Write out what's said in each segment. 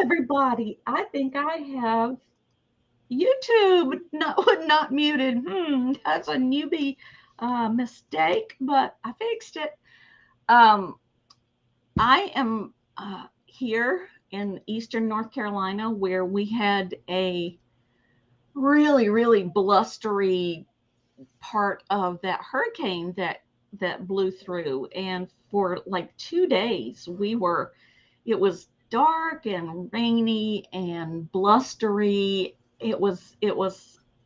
Everybody. I think I have YouTube not muted. That's a newbie mistake, but I fixed it. I am here in Eastern North Carolina where we had a really, really blustery part of that hurricane that blew through. And for like 2 days, it was dark and rainy and blustery. It was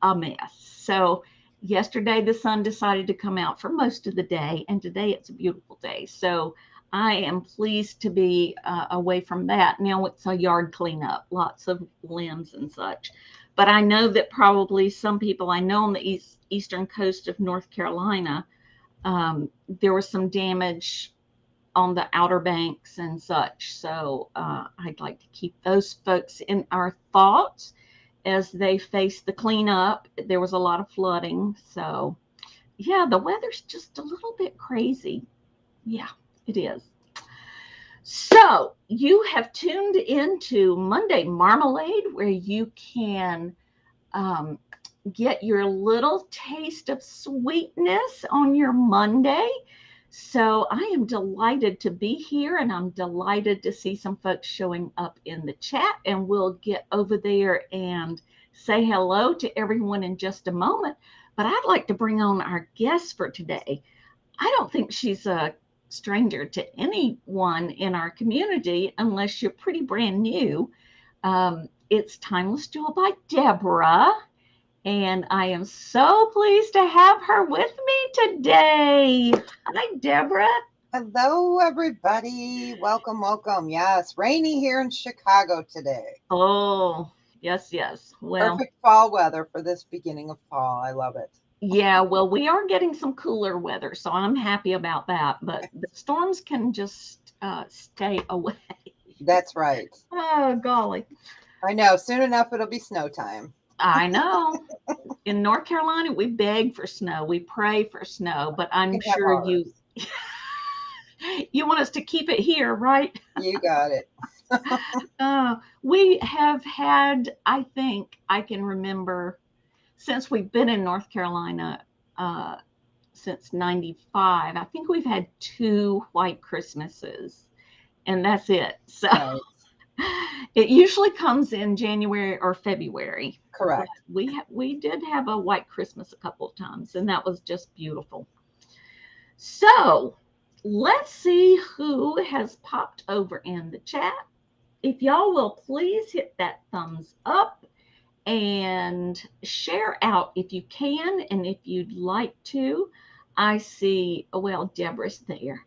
a mess. So yesterday the sun decided to come out for most of the day, and today it's a beautiful day. So I am pleased to be away from that. Now it's a yard cleanup, lots of limbs and such. But I know that probably some people I know on the eastern coast of North Carolina, there was some damage on the Outer Banks and such. So I'd like to keep those folks in our thoughts as they face the cleanup. There was a lot of flooding. So yeah, the weather's just a little bit crazy. Yeah, it is. So you have tuned into Monday Marmalade, where you can get your little taste of sweetness on your Monday. So I am delighted to be here, and I'm delighted to see some folks showing up in the chat, and we'll get over there and say hello to everyone in just a moment. But I'd like to bring on our guest for today. I don't think she's a stranger to anyone in our community unless you're pretty brand new. It's Timeless Jewel by Debra. And I am so pleased to have her with me today. Hi, Debra. Hello, everybody. Welcome, welcome. Yes, rainy here in Chicago today. Oh, yes, yes. Well, perfect fall weather for this beginning of fall. I love it. Yeah, well, we are getting some cooler weather, so I'm happy about that. But the storms can just stay away. That's right. Oh, golly. I know. Soon enough, it'll be snow time. I know. In North Carolina, we beg for snow. We pray for snow, but I'm sure you want us to keep it here, right? You got it. We have had, I think I can remember, since we've been in North Carolina since 95, I think we've had 2 white Christmases, and that's it. So right. It usually comes in January or February. Correct. We did have a white Christmas a couple of times, and that was just beautiful. So let's see who has popped over in the chat. If y'all will please hit that thumbs up and share out if you can, and if you'd like to. I see, well, Debra's there.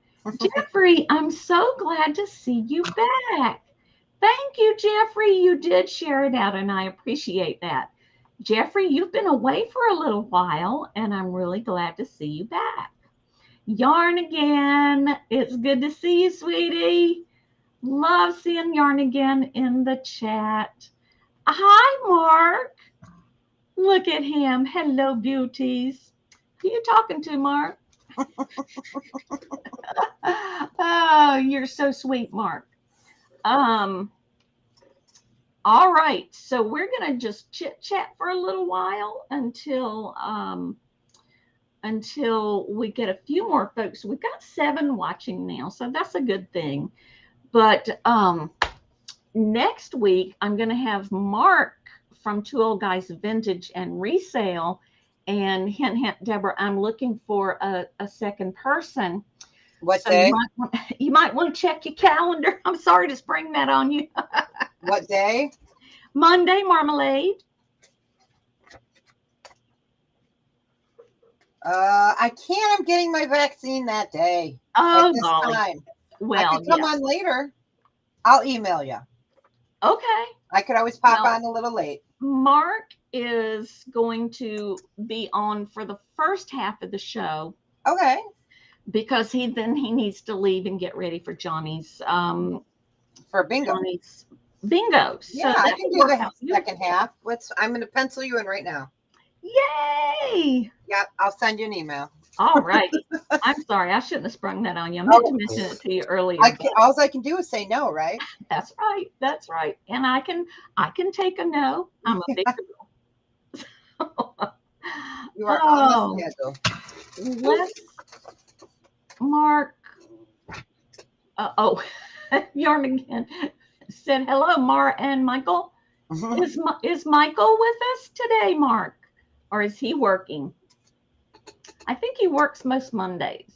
Jeffrey, I'm so glad to see you back. Thank you, Jeffrey. You did share it out, and I appreciate that. Jeffrey, you've been away for a little while, and I'm really glad to see you back. Yarn again. It's good to see you, sweetie. Love seeing Yarn again in the chat. Hi, Mark. Look at him. Hello, beauties. Who are you talking to, Mark? Oh, you're so sweet, Mark. All right. So we're going to just chit chat for a little while until we get a few more folks. We've got 7 watching now, so that's a good thing. But next week, I'm going to have Mark from Two Old Guys Vintage and Resale. And hint, hint, Debra, I'm looking for a second person. What day? You might want to check your calendar. I'm sorry to spring that on you. What day? Monday, Marmalade. I can't. I'm getting my vaccine that day. Oh, at this golly. time. Well, I could come on later. I'll email you. Okay. I could always pop on a little late. Mark is going to be on for the first half of the show Okay. because he needs to leave and get ready for For bingo. bingo. So Yeah, I that can will do work the out second beautiful. half. I'm going to pencil you in right now. Yay! Yeah, I'll send you an email. All righty. I'm sorry, I shouldn't have sprung that on you. I meant to mention it to you earlier, but All I can do is say no, right? that's right. That's right. And I can take a no. I'm a big girl. You are on the Oh, schedule. let's mark. Oh, Yarn again said hello, Mar and Michael. Is Michael with us today, Mark, or is he working? I think he works most Mondays.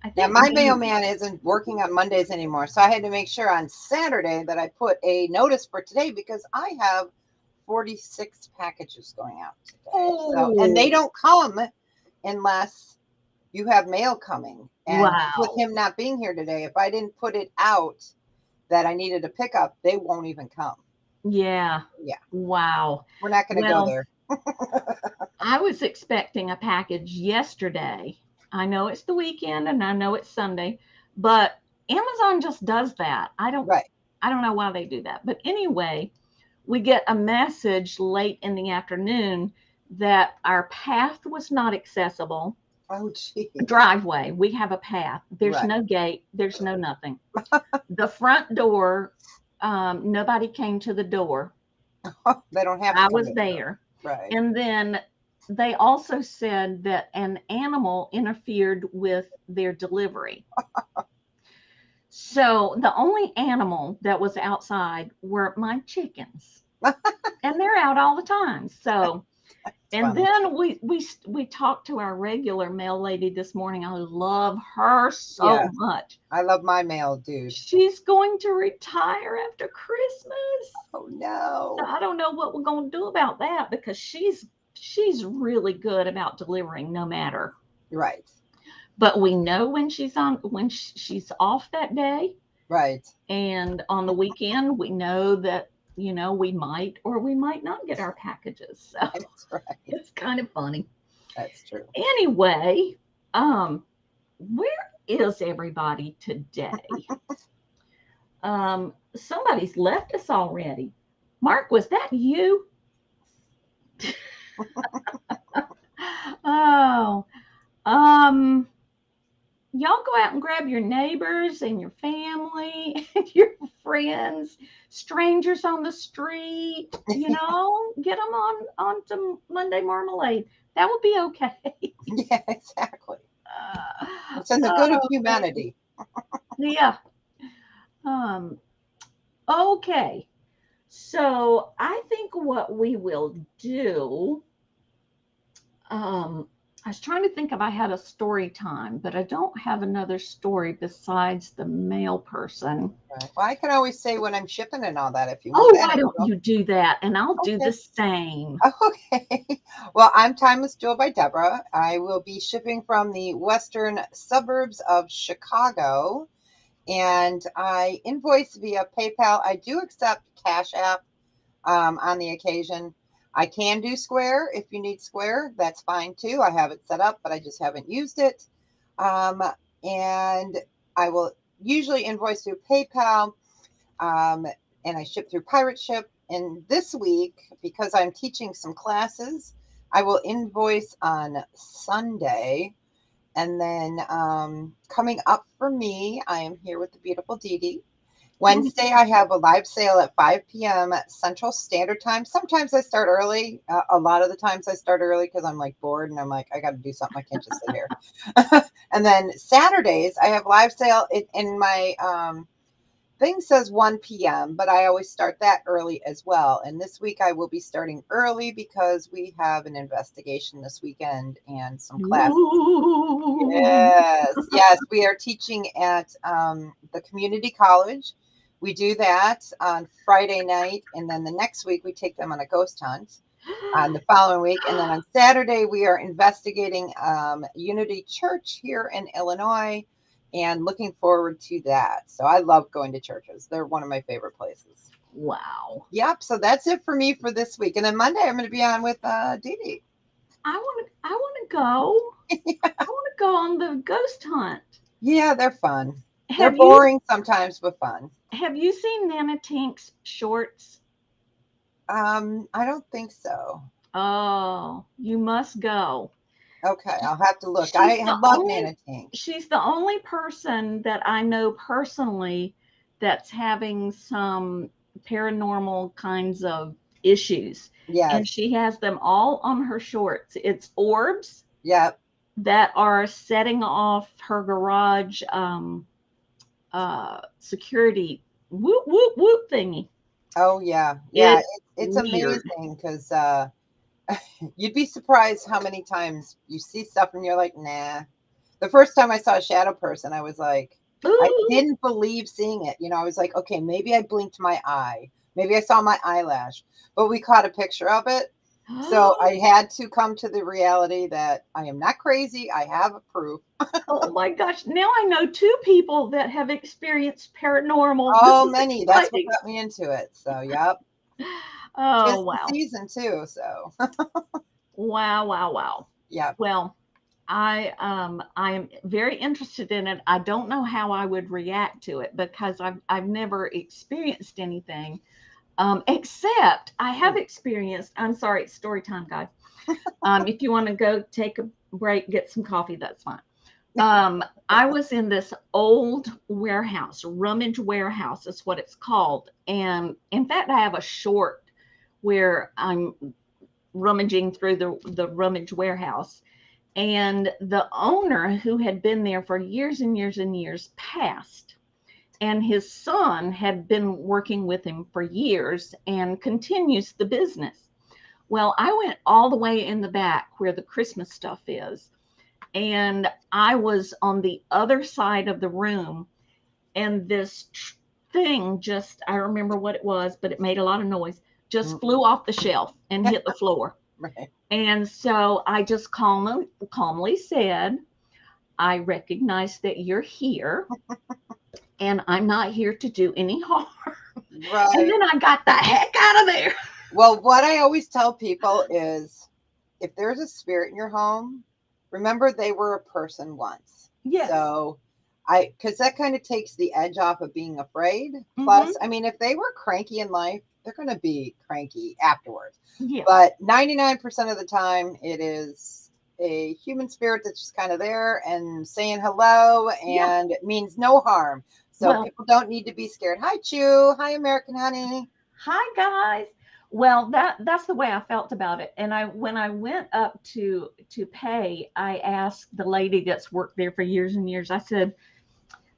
I Yeah, think my mailman isn't working on Mondays anymore, so I had to make sure on Saturday that I put a notice for today because I have 46 packages going out today. So, and they don't come unless you have mail coming. And with him not being here today, if I didn't put it out that I needed a pickup, they won't even come. Yeah. Yeah. Wow. We're not going to go there. I was expecting a package yesterday. I know it's the weekend and I know it's Sunday, but Amazon just does that. I don't know why they do that. But anyway, we get a message late in the afternoon that our path was not accessible. Oh, gee. Driveway. We have a path. There's no gate. There's no nothing. The front door, nobody came to the door. They don't have to. I was there. Right. And then they also said that an animal interfered with their delivery. So the only animal that was outside were my chickens. And they're out all the time. So and then we talked to our regular mail lady this morning. I love her so much. I love my mail dude. She's going to retire after Christmas. Oh no. So I don't know what we're going to do about that because she's really good about delivering no matter. Right. But we know when she's off that day. Right. And on the weekend we know that we might or we might not get our packages. So that's right. It's kind of funny. That's true. Anyway, where is everybody today? Somebody's left us already. Mark, was that you? Oh, y'all go out and grab your neighbors and your family and your friends, strangers on the street, get them onto Monday Marmalade. That would be okay. Yeah, exactly. It's in the good of humanity. Yeah. Okay. So I think what we will do, I was trying to think if I had a story time, but I don't have another story besides the mail person. Right. Well, I can always say when I'm shipping and all that if you want. Oh, why don't you do that? And I'll do the same. Okay. Well, I'm TimelessJewelByDebra. I will be shipping from the western suburbs of Chicago, and I invoice via PayPal. I do accept Cash App on the occasion. I can do Square if you need Square. That's fine too. I have it set up, but I just haven't used it. And I will usually invoice through PayPal, and I ship through Pirate Ship. And this week, because I'm teaching some classes, I will invoice on Sunday. And then coming up for me, I am here with the beautiful DeeDee. Wednesday, I have a live sale at 5 p.m. Central Standard Time. Sometimes I start early. A lot of the times I start early because I'm like bored and I'm like, I got to do something. I can't just sit here. And then Saturdays, I have live sale. In my thing says 1 p.m., but I always start that early as well. And this week I will be starting early because we have an investigation this weekend and some classes. Ooh. Yes, we are teaching at the community college. We do that on Friday night, and then the next week we take them on a ghost hunt on the following week. And then on Saturday, we are investigating Unity Church here in Illinois and looking forward to that. So I love going to churches. They're one of my favorite places. Wow. Yep. So that's it for me for this week. And then Monday I'm going to be on with DeeDee. I want to go. I want to go on the ghost hunt. Yeah, they're fun. They're Have you boring sometimes, but fun. have you seen Nana Tink's shorts? I don't think so. Oh, you must go. Okay, I'll have to look. I She's the have loved only Nana Tink. she's the only person that I know personally that's having some paranormal kinds of issues. And Yes. she has them all on her shorts. It's orbs Yep. that are setting off her garage security whoop whoop whoop thingy. Oh yeah. Yeah. It's It's weird. amazing because you'd be surprised how many times you see stuff and you're like, nah. The first time I saw a shadow person, I was like, I Ooh. didn't believe seeing it. I was like, okay, maybe I blinked my eye. Maybe I saw my eyelash, but we caught a picture of it. So I had to come to the reality that I am not crazy. I have proof. Oh my gosh. Now I know two people that have experienced paranormal. This Oh, is many. That's what exciting. got me into it. So, yep. Oh, Tis the wow. season too. So, Wow, wow, wow. yep. Well, I am very interested in it. I don't know how I would react to it because I've never experienced anything. Except I have experienced, I'm sorry, it's story time, guys. If you want to go take a break, get some coffee, that's fine. I was in this old warehouse, rummage warehouse is what it's called. And in fact, I have a short where I'm rummaging through the rummage warehouse. And the owner, who had been there for years and years and years, passed. And his son had been working with him for years and continues the business. Well, I went all the way in the back where the Christmas stuff is. And I was on the other side of the room. And this thing just, I remember what it was, but it made a lot of noise, just flew off the shelf and hit the floor. Right. And so I just calmly said, I recognize that you're here and I'm not here to do any harm. And Right. then I got the heck out of there. Well, what I always tell people is if there's a spirit in your home, remember they were a person once. Yes. So because that kind of takes the edge off of being afraid. Mm-hmm. Plus, I mean, if they were cranky in life, they're going to be cranky afterwards. Yeah. But 99% of the time, it is a human spirit that's just kind of there and saying hello Yeah. and it means no harm. So Well, people don't need to be scared. Hi, Chew. Hi, American Honey. hi guys. Well, that's the way I felt about it. And I when I went up to pay, I asked the lady that's worked there for years and years. I said,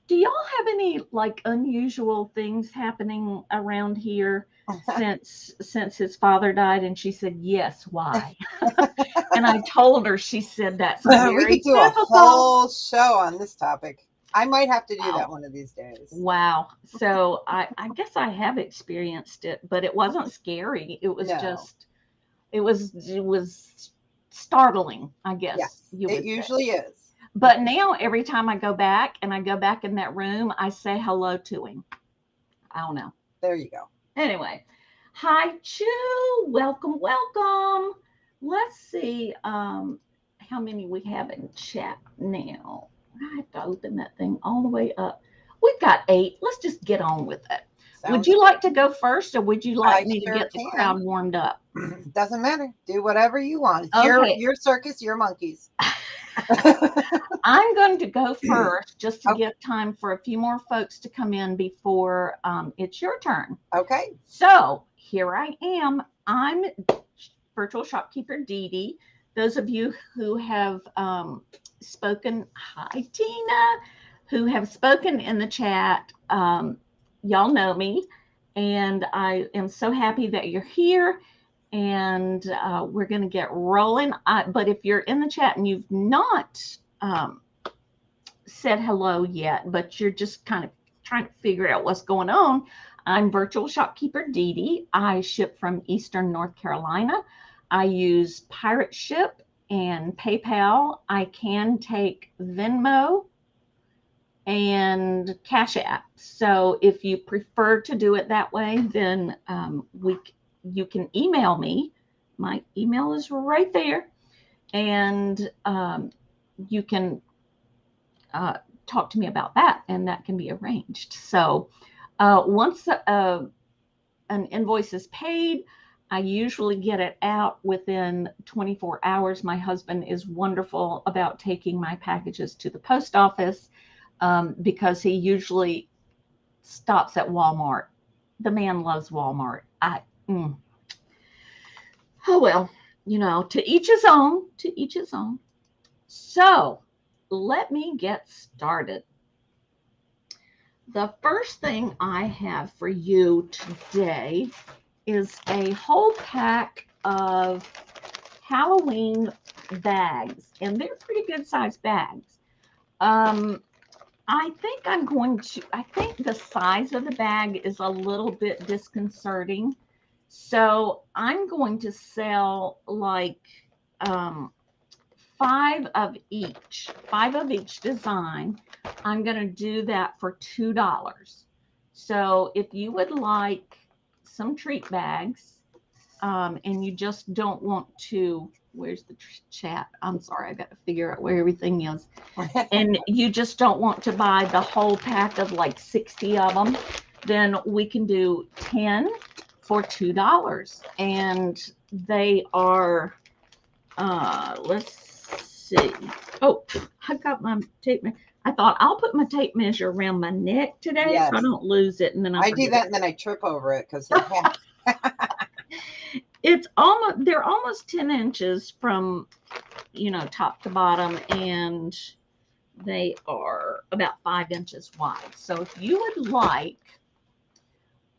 do y'all have any like unusual things happening around here since his father died? And she said, yes. Why? And I told her, she said, that's We could very do a typical. whole show on this topic. I might have to do that Wow. one of these days. Wow. So I guess I have experienced it, but it wasn't scary. It was No. just it was startling, I guess Yes, you it would say. usually is. But now every time I go back and I go back in that room, I say hello to him. I don't know. There you go. Anyway, hi Chew. Welcome, welcome. Let's see how many we have in chat now. I have to open that thing all the way up. We've got 8. Let's just get on with it. Would Sounds you good. like to go first or would you like I me to sure get the crowd can. warmed up? Doesn't matter. Do whatever you want. It's Okay, your circus, your monkeys. I'm going to go first just to Oh, give time for a few more folks to come in before it's your turn. okay. So here I am. I'm virtual shopkeeper DeeDee. Those of you who have spoken, hi Tina, who have spoken in the chat, y'all know me, and I am so happy that you're here. And we're going to get rolling. But if you're in the chat and you've not said hello yet, but you're just kind of trying to figure out what's going on, I'm virtual shopkeeper DeeDee. I ship from Eastern North Carolina. I use Pirate Ship and PayPal. I can take Venmo and Cash App. So if you prefer to do it that way, then you can email me. My email is right there, and you can talk to me about that, and that can be arranged. So once an invoice is paid, I usually get it out within 24 hours. My husband is wonderful about taking my packages to the post office because he usually stops at Walmart. The man loves Walmart. Oh well, to each his own, to each his own. So let me get started. The first thing I have for you today is a whole pack of Halloween bags, and they're pretty good sized bags. I think the size of the bag is a little bit disconcerting. So I'm going to sell like five of each design. I'm going to do that for $2. So if you would like some treat bags, and you just don't want to, where's the chat? I'm sorry, I got to figure out where everything is. And you just don't want to buy the whole pack of like 60 of them, then we can do 10 for $2. And they are, let's see. Oh, I got my tape. I thought I'll put my tape measure around my neck today so I don't lose it. And then I do that and then I trip over it because they're almost 10 inches from, top to bottom, and they are about 5 inches wide. So if you would like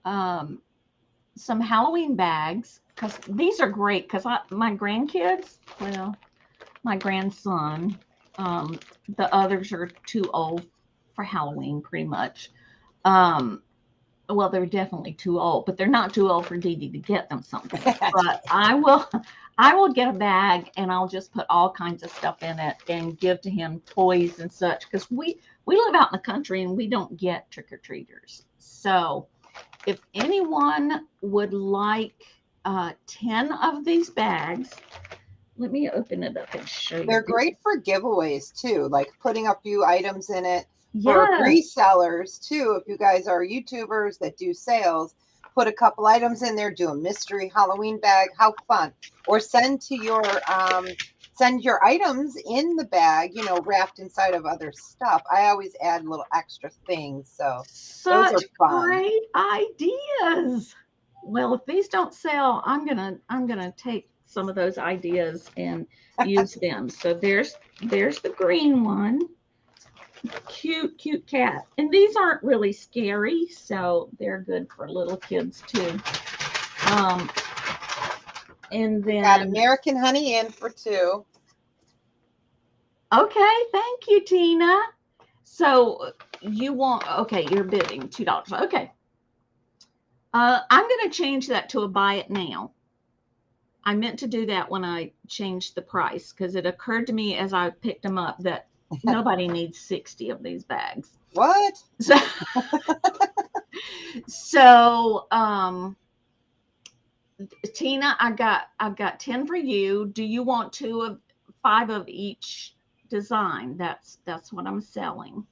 some Halloween bags, because these are great, because my grandkids, well, my grandson, the others are too old for Halloween pretty much. Well, they're definitely too old, but they're not too old for DeeDee to get them something. But I will get a bag, and I'll just put all kinds of stuff in it and give to him toys and such, because we live out in the country and we don't get trick-or-treaters. So if anyone would like 10 of these bags, let me open it up and show you. They're great for giveaways too, like putting a few items in it. For resellers too, if you guys are YouTubers that do sales, put a couple items in there, do a mystery Halloween bag. How fun. Or send your items in the bag, wrapped inside of other stuff. I always add little extra things, so those are fun. Great ideas. Well, if these don't sell, I'm gonna take some of those ideas and use them. So there's the green one. Cute cat. And these aren't really scary, so they're good for little kids too. And then got American Honey in for 2. Okay, thank you, Tina. So you're bidding $2. Okay. I'm going to change that to a buy it now. I meant to do that when I changed the price, because it occurred to me as I picked them up that nobody needs 60 of these bags. What? So Tina, I've got 10 for you. Do you want 5 of each design? That's what I'm selling.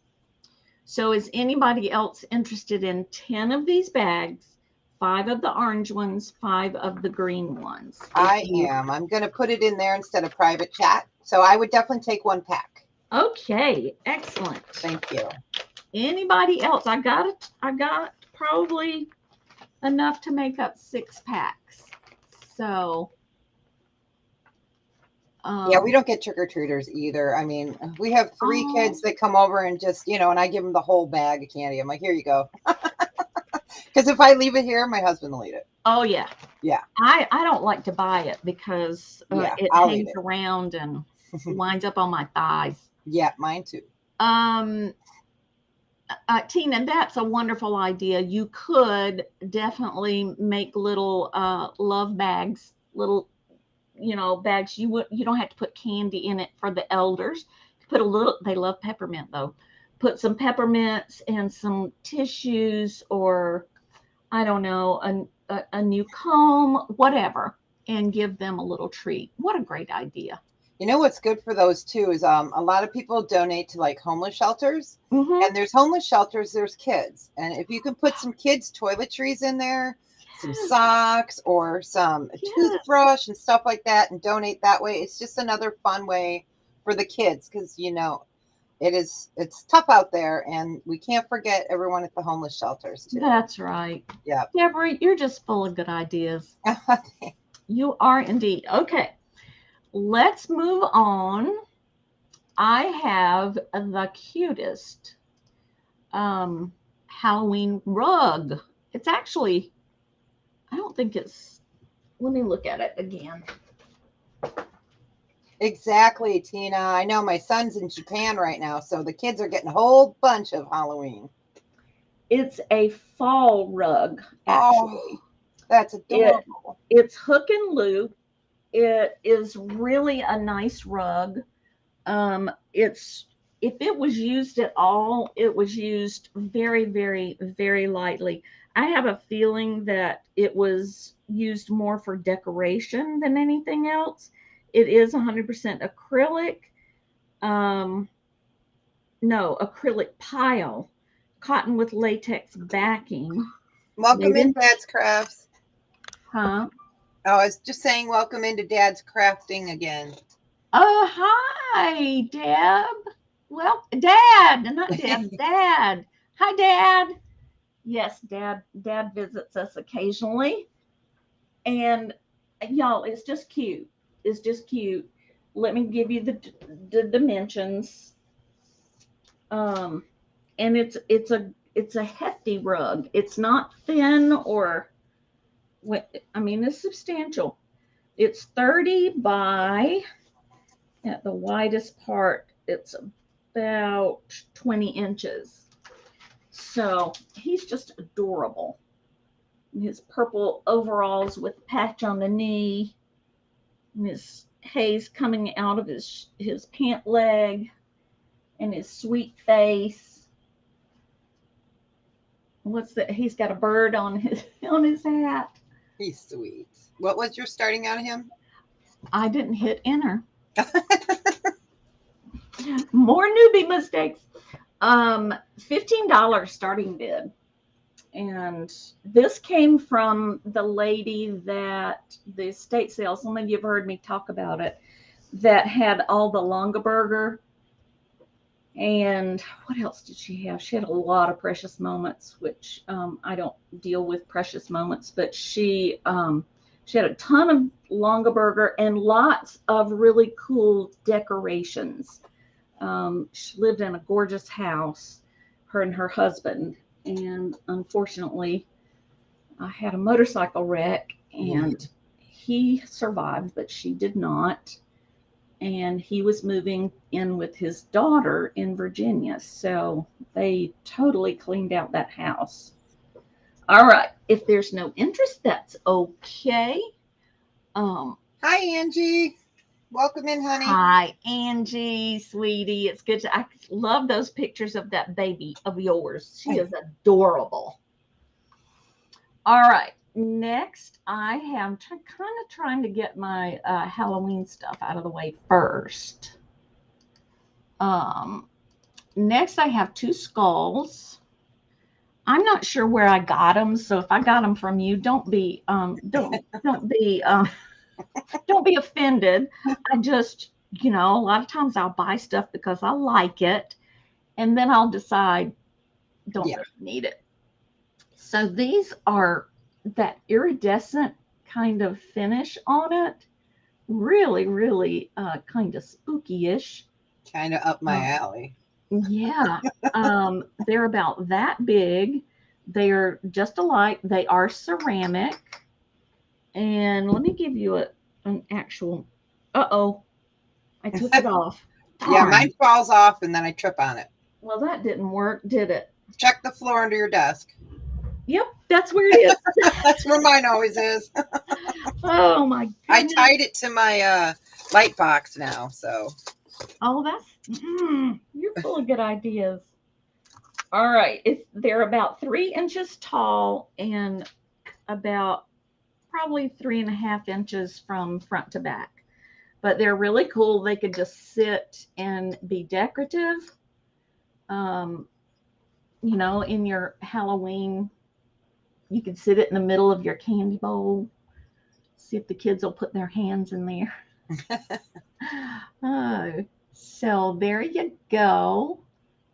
So is anybody else interested in 10 of these bags, 5 of the orange ones, 5 of the green ones? I am. I'm going to put it in there instead of private chat. So I would definitely take 1 pack. Okay, excellent. Thank you. Anybody else? I got probably enough to make up 6 packs. So yeah, we don't get trick-or-treaters either. I mean, we have 3 kids that come over and just, and I give them the whole bag of candy. I'm like, here you go. Because if I leave it here, my husband will eat it. Oh, yeah. Yeah. I don't like to buy it because it hangs around and winds up on my thighs. Yeah, mine too. Tina, that's a wonderful idea. You could definitely make little love bags, little, bags. You don't have to put candy in it for the elders. Put a little, they love peppermint though. put some peppermints and some tissues, or I don't know, a new comb, whatever, and give them a little treat. What a great idea. You know what's good for those too is a lot of people donate to like homeless shelters, Mm-hmm. and there's homeless shelters, there's kids, and if you can put some kids toiletries in there, some socks or some Yes. toothbrush and stuff like that, and donate that way, it's just another fun way for the kids, because it's tough out there, and we can't forget everyone at the homeless shelters too. That's right. Yeah. Deborah, you're just full of good ideas. You are indeed. Okay, let's move on. I have the cutest Halloween rug. It's actually, I don't think it's, let me look at it again. Exactly, Tina. I know my son's in Japan right now, so the kids are getting a whole bunch of Halloween. It's a fall rug, actually. Oh, that's adorable. It's hook and loop. It is really a nice rug. If it was used at all, it was used very, very, very lightly. I have a feeling that it was used more for decoration than anything else. It is 100% acrylic. No, acrylic pile, cotton with latex backing. Welcome in, Dad's Crafts. Huh? Oh, I was just saying welcome into Dad's Crafting again. Oh, hi, Deb. Well, Dad, not Deb, Dad. Hi, Dad. Yes, Dad visits us occasionally. And y'all, it's just cute. It's just cute. Let me give you the dimensions. And it's a hefty rug. It's not thin or, I mean, it's substantial. It's 30 by, at the widest part, it's about 20 inches. So he's just adorable. His purple overalls with patch on the knee, and his haze coming out of his pant leg, and his sweet face. What's that? He's got a bird on his hat. He's sweet. What was your starting on him? I didn't hit enter. More newbie mistakes. $15 starting bid. And this came from the lady that the estate sale, some of you have heard me talk about it, that had all the Longaberger. And what else did she have? She had a lot of precious moments, which I don't deal with precious moments, but she had a ton of Longaberger and lots of really cool decorations. She lived in a gorgeous house, her and her husband. And unfortunately, I had a motorcycle wreck, and he survived, but she did not. And he was moving in with his daughter in Virginia. So they totally cleaned out that house. All right. If there's no interest, that's okay. Hi, Angie. Welcome in, honey. Hi, Angie, sweetie. It's good I love those pictures of that baby of yours. She is adorable. All right. Next, I am kind of trying to get my Halloween stuff out of the way first. Next, I have two skulls. I'm not sure where I got them, so if I got them from you, don't be offended. I just, a lot of times I'll buy stuff because I like it, and then I'll decide don't need it. So these are that iridescent kind of finish on it. Really, really kind of spooky-ish. Kind of up my alley. Yeah. They're about that big. They're just alike. They are ceramic. And let me give you an actual, I took it off. Yeah, mine falls off and then I trip on it. Well, that didn't work, did it? Check the floor under your desk. Yep, that's where it is. That's where mine always is. Oh my goodness. I tied it to my light box now, so. Oh, you're full of good ideas. All right. They're about 3 inches tall and about probably 3.5 inches from front to back. But they're really cool. They could just sit and be decorative. Um, in your Halloween, you can sit it in the middle of your candy bowl. See if the kids will put their hands in there. So there you go.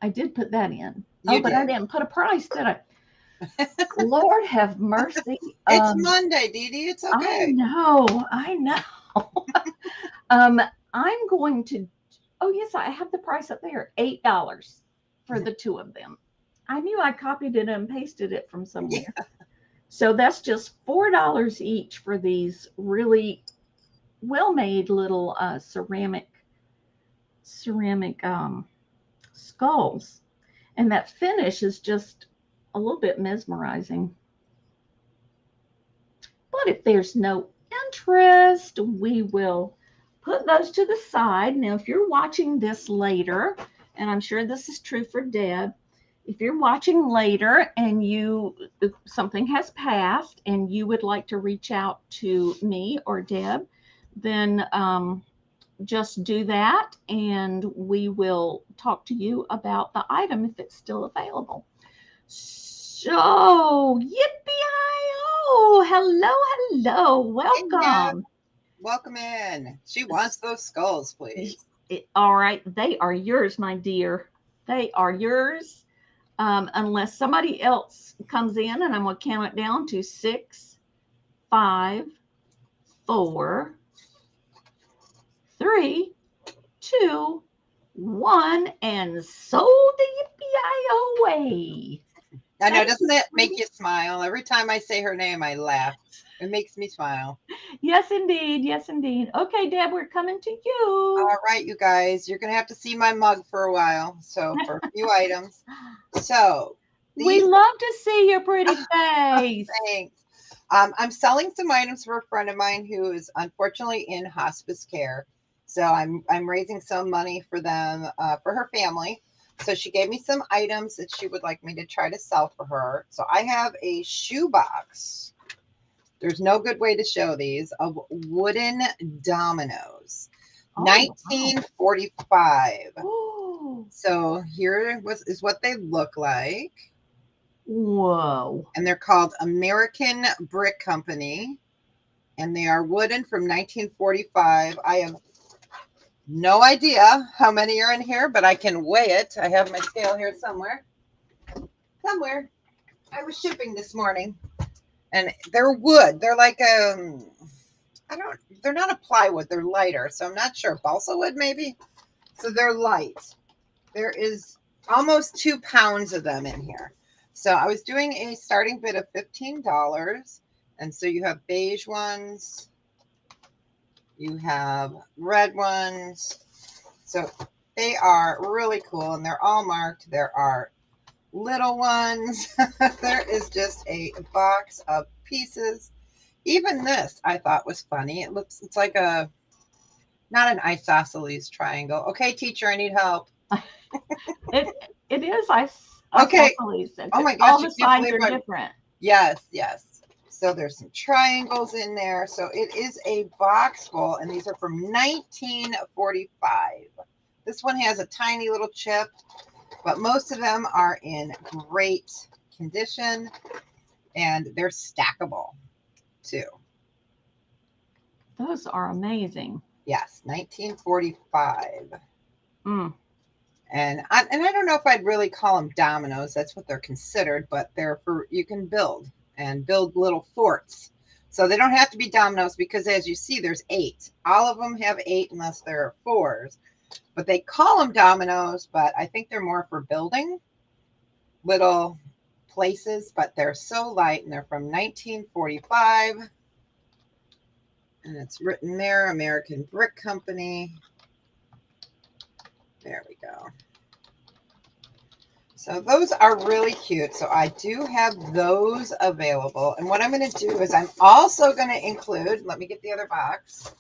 I did put that in. You But did. I didn't put a price, did I? Lord have mercy. It's Monday, DeeDee. It's okay. I know. I'm going to. Oh yes, I have the price up there. $8 for the two of them. I knew I copied it and pasted it from somewhere. Yeah. So that's just $4 each for these really well-made little ceramic skulls, and that finish is just a little bit mesmerizing. But if there's no interest, we will put those to the side. Now, if you're watching this later, and I'm sure this is true for Deb, if you're watching later and something has passed and you would like to reach out to me or Deb, then just do that and we will talk to you about the item if it's still available. So, yippee-hi-oh, hello, welcome. Hey, welcome in. She wants those skulls, please. All right, they are yours, my dear. They are yours. Unless somebody else comes in, and I'm going to count it down to 6, 5, 4, 3, 2, 1, and sold the yippee-i-o way. I know, doesn't that make you smile? Every time I say her name, I laugh. It makes me smile. Yes, indeed. Yes, indeed. Okay, Deb, we're coming to you. All right, you guys, you're going to have to see my mug for a while. So for a few items. So we love to see your pretty face. Thanks. I'm selling some items for a friend of mine who is unfortunately in hospice care. So I'm raising some money for them, for her family. So she gave me some items that she would like me to try to sell for her. So I have a shoebox. There's no good way to show these, of wooden dominoes. 1945. Wow. So here is what they look like. Whoa. And they're called American Brick Company. And they are wooden from 1945. I have no idea how many are in here, but I can weigh it. I have my scale here somewhere. I was shipping this morning. And they're wood. They're like they're not a plywood, they're lighter. So I'm not sure. Balsa wood maybe? So they're light. There is almost 2 pounds of them in here. So I was doing a starting bid of $15. And so you have beige ones. You have red ones. So they are really cool and they're all marked. There are little ones. There is just a box of pieces. Even this I thought was funny. It's like not an isosceles triangle. Okay, teacher, I need help. It is okay. Isosceles. Oh my gosh, all the sides are different. Yes. So there's some triangles in there. So it is a box full, and these are from 1945. This one has a tiny little chip, but most of them are in great condition, and they're stackable too. Those are amazing. Yes, 1945. And I don't know if I'd really call them dominoes. That's what they're considered, but they're you can build little forts. So they don't have to be dominoes because, as you see, there's 8. All of them have 8 unless they're 4s. But they call them dominoes, but I think they're more for building little places. But they're so light, and they're from 1945. And it's written there, American Brick Company. There we go. So those are really cute. So I do have those available. And what I'm going to do is I'm also going to include, let me get the other box.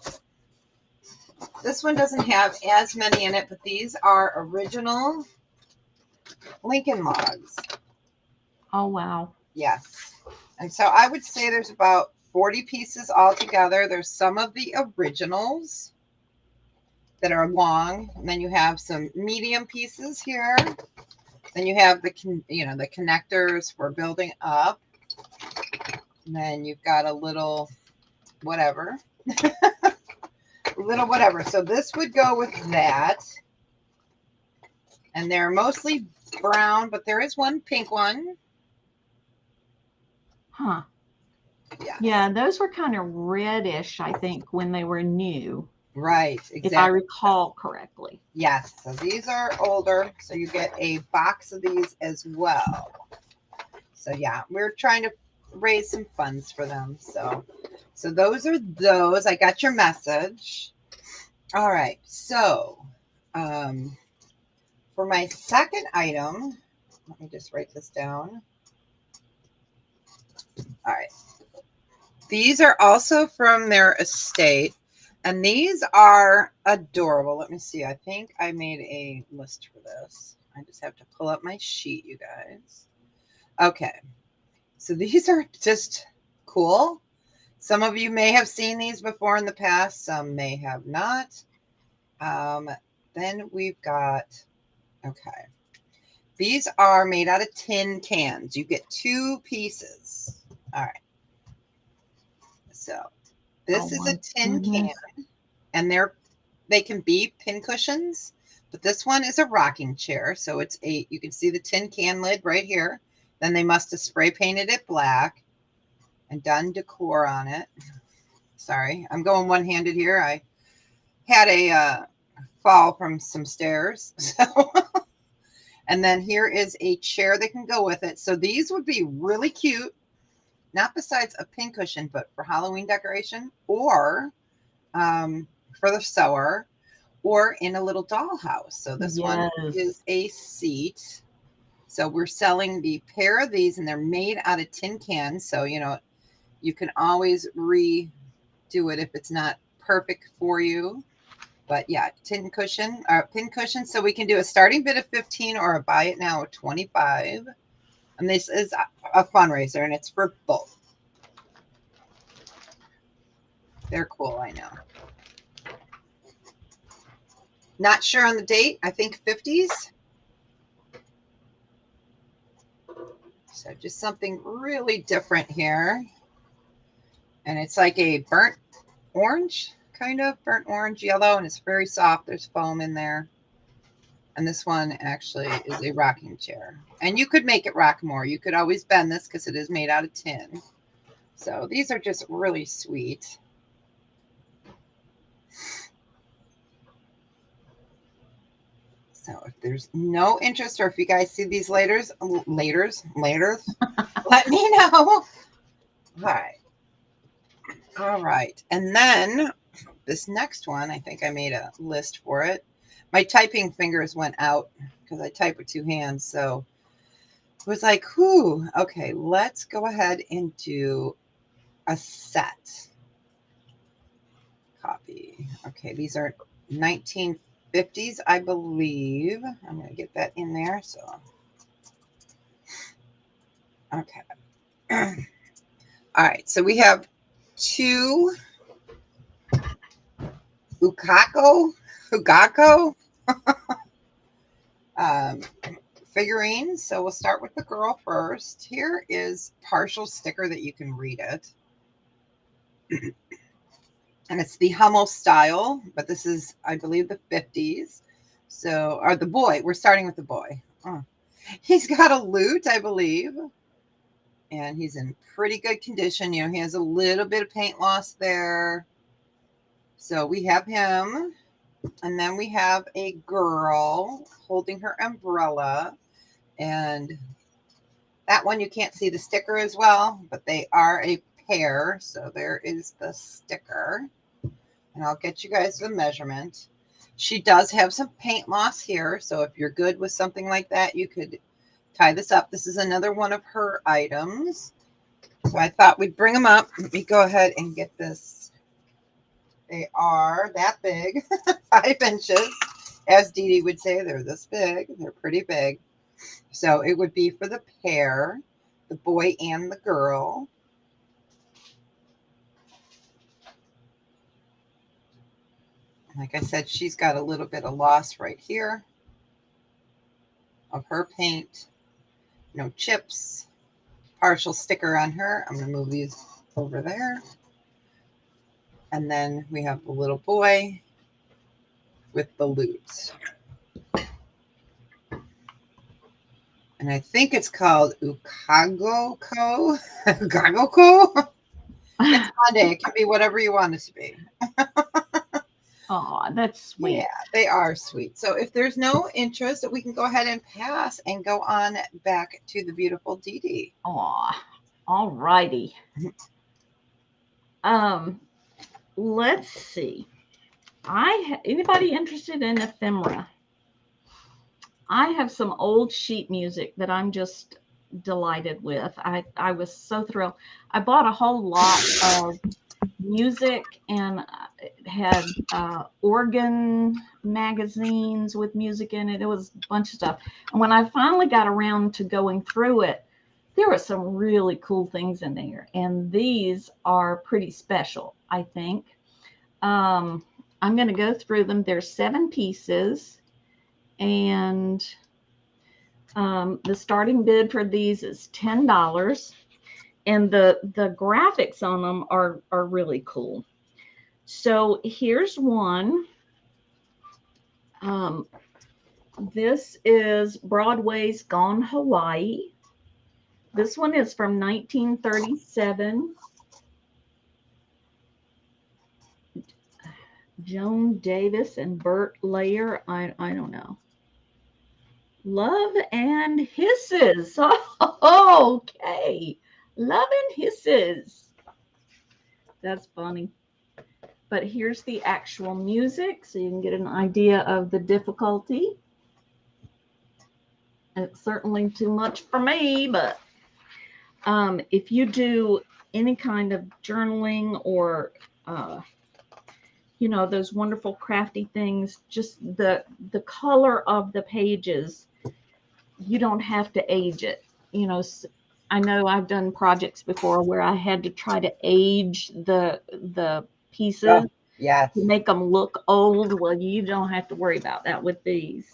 This one doesn't have as many in it, but these are original Lincoln logs. Oh, wow. Yes. And so I would say there's about 40 pieces altogether. There's some of the originals that are long, and then you have some medium pieces here. Then you have the the connectors for building up. And then you've got a little whatever. Little whatever. So this would go with that. And they're mostly brown, but there is one pink one. Huh. Yes. Yeah, those were kind of reddish, I think, when they were new. Right, exactly. If I recall correctly. Yes, so these are older, so you get a box of these as well. So yeah, we're trying to raise some funds for them. So those are those. I got your message. All right, so for my second item, let me just write this down. All right. These are also from their estate, and these are adorable. Let me see. I think I made a list for this. I just have to pull up my sheet, you guys. Okay. So these are just cool. Some of you may have seen these before in the past. Some may have not. Then we've got, okay. These are made out of tin cans. You get 2 pieces. All right. So this is a tin can, and they can be pin cushions, but this one is a rocking chair. So it's you can see the tin can lid right here. Then they must have spray painted it black and done decor on it. Sorry, I'm going one-handed here. I had a fall from some stairs. So, and then here is a chair that can go with it. So these would be really cute, not besides a pin cushion, but for Halloween decoration, or for the sewer, or in a little dollhouse. So this one is a seat. So we're selling the pair of these, and they're made out of tin cans. So, you can always redo it if it's not perfect for you. But yeah, tin cushion or pin cushion. So we can do a starting bid of 15 or a buy it now of 25. And this is a fundraiser, and it's for both. They're cool, I know. Not sure on the date. I think 50s. So just something really different here. And it's like a burnt orange, kind of burnt orange yellow, and it's very soft. There's foam in there. And this one actually is a rocking chair. And you could make it rock more. You could always bend this because it is made out of tin. So these are just really sweet. So if there's no interest, or if you guys see these later, let me know. All right. All right. And then this next one, I think I made a list for it. My typing fingers went out because I type with 2 hands. So it was like, whew, okay, let's go ahead and do a set. Copy. Okay, these are 1950s, I believe. I'm going to get that in there. So, okay. All right, so we have 2 Ugako figurines. So we'll start with the girl first. Here is partial sticker that you can read it. And it's the Hummel style, but this is, I believe, the 50s. So, or the boy, we're starting with the boy. Oh. He's got a lute, I believe. And he's in pretty good condition. He has a little bit of paint loss there. So we have him. And then we have a girl holding her umbrella. And that one, you can't see the sticker as well, but they are a pair. So there is the sticker. And I'll get you guys the measurement. She does have some paint loss here. So if you're good with something like that, you could tie this up. This is another one of her items. So I thought we'd bring them up. Let me go ahead and get this. They are that big, 5 inches. As DeeDee would say, they're this big. They're pretty big. So it would be for the pair, the boy and the girl. Like I said, she's got a little bit of loss right here of her paint. No chips. Partial sticker on her. I'm going to move these over there. And then we have the little boy with the lute. And I think it's called Ukagoko. Ukagoko? It's Monday. It can be whatever you want it to be. Oh, that's sweet. Yeah, they are sweet. So if there's no interest, we can go ahead and pass and go on back to the beautiful DeeDee. Oh, all righty. Let's see. Anybody interested in ephemera? I have some old sheet music that I'm just delighted with. I was so thrilled. I bought a whole lot of music and it had organ magazines with music in it. It was a bunch of stuff. And when I finally got around to going through it, there were some really cool things in there. And these are pretty special, I think. I'm going to go through them. There's 7 pieces. And the starting bid for these is $10. And the graphics on them are really cool. So here's one. This is Broadway's Gone Hawaii. This one is from 1937. Joan Davis and Bert Layer. I don't know. Love and Hisses. Oh, okay. Love and Hisses. That's funny. But here's the actual music so you can get an idea of the difficulty. It's certainly too much for me, but if you do any kind of journaling or you know, those wonderful crafty things, just the color of the pages, you don't have to age it. You know, I know I've done projects before where I had to try to age the pieces. Oh, yes. To make them look old. Well, you don't have to worry about that with these.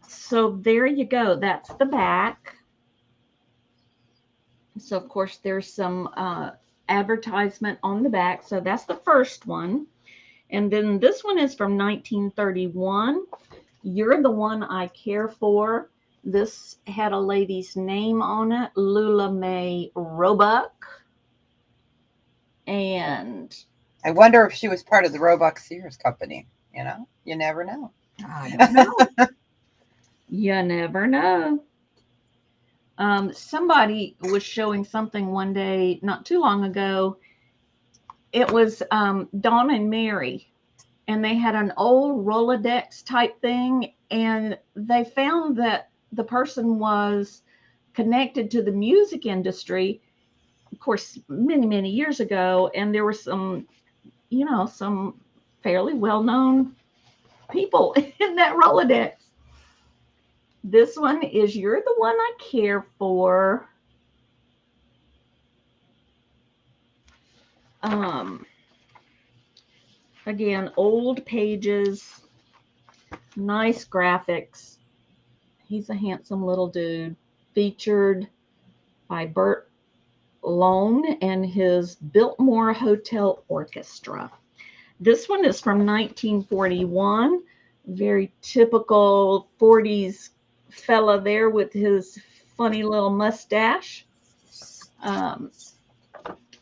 So there you go. That's the back. So of course there's some advertisement on the back. So that's the first one. And then this one is from 1931. You're the One I Care For. This had a lady's name on it, Lula Mae Roebuck. And I wonder if she was part of the Roebuck Sears Company. You know, you never know. I don't know. You never know. Somebody was showing something one day, not too long ago. It was Dawn and Mary, and they had an old Rolodex type thing, and they found that the person was connected to the music industry, of course, many, many years ago, and there were some, you know, some fairly well-known people in that Rolodex. This one is You're the One I Care For. Again, old pages, nice graphics. He's a handsome little dude. Featured by Bert Lone and his Biltmore Hotel Orchestra. This one is from 1941. Very typical 40s fella there with his funny little mustache.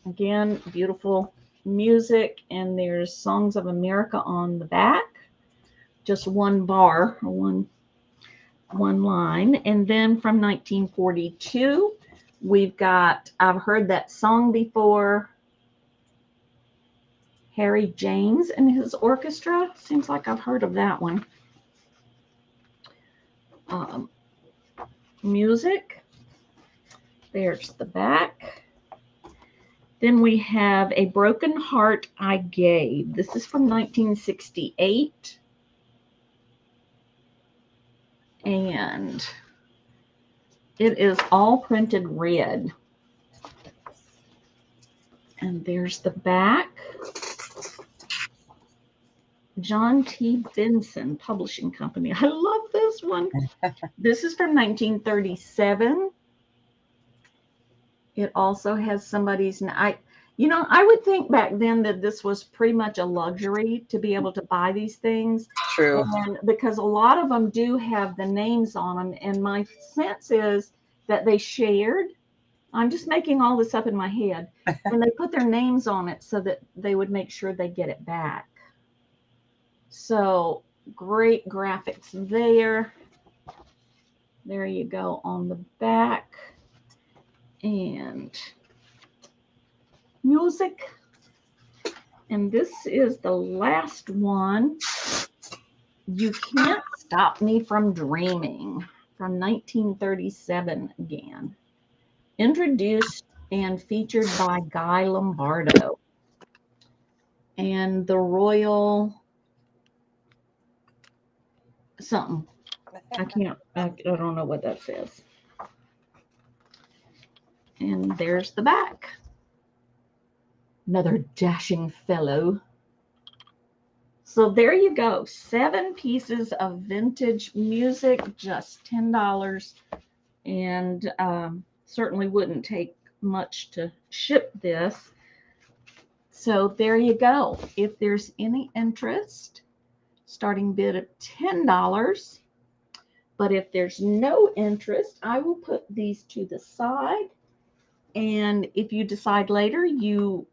Again, beautiful music, and there's Songs of America on the back. Just one bar, one line. And then from 1942, we've got I've Heard That Song Before. Harry James and his orchestra. Seems like I've heard of that one. Music. There's the back. Then we have A Broken Heart I Gave. This is from 1968. And it is all printed red. And there's the back. John T. Benson Publishing Company. I love this one. This is from 1937. It also has somebody's, I would think back then that this was pretty much a luxury to be able to buy these things. True. And because a lot of them do have the names on them. And my sense is that they shared. I'm just making all this up in my head. And they put their names on it so that they would make sure they get it back. So great graphics there. There you go on the back. And music. And this is the last one. You Can't Stop Me from Dreaming, from 1937 again. Introduced and featured by Guy Lombardo. And the Royal something. I don't know what that says. And there's the back. Another dashing fellow. So there you go. 7 pieces of vintage music, just $10. And certainly wouldn't take much to ship this. So there you go. If there's any interest, starting bid of $10. But if there's no interest, I will put these to the side. And if you decide later you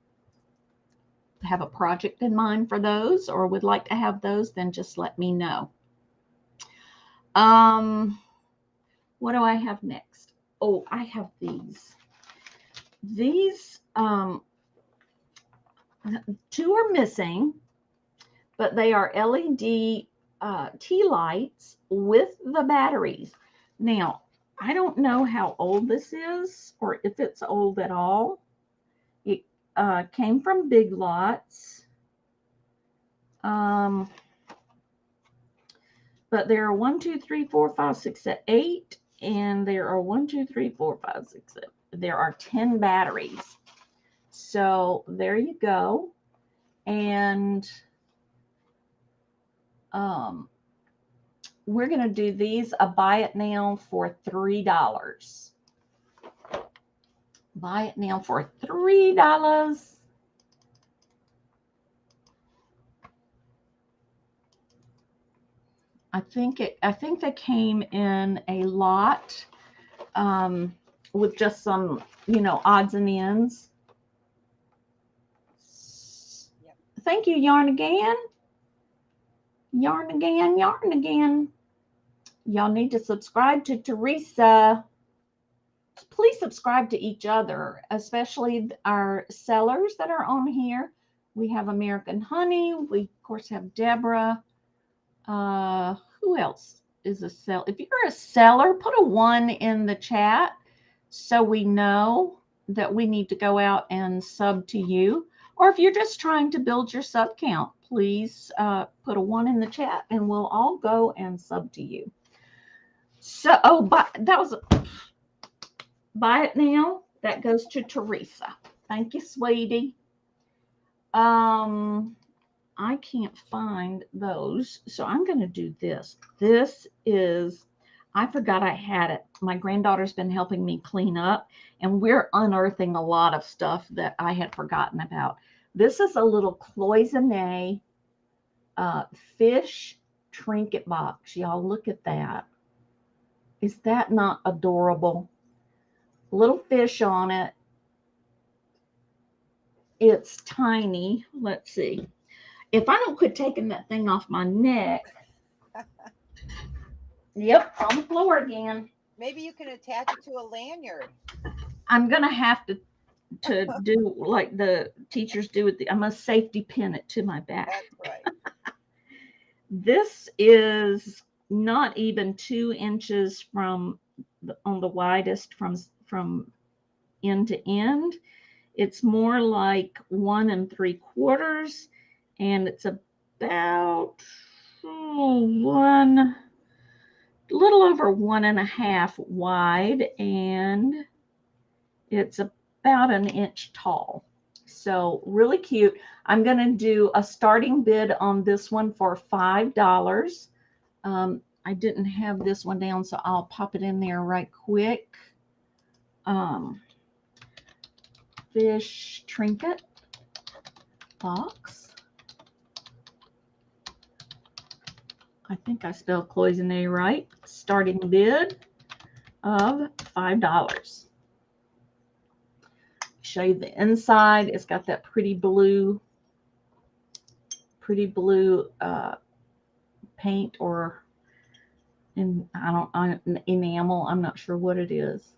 have a project in mind for those or would like to have those, then just let me know. What do I have next? Oh, I have these. These 2 are missing, but they are LED tea lights with the batteries. Now, I don't know how old this is or if it's old at all. It came from Big Lots. But there are 1, 2, 3, 4, 5, 6, 7, 8, and there are 1, 2, 3, 4, 5, 6, 7. There are 10 batteries. So there you go. And we're going to do these a buy it now for $3. Buy it now for $3. I think they came in a lot with just some, odds and ends. Yep. Thank you, Yarn Again. Yarn Again, Yarn Again. Y'all need to subscribe to Teresa. Please subscribe to each other, especially our sellers that are on here. We have American Honey. We, of course, have Debra. Who else is a seller? If you're a seller, put a 1 in the chat so we know that we need to go out and sub to you. Or if you're just trying to build your sub count, please put a 1 in the chat and we'll all go and sub to you. So, that was buy it now. That goes to Teresa. Thank you, sweetie. I can't find those, so I'm going to do this. This is, I forgot I had it. My granddaughter's been helping me clean up, and we're unearthing a lot of stuff that I had forgotten about. This is a little cloisonne fish trinket box. Y'all, look at that. Is that not adorable? Little fish on it. It's tiny. Let's see. If I don't quit taking that thing off my neck. Yep, on the floor again. Maybe you can attach it to a lanyard. I'm going to have to do like the teachers do with I'm going to safety pin it to my back. That's right. This is not even 2 inches on the widest from end to end. It's more like 1 3/4, and it's about 1 a little over 1.5 wide, and it's about an inch tall. So really cute. I'm going to do a starting bid on this one for $5. I didn't have this one down, so I'll pop it in there right quick. Fish trinket box. I think I spelled cloisonne right. Starting bid of $5. Show you the inside. It's got that pretty blue paint, or enamel. I'm not sure what it is,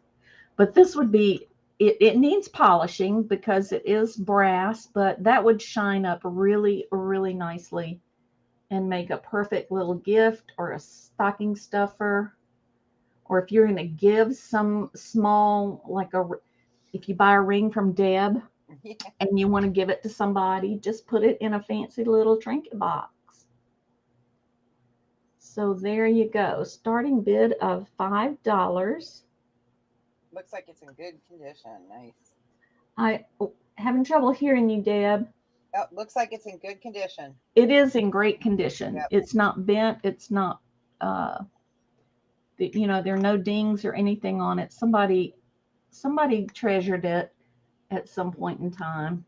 but this would be it needs polishing because it is brass, but that would shine up really, really nicely and make a perfect little gift or a stocking stuffer. Or if you're going to give some small, like if you buy a ring from Deb and you want to give it to somebody, just put it in a fancy little trinket box. So there you go. Starting bid of $5. Looks like it's in good condition. Nice. I having trouble hearing you, Deb. Oh, looks like it's in good condition. It is in great condition. Yep. It's not bent. It's not, there are no dings or anything on it. Somebody treasured it at some point in time.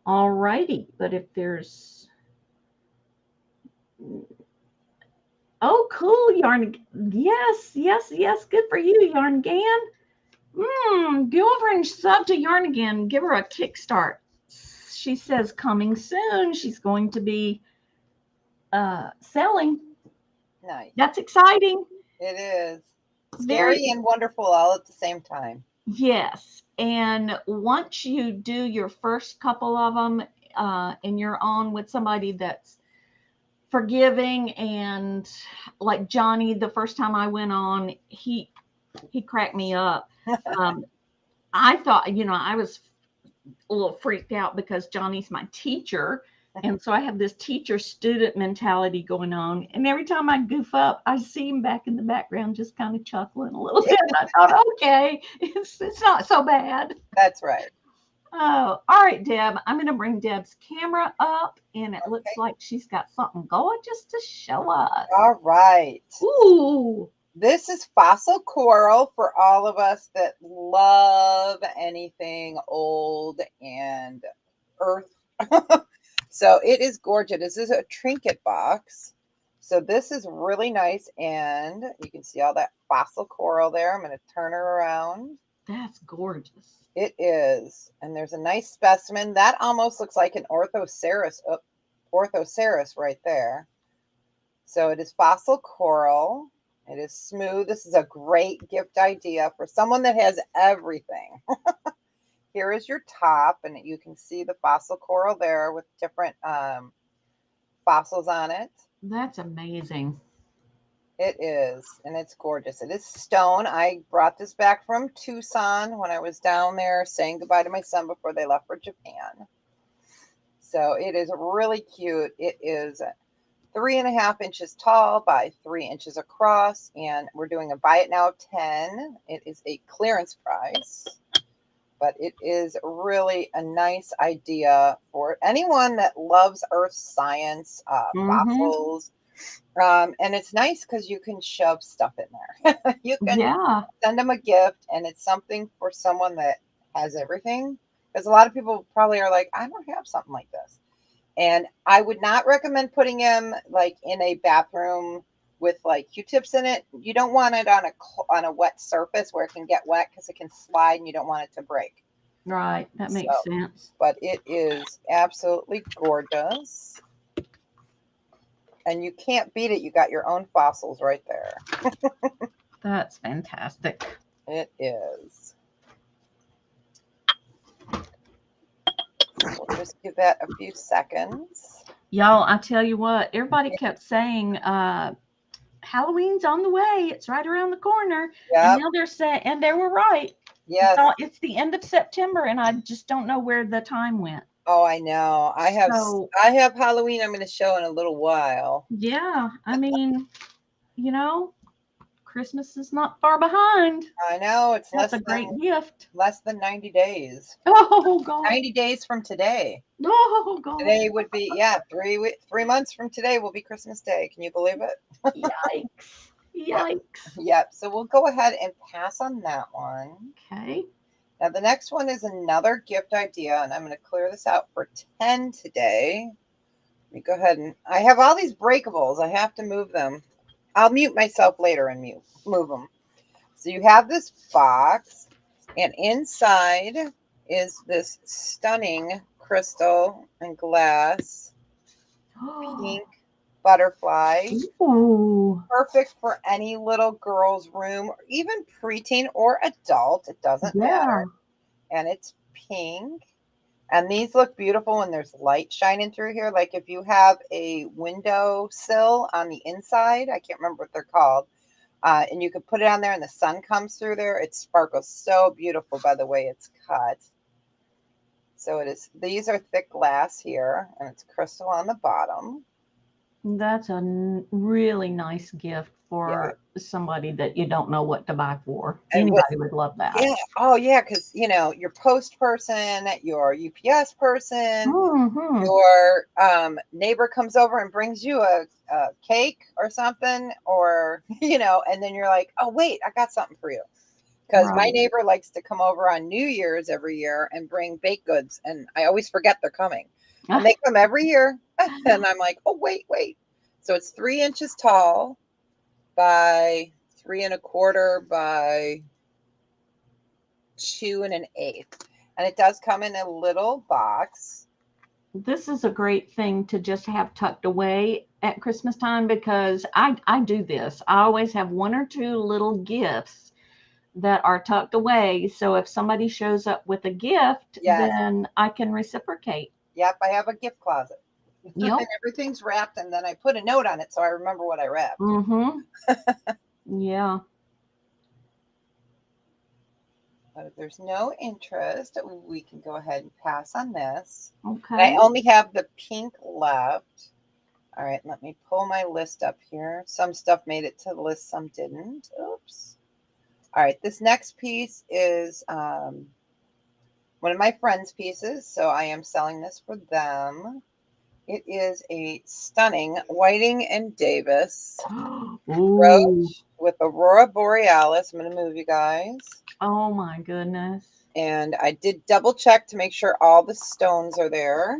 All righty, but if there's, oh, cool, Yarn. Yes. Good for you, Yarn Gan. Go over and sub to Yarn Again. Give her a kickstart. She says coming soon. She's going to be selling. Nice. That's exciting. It is. Scary and wonderful all at the same time. Yes. And once you do your first couple of them and you're on with somebody that's forgiving, and like Johnny, the first time I went on, he cracked me up. I thought, I was a little freaked out because Johnny's my teacher. And so I have this teacher-student mentality going on. And every time I goof up, I see him back in the background just kind of chuckling a little bit. And I thought, okay, it's not so bad. That's right. Oh, all right, Deb. I'm going to bring Deb's camera up, and it looks like she's got something gorgeous to show us. All right. Ooh. This is fossil coral for all of us that love anything old and earth. So it is gorgeous. This is a trinket box. So this is really nice. And you can see all that fossil coral there. I'm going to turn her around. That's gorgeous. It is. And there's a nice specimen. That almost looks like an orthoceras. Oh, orthoceras right there. So it is fossil coral. It is smooth. This is a great gift idea for someone that has everything. Here is your top, and you can see the fossil coral there with different fossils on it. That's amazing. It is, and it's gorgeous. It is stone. I brought this back from Tucson when I was down there saying goodbye to my son before they left for Japan. So it is really cute. It is 3.5 inches tall by 3 inches across, and we're doing a buy it now 10. It is a clearance price, but it is really a nice idea for anyone that loves earth science, fossils. And it's nice because you can shove stuff in there. You can send them a gift, and it's something for someone that has everything. Because a lot of people probably are like, I don't have something like this. And I would not recommend putting them like in a bathroom with like Q-tips in it. You don't want it on a wet surface where it can get wet because it can slide and you don't want it to break. Right. That makes sense. But it is absolutely gorgeous. And you can't beat it. You got your own fossils right there. That's fantastic. It is. We'll just give that a few seconds. Y'all, I tell you what, everybody kept saying Halloween's on the way. It's right around the corner. Yep. And now they're saying, and they were right. Yes. It's the end of September, and I just don't know where the time went. Oh, I know. I have Halloween I'm going to show in a little while. Yeah, I mean, Yeah, I have Halloween I'm going to show in a little while. And then we'll get to Halloween. I mean, But you know, Christmas is not far behind. I know it's That's a great gift. less than 90 days. Oh God. 90 days from today. Oh God. Today would be, yeah, 3 months from today will be Christmas Day. Can you believe it? Yikes. Yikes. Yep. So we'll go ahead and pass on that one. Okay. Now the next one is another gift idea, and I'm going to clear this out for 10 today. Let me go ahead and I have all these breakables. I have to move them. I'll mute myself later and move them. So you have this box, and inside is this stunning crystal and glass pink butterfly. Ooh. Perfect for any little girl's room, or even preteen or adult. It doesn't Yeah. matter. And it's pink. And these look beautiful when there's light shining through here. Like if you have a window sill on the inside, I can't remember what they're called. And you can put it on there and the sun comes through there. It sparkles so beautiful by the way it's cut. So it is, these are thick glass here and it's crystal on the bottom. That's a really nice gift Yeah. for somebody that you don't know what to buy for. And what, Anybody would love that. yeah. Oh yeah. Cause your post person, your UPS person, Mm-hmm. your neighbor comes over and brings you a cake or something, or, and then you're like, oh wait, I got something for you. Because my Right. neighbor likes to come over on New Year's every year and bring baked goods, and I always forget they're coming. And they come every year, and I'm like, oh, wait. So it's 3 inches tall by 3 1/4 by 2 1/8. And it does come in a little box. This is a great thing to just have tucked away at Christmas time because I do this. I always have 1 or 2 little gifts that are tucked away. So if somebody shows up with a gift, Yes. then I can reciprocate. Yep, I have a gift closet. Yep. And everything's wrapped, and then I put a note on it so I remember what I wrapped. Mm-hmm. Yeah. But if there's no interest, we can go ahead and pass on this. Okay. I only have the pink left. All right, let me pull my list up here. Some stuff made it to the list, some didn't. Oops. All right, this next piece is one of my friend's pieces, so I am selling this for them. It is a stunning Whiting and Davis Ooh. brooch with Aurora Borealis. I'm going to move you guys. Oh my goodness. And I did double check to make sure all the stones are there.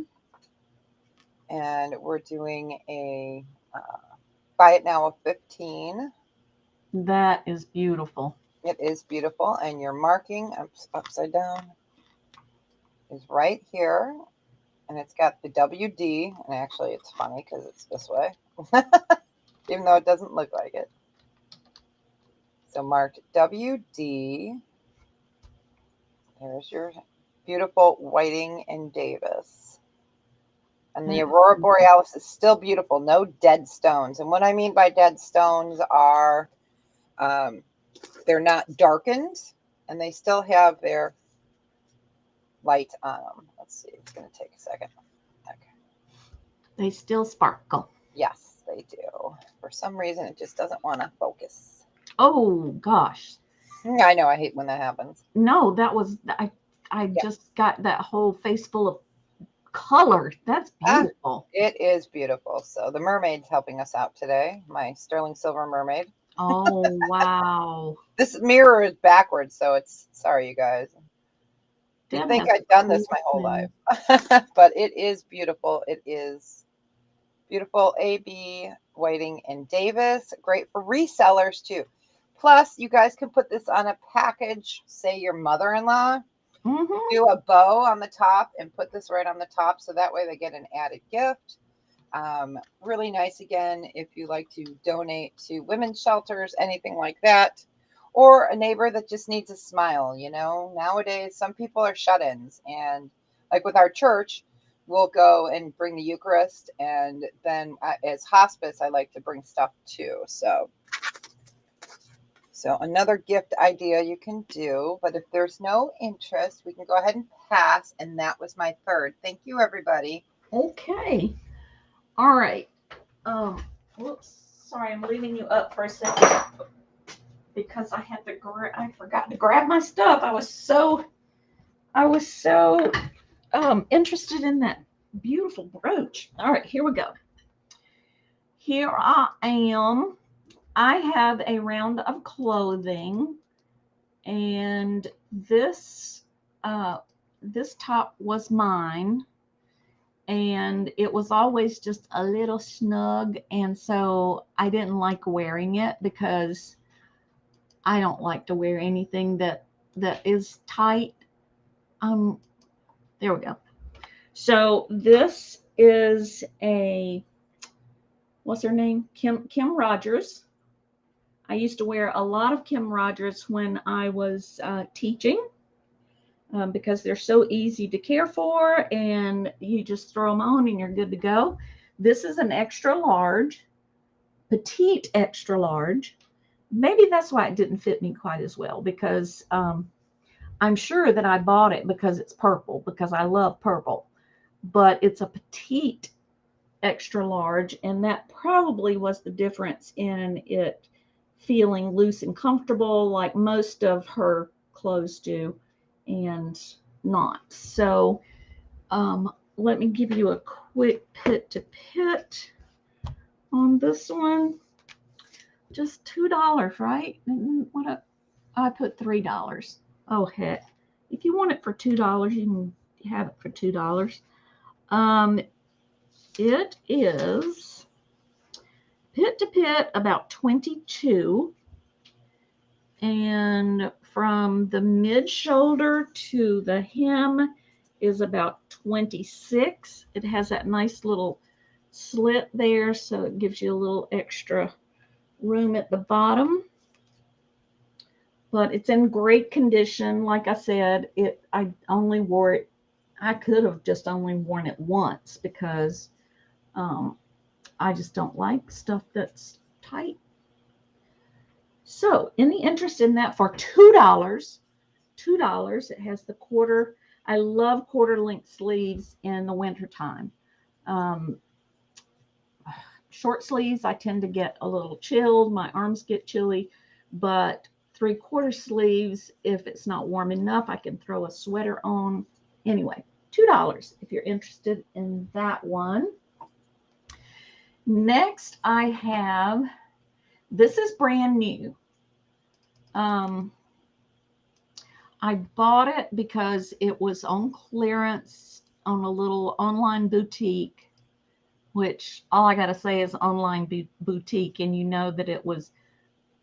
And we're doing a buy it now of 15. That is beautiful. It is beautiful. And your marking upside down is right here. And it's got the WD. And actually, it's funny because it's this way, even though it doesn't look like it. So marked WD. There's your beautiful Whiting and Davis. And the Aurora Borealis is still beautiful. No dead stones. And what I mean by dead stones are they're not darkened and they still have their light on them. Let's see. It's going to take a second. Okay. They still sparkle. Yes, they do. For some reason, it just doesn't want to focus. Oh gosh. I know. I hate when that happens. No, that was I just got that whole face full of color. That's beautiful. It is beautiful. So the mermaid's helping us out today. My sterling silver mermaid. Oh wow. This mirror is backwards, so it's sorry, you guys. Deb You'd think has I'd done this cool my whole things. life, but it is beautiful. It is beautiful. AB Whiting and Davis, great for resellers too. Plus, you guys can put this on a package. Say your mother-in-law, do a bow on the top and put this right on the top, so that way they get an added gift. Really nice again if you like to donate to women's shelters, anything like that. Or a neighbor that just needs a smile. Nowadays some people are shut-ins, and like with our church, we'll go and bring the Eucharist, and then as hospice I like to bring stuff too. So another gift idea you can do. But if there's no interest, we can go ahead and pass. And that was my third. Thank you, everybody. Okay. All right. Whoops. Sorry, I'm leaving you up for a second because I forgot to grab my stuff. I was so interested in that beautiful brooch. All right, here we go. Here I am. I have a round of clothing, and this top was mine, and it was always just a little snug, and so I didn't like wearing it because I don't like to wear anything that is tight. There we go. So this is a, what's her name? Kim Rogers. I used to wear a lot of Kim Rogers when I was teaching because they're so easy to care for, and you just throw them on and you're good to go. This is an extra large, petite extra large. Maybe that's why it didn't fit me quite as well, because I'm sure that I bought it because it's purple, because I love purple, but it's a petite extra large, and that probably was the difference in it feeling loose and comfortable like most of her clothes do, and not. So let me give you a quick pit to pit on this one. Just $2, right? I put $3. Oh heck, if you want it for $2, you can have it for $2. It is pit to pit about 22, and from the mid shoulder to the hem is about 26. It has that nice little slit there, so it gives you a little extra room at the bottom. But it's in great condition. Like I said, I only wore it. I could have just only worn it once because I just don't like stuff that's tight. So, any interest in that for $2? $2. It has the quarter. I love quarter length sleeves in the wintertime. Short sleeves, I tend to get a little chilled. My arms get chilly, but 3/4 sleeves, if it's not warm enough, I can throw a sweater on. Anyway, $2 if you're interested in that one. Next, I have, this is brand new. I bought it because it was on clearance on a little online boutique, which all I got to say is online boutique, and you know that it was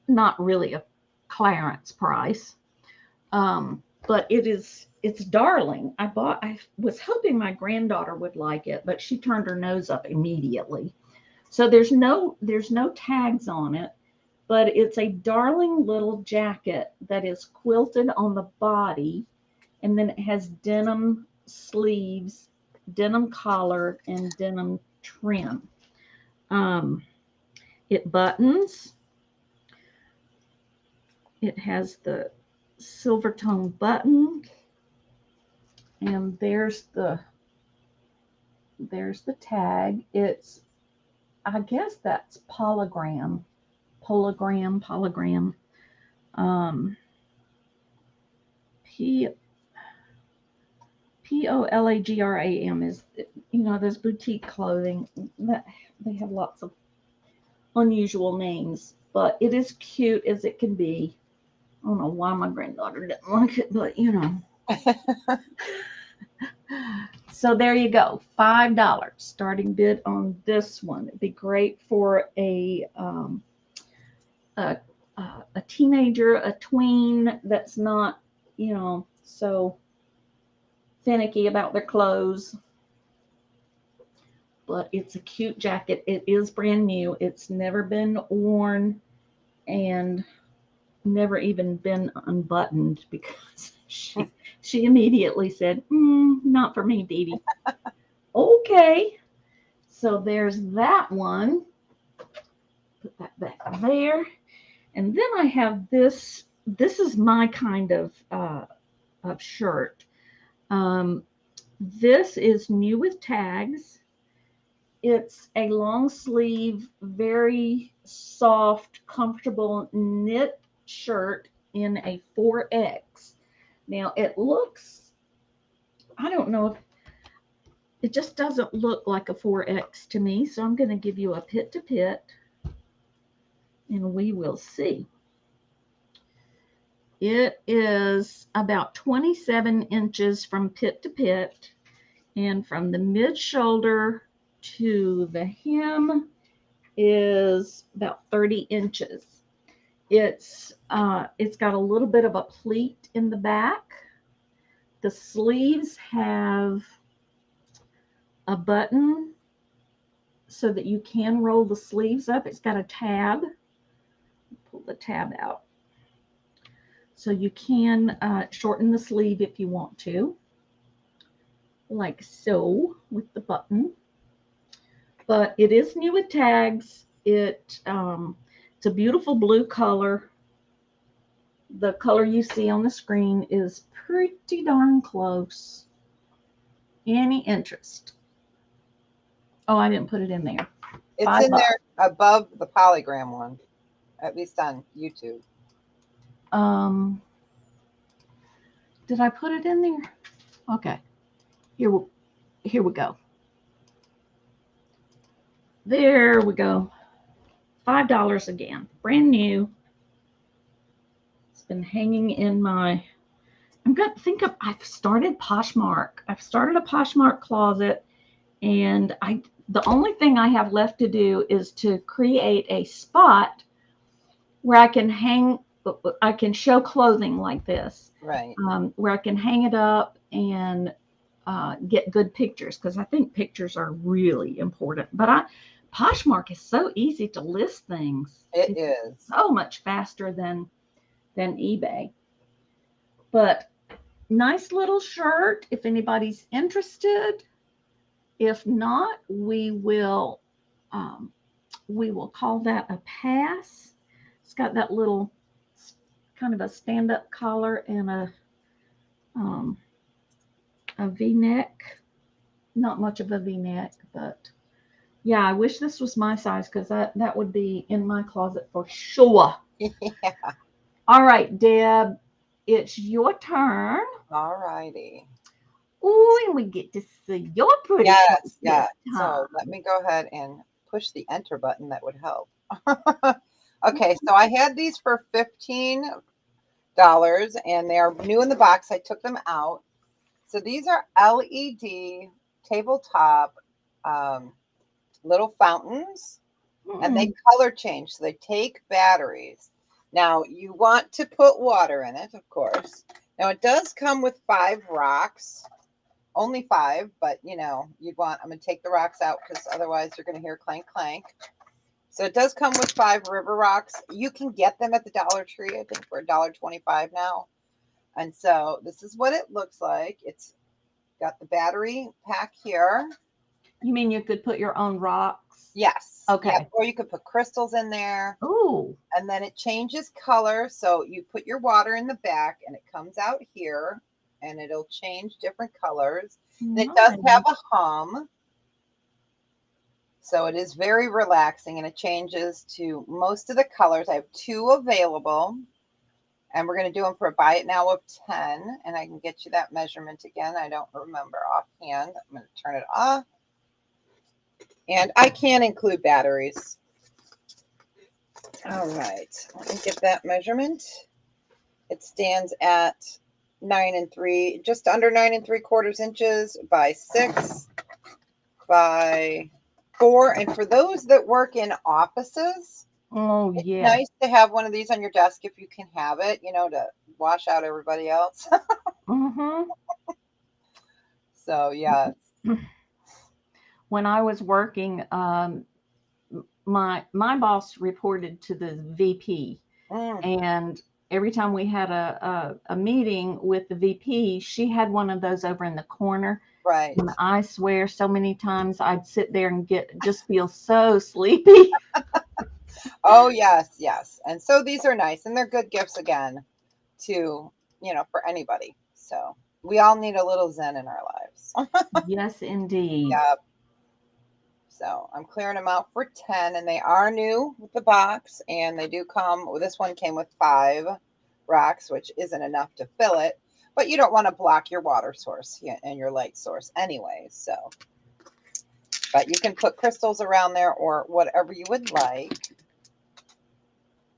not really a clearance price. But it's darling. I was hoping my granddaughter would like it, but she turned her nose up immediately. So there's no tags on it, but it's a darling little jacket that is quilted on the body, and then it has denim sleeves, denim collar, and denim trim. It buttons. It has the silver tone button, and there's the tag. It's, I guess that's polygram. Polygram. POLAGRAM is, those boutique clothing that they have lots of unusual names, but it is cute as it can be. I don't know why my granddaughter didn't like it, but So there you go, $5 starting bid on this one. It'd be great for a teenager, a tween that's not, so finicky about their clothes. But it's a cute jacket. It is brand new. It's never been worn and never even been unbuttoned because she immediately said, not for me, DeeDee. Okay. So there's that one. Put that back there. And then I have this. This is my kind of shirt. This is new with tags. It's a long sleeve, very soft, comfortable knit shirt in a 4X. Now it looks, I don't know if it just doesn't look like a 4X to me, so I'm going to give you a pit to pit and we will see. It is about 27 inches from pit to pit, and from the mid shoulder to the hem is about 30 inches. It's got a little bit of a pleat in the back. The sleeves have a button so that you can roll the sleeves up. It's got a tab. Pull the tab out. So you can shorten the sleeve if you want to, like so, with the button. But it is new with tags. It's a beautiful blue color. The color you see on the screen is pretty darn close. Any interest? Oh, I didn't put it in there. It's in there above the polygram one, at least on YouTube. Did I put it in there? Okay. Here we go. There we go. $5 again. Brand new. It's been hanging in my, I've started Poshmark. I've started a Poshmark closet, and the only thing I have left to do is to create a spot where I can show clothing like this. Right. Where I can hang it up and get good pictures, because I think pictures are really important. But Poshmark is so easy to list things. It is so much faster than eBay. But nice little shirt if anybody's interested. If not, we will call that a pass. It's got that little kind of a stand-up collar and a V-neck. Not much of a V-neck, but yeah, I wish this was my size, because that would be in my closet for sure. Yeah. All right, Deb, it's your turn. All righty. Ooh, and we get to see your pretty face. Yeah. So let me go ahead and push the enter button. That would help. Okay, so I had these for $15, and they are new in the box. I took them out. So these are LED tabletop little fountains, and they color change. So they take batteries. Now you want to put water in it, of course. Now it does come with 5 rocks, only 5, but you know, I'm going to take the rocks out because otherwise you're going to hear clank, clank. So it does come with 5 river rocks. You can get them at the Dollar Tree, I think, for $1.25 now. And so this is what it looks like. It's got the battery pack here. You mean you could put your own rocks? Yes. Okay. Yeah, or you could put crystals in there. Ooh. And then it changes color. So you put your water in the back and it comes out here and it'll change different colors. And it does have a hum. So it is very relaxing, and it changes to most of the colors. I have 2 available, and we're going to do them for a buy it now of 10. And I can get you that measurement again. I don't remember offhand. I'm going to turn it off. And I can include batteries. All right, let me get that measurement. It stands at 9 3, just under 9 3/4 inches by 6 by 4. And for those that work in offices, it's nice to have one of these on your desk if you can have it, you know, to wash out everybody else. So yeah. When I was working, my boss reported to the VP, and every time we had a meeting with the VP, she had one of those over in the corner. Right. And I swear, so many times I'd sit there and just feel so sleepy. Oh yes, yes. And so these are nice, and they're good gifts again to, you know, for anybody. So we all need a little zen in our lives. Yes, indeed. Yep. So I'm clearing them out for 10, and they are new with the box, and they do come, well, this one came with 5 rocks, which isn't enough to fill it, but you don't want to block your water source and your light source anyway. So, but you can put crystals around there or whatever you would like.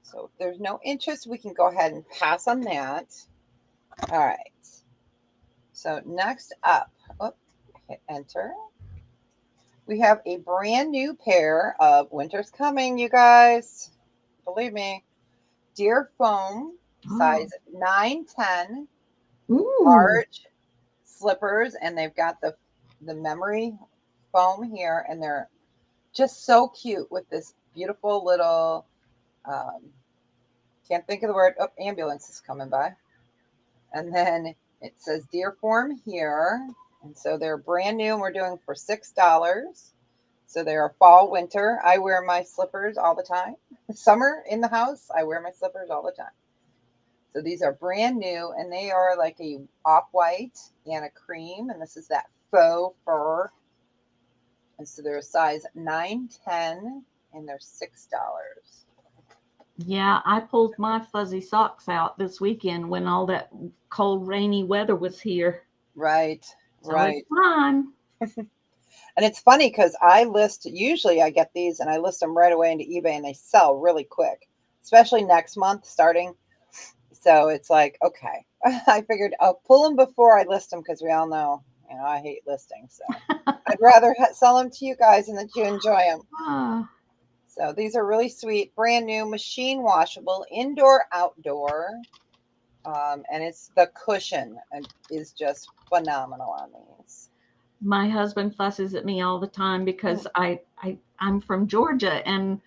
So if there's no interest, we can go ahead and pass on that. All right. So next up, hit enter. We have a brand new pair of Winter's Coming, you guys. Believe me. Deer foam, size 9-10, large slippers, and they've got the memory foam here, and they're just so cute with this beautiful little, can't think of the word, oh, ambulance is coming by. And then it says deer form here. And so they're brand new, and we're doing for $6. So they're fall, winter. I wear my slippers all the time. Summer in the house, I wear my slippers all the time. So these are brand new, and they are like a off-white and a cream, and this is that faux fur. And so they're a size 9-10, and they're $6. Yeah, I pulled my fuzzy socks out this weekend when all that cold, rainy weather was here. Right, so right. It's fine. And it's funny because usually I get these and I list them right away into eBay, and they sell really quick, especially next month starting. So it's like, okay, I figured I'll pull them before I list them, because we all know, I hate listing. So I'd rather sell them to you guys and that you enjoy them. So these are really sweet, brand new, machine washable, indoor, outdoor. And it's the cushion is just phenomenal on these. My husband fusses at me all the time because I'm from Georgia, and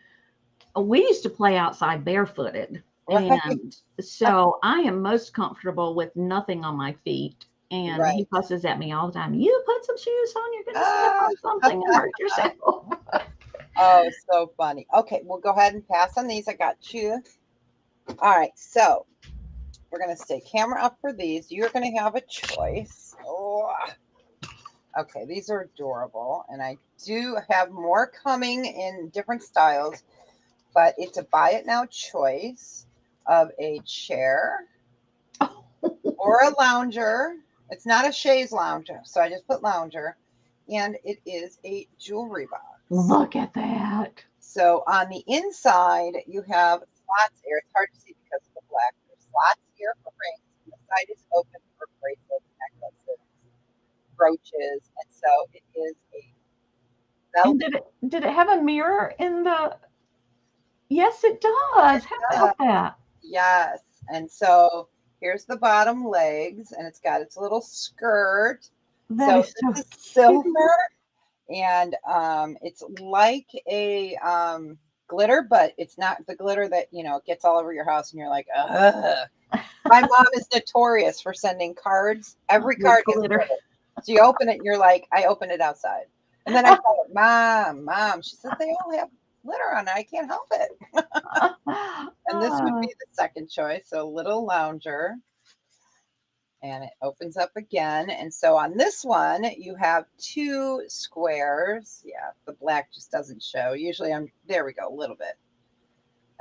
we used to play outside barefooted. Right. And so I am most comfortable with nothing on my feet. And he fusses at me all the time. You put some shoes on, you're going to step on something and hurt yourself. Oh, so funny. Okay, we'll go ahead and pass on these. I got you. All right, so we're going to stay camera up for these. You're going to have a choice. Oh. Okay, these are adorable, and I do have more coming in different styles, but it's a buy it now choice of a chair or a lounger. It's not a chaise lounger, so I just put lounger, and it is a jewelry box. Look at that. So on the inside, you have slots here. It's hard to see because of the black. There's slots here for rings, and the side is open for bracelets, necklaces, brooches, and so it is a velvet. And did it have a mirror in the? Yes, it does. How about that? Yes. And so here's the bottom legs, and it's got its little skirt. That is so this is silver, and it's like a glitter, but it's not the glitter that gets all over your house, and you're like, ugh. My mom is notorious for sending cards. Every card gets glitter. So you open it, and you're like, I open it outside. And then I tell her, Mom. She says, they all have glitter on it. I can't help it. And this would be the second choice. So little lounger. And it opens up again. And so on this one, you have 2 squares. Yeah, the black just doesn't show. Usually there we go, a little bit.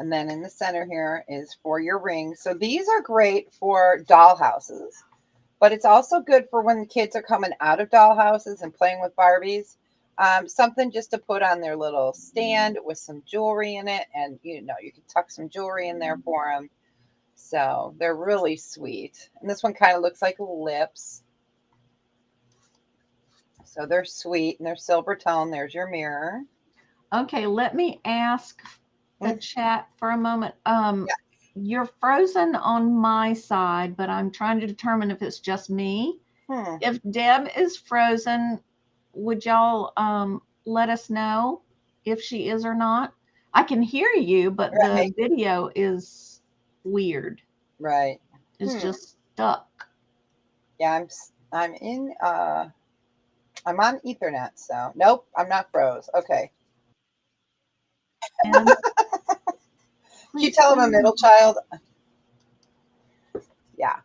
And then in the center here is for your rings. So these are great for doll houses, but it's also good for when the kids are coming out of doll houses and playing with Barbies. Something just to put on their little stand with some jewelry in it. And, you can tuck some jewelry in there for them. So they're really sweet. And this one kind of looks like lips. So they're sweet, and they're silver tone. There's your mirror. Okay, let me ask the chat for a moment. You're frozen on my side, but I'm trying to determine if it's just me. If Deb is frozen, would y'all let us know if she is or not? I can hear you, but the video is weird. Right. It's just stuck. Yeah, I'm on Ethernet, so nope, I'm not froze. Okay. Can you tell I'm a middle child? Yeah.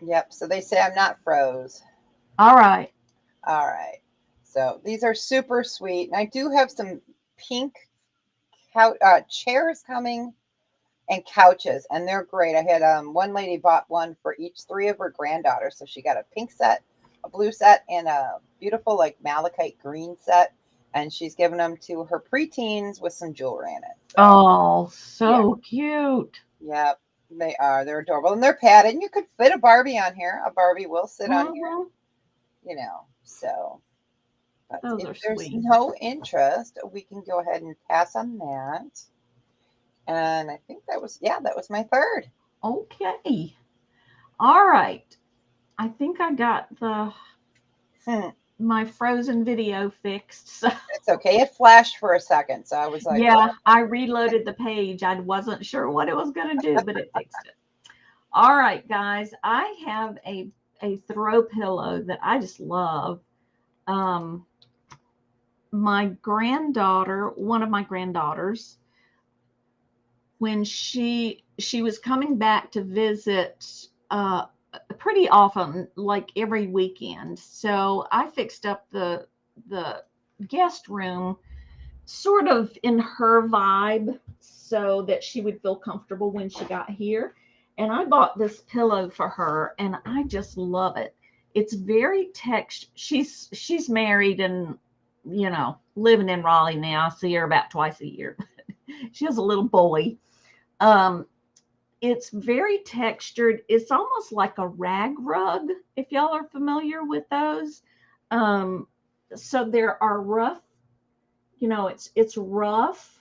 Yep. So they say I'm not froze. All right. All right. So these are super sweet. And I do have some pink chairs coming and couches, and they're great. I had one lady bought one for each 3 of her granddaughters. So she got a pink set, a blue set, and a beautiful like malachite green set. And she's given them to her preteens with some jewelry in it. So, Oh, yeah. so cute. Yep, they are. They're adorable. And they're padded. And you could fit a Barbie on here. A Barbie will sit on here, Mm-hmm. So, but Those if are there's sweet. no interest, we can go ahead and pass on that. And I think that was my third. Okay. All right. I think I got my frozen video fixed. So It's okay. It flashed for a second. So I was like, yeah, I reloaded the page. I wasn't sure what it was going to do, but it fixed it. All right, guys. I have a throw pillow that I just love. My granddaughter, one of my granddaughters, when she was coming back to visit pretty often, like every weekend. So I fixed up the guest room sort of in her vibe so that she would feel comfortable when she got here. And I bought this pillow for her and I just love it. It's very she's married and living in Raleigh now. I see her about twice a year. She has a little boy. Um, it's very textured. It's almost like a rag rug, if y'all are familiar with those. Um, so there are rough, it's rough.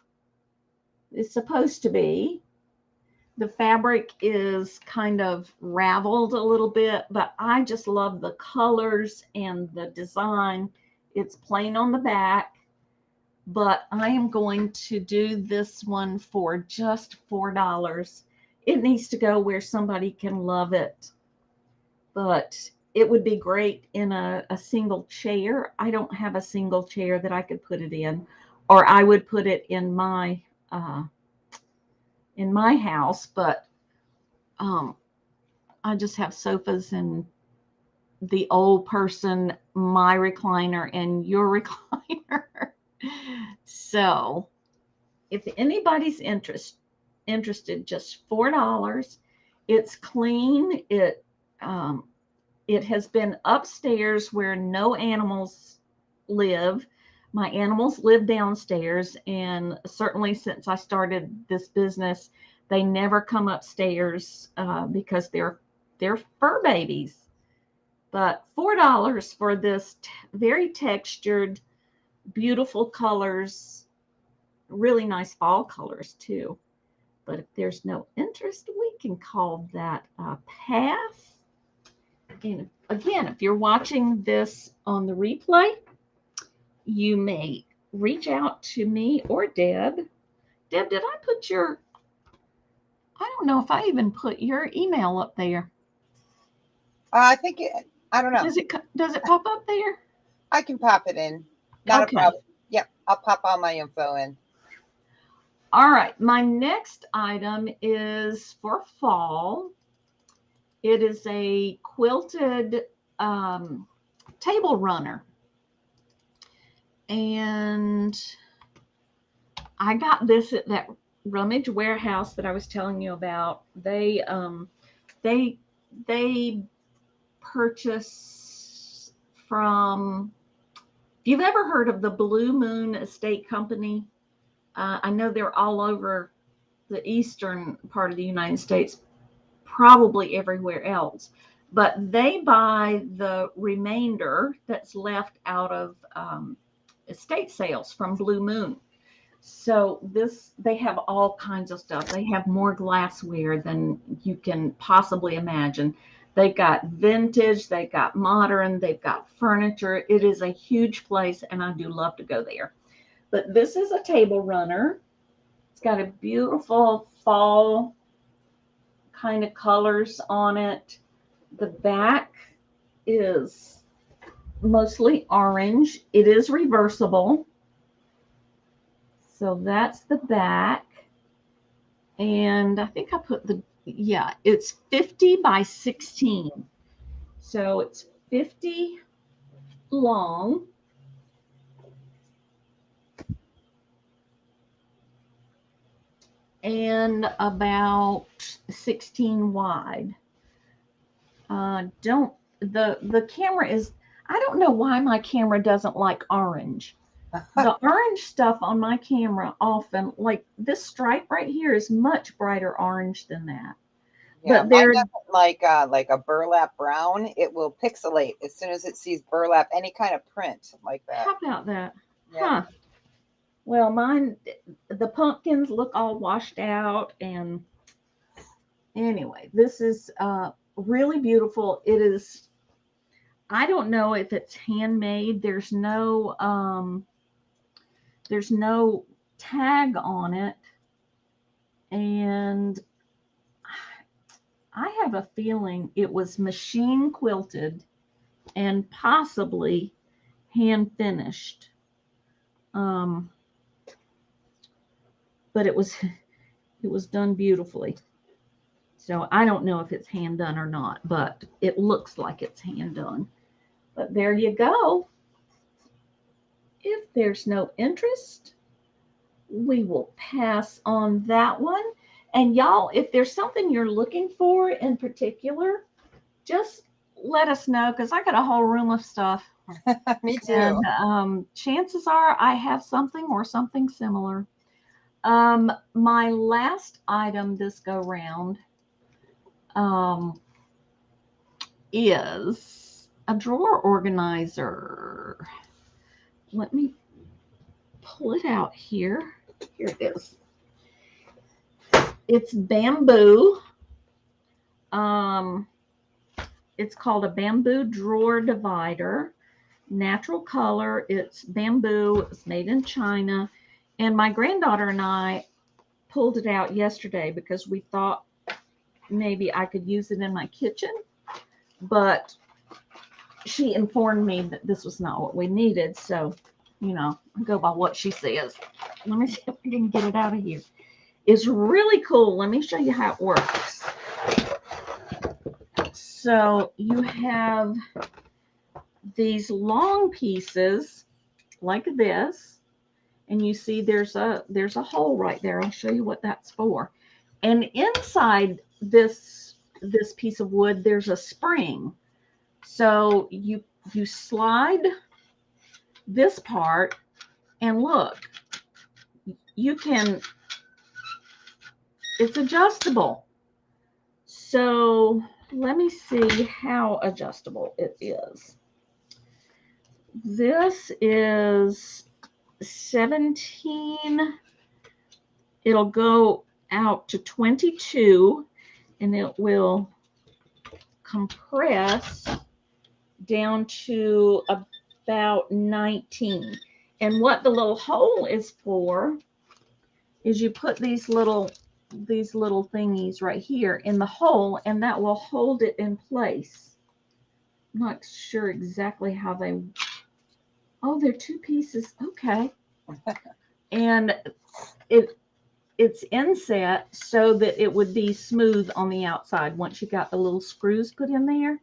It's supposed to be. The fabric is kind of raveled a little bit, but I just love the colors and the design. It's plain on the back, but I am going to do this one for just $4. It needs to go where somebody can love it, but it would be great in a single chair. I don't have a single chair that I could put it in, or I would put it in my house, but I just have sofas and the old person, my recliner, and your recliner. So if anybody's interested, just $4. It's clean. It has been upstairs where no animals live. My animals live downstairs, and certainly since I started this business, they never come upstairs because they're fur babies. But $4 for this very textured, beautiful colors, really nice fall colors too. But if there's no interest, we can call that a pass. And again, if you're watching this on the replay, you may reach out to me or Deb. Deb, did I put I don't know if I even put your email up there. I don't know. Does it pop up there? I can pop it in. Not a problem. Yep, I'll pop all my info in. All right, my next item is for fall. It is a quilted table runner. And I got this at that rummage warehouse that I was telling you about. They purchase from, if you've ever heard of the Blue Moon Estate Company, I know they're all over the eastern part of the United States, probably everywhere else, but they buy the remainder that's left out of estate sales from Blue Moon. So they have all kinds of stuff. They have more glassware than you can possibly imagine. They've got vintage, they've got modern, they've got furniture. It is a huge place, and I do love to go there. But this is a table runner. It's got a beautiful fall kind of colors on it. The back is mostly orange. It is reversible. So that's the back. And I think I put it's 50 by 16. So it's 50 long and about 16 wide. The camera is, I don't know why my camera doesn't like orange. The orange stuff on my camera often, like this stripe right here, is much brighter orange than that. Yeah, But mine they're, doesn't like a burlap brown. It will pixelate as soon as it sees burlap, any kind of print like that. how about that? Yeah. Huh. Well, mine, the pumpkins look all washed out. And anyway, this is really beautiful. It is, I don't know if it's handmade. There's no tag on it. And I have a feeling it was machine quilted and possibly hand finished. Um, but it was done beautifully. So I don't know if it's hand done or not, but it looks like it's hand done. But there you go. If there's no interest, we will pass on that one. And y'all, if there's something you're looking for in particular, just let us know, because I got a whole room of stuff. Me too. And chances are I have something or something similar. My last item this go round is a drawer organizer. Let me pull it out here. Here it is. It's bamboo. It's called a bamboo drawer divider. Natural color. It's bamboo. It's made in China. And my granddaughter and I pulled it out yesterday because we thought maybe I could use it in my kitchen. But she informed me that this was not what we needed. So, I go by what she says. Let me see if I can get it out of here. It's really cool. Let me show you how it works. So you have these long pieces like this, and you see there's a hole right there. I'll show you what that's for. And inside this piece of wood, there's a spring. So you slide this part, and look, it's adjustable. So let me see how adjustable it is. This is 17. It'll go out to 22, and it will compress down to about 19. And what the little hole is for is you put these little thingies right here in the hole, and that will hold it in place. I'm not sure exactly how they, oh, they're two pieces. Okay. And it's inset so that it would be smooth on the outside once you got the little screws put in there.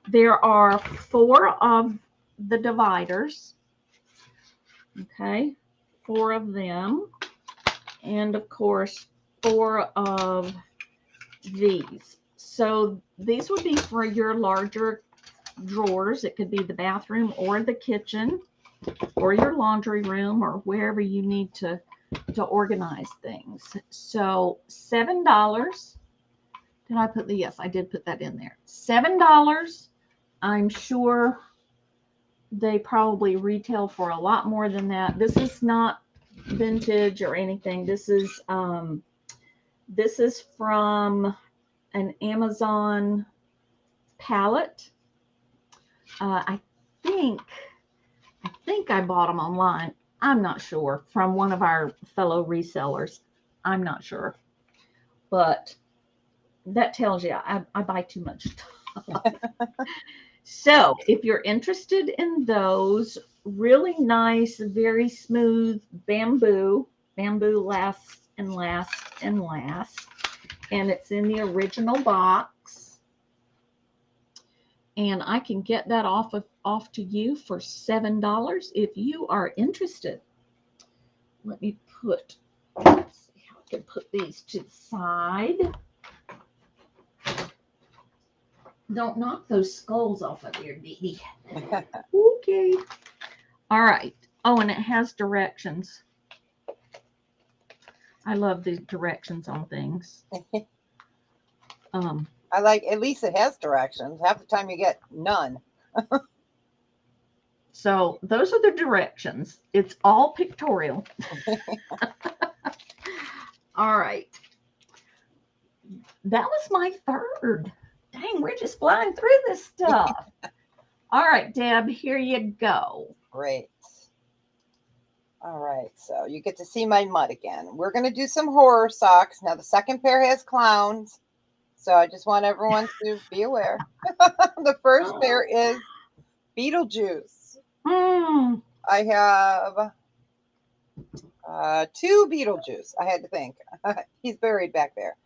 There are 4 of the dividers. Okay. 4 of them. And of course, 4 of these. So these would be for your larger drawers. It could be the bathroom or the kitchen or your laundry room or wherever you need to organize things. So $7. Did I put the, yes, I did put that in there. $7. I'm sure they probably retail for a lot more than that. This is not vintage or anything. This is from an Amazon palette. I think I bought them online. I'm not sure, from one of our fellow resellers. I'm not sure, but that tells you I buy too much stuff. So if you're interested in those, really nice, very smooth bamboo lasts and lasts and lasts. And it's in the original box. And I can get that off to you for $7 if you are interested. Let me put, let's see how can put these to the side. Don't knock those skulls off of here, DeeDee. Okay. All right. Oh, and it has directions. I love the directions on things. I like, at least it has directions. Half the time you get none. So those are the directions. It's all pictorial. All right. That was my third. Dang, we're just flying through this stuff. All right, Deb, here you go. Great. All right, so you get to see my mud again. We're going to do some horror socks. Now, the second pair has clowns, so I just want everyone to be aware. The first pair is Beetlejuice. Mm. I have 2 Beetlejuice. I had to think. He's buried back there.